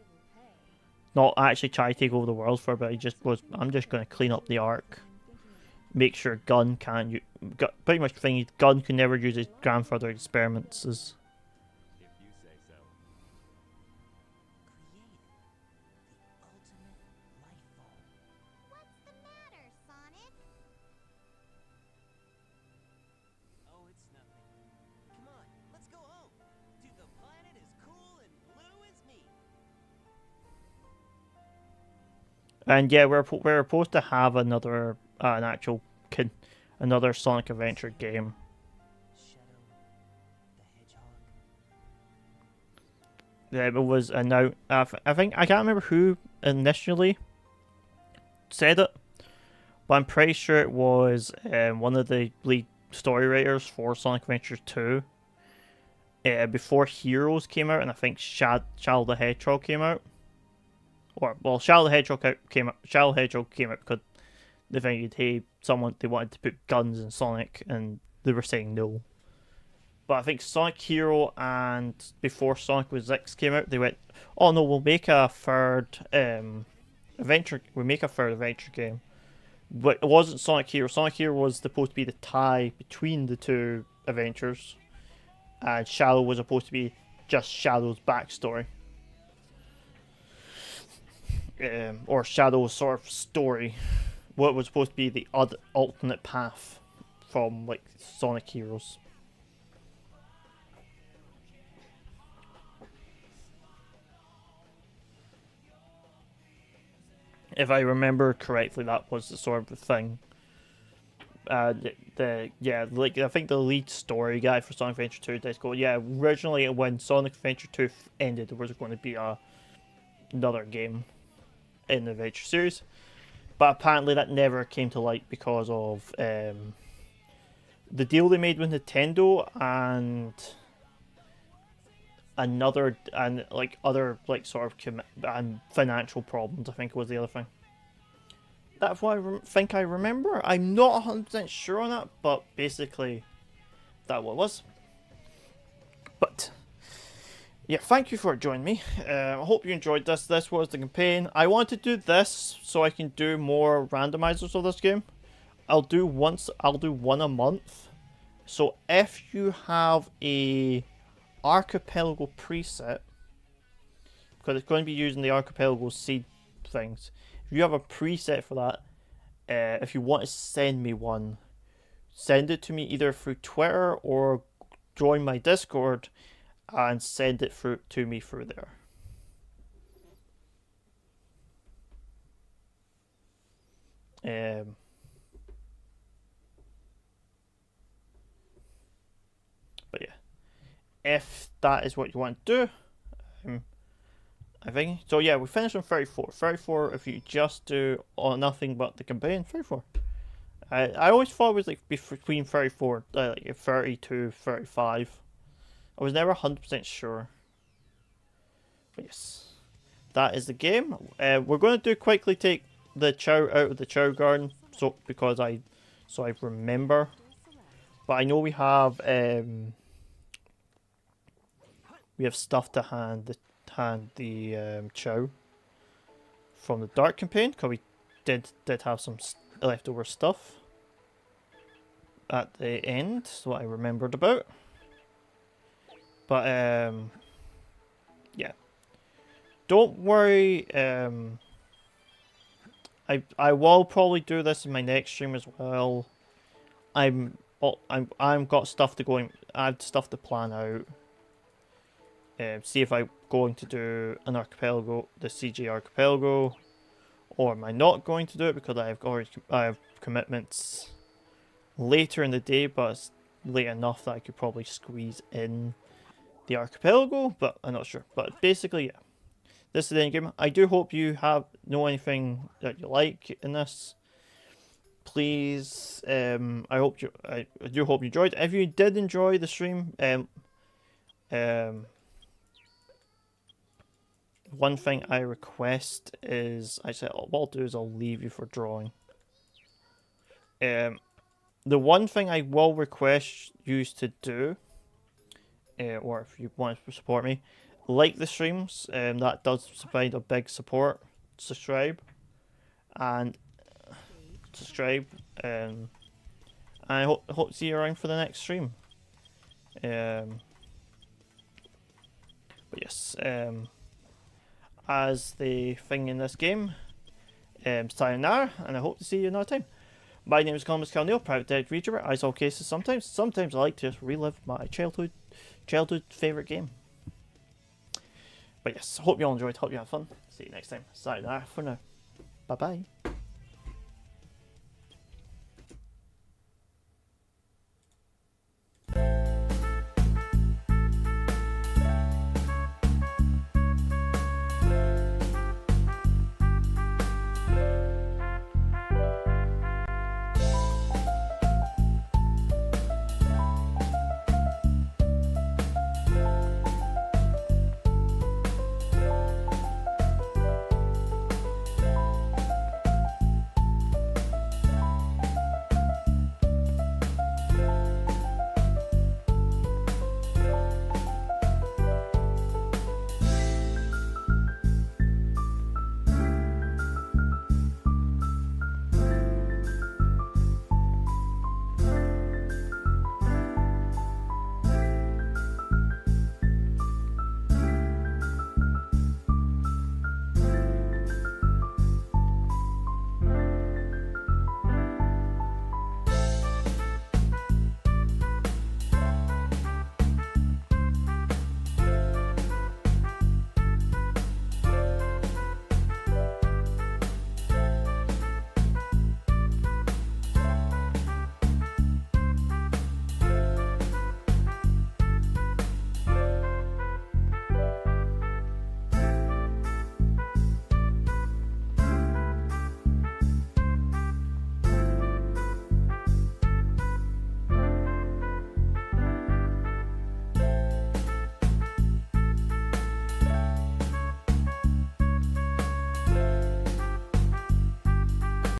Not actually try to take over the world for, but he just was. I'm just going to clean up the arc, make sure Gunn can't. Pretty much the thing is Gunn can never use his grandfather's experiments. As If you say so. Created the ultimate life form. What's the matter, Sonic? Oh, it's nothing. Come on, let's go home. To the planet as cool and blue as me. and yeah, we're supposed to have another another Sonic Adventure game. Shadow the Hedgehog. It was announced. I think I can't remember who initially said it, but I'm pretty sure it was one of the lead story writers for Sonic Adventure 2. Before Heroes came out, and I think Shadow the Hedgehog came out. Or well, Shadow the Hedgehog came out. Shadow the Hedgehog came out because they figured, hey, they wanted to put guns in Sonic, and they were saying no. But I think Sonic Hero and before Sonic was X came out, they went, "Oh no, we'll make a third adventure. We make a third adventure game." But it wasn't Sonic Hero. Sonic Hero was supposed to be the tie between the two adventures, and Shadow was supposed to be just Shadow's backstory, or Shadow's sort of story. What was supposed to be the other alternate path from like Sonic Heroes. If I remember correctly, that was the sort of the thing. I think the lead story guy for Sonic Adventure 2 did go, yeah, originally when Sonic Adventure 2 ended, there was going to be another game in the Adventure series. But apparently that never came to light because of the deal they made with Nintendo and other financial problems, I think was the other thing. That's what I think I remember. I'm not 100% sure on that, but basically, that what it was. But yeah, thank you for joining me. I hope you enjoyed this. This was the campaign. I want to do this so I can do more randomizers of this game. I'll do one a month. So if you have a Archipelago preset, because it's going to be using the Archipelago seed things, if you have a preset for that, if you want to send me one, send it to me either through Twitter or join my Discord and send it through to me through there. But yeah, if that is what you want to do, I think so. Yeah, we finished on 34. 34. If you just do nothing but the campaign, 34. I always thought it was like between 34, like 32, 35. I was never 100% sure. But yes, that is the game. We're going to quickly take the Chow out of the Chow Garden, because I remember. But I know we have stuff to hand the Chow from the Dark campaign, because we did have some leftover stuff at the end. That's what I remembered about. But yeah, don't worry. I will probably do this in my next stream as well. I'm got stuff to go. I have stuff to plan out. See if I'm going to do an Archipelago, the CG Archipelago, or am I not going to do it because I have commitments later in the day, but it's late enough that I could probably squeeze in the Archipelago, but I'm not sure. But basically, yeah, this is the end game. I do hope you know anything that you like in this. Please, I do hope you enjoyed. If you did enjoy the stream, one thing I request is, what I'll do is I'll leave you for drawing. The one thing I will request you to do, or if you want to support me, like the streams. That does provide a big support. Subscribe, and I hope to see you around for the next stream. But yes, as the thing in this game, sayonara, and I hope to see you another time. My name is Columbus Calneil, private detective YouTuber. I solve cases sometimes I like to just relive my childhood favourite game. But yes, hope you all enjoyed, hope you had fun. See you next time. Sayonara for now. Bye bye.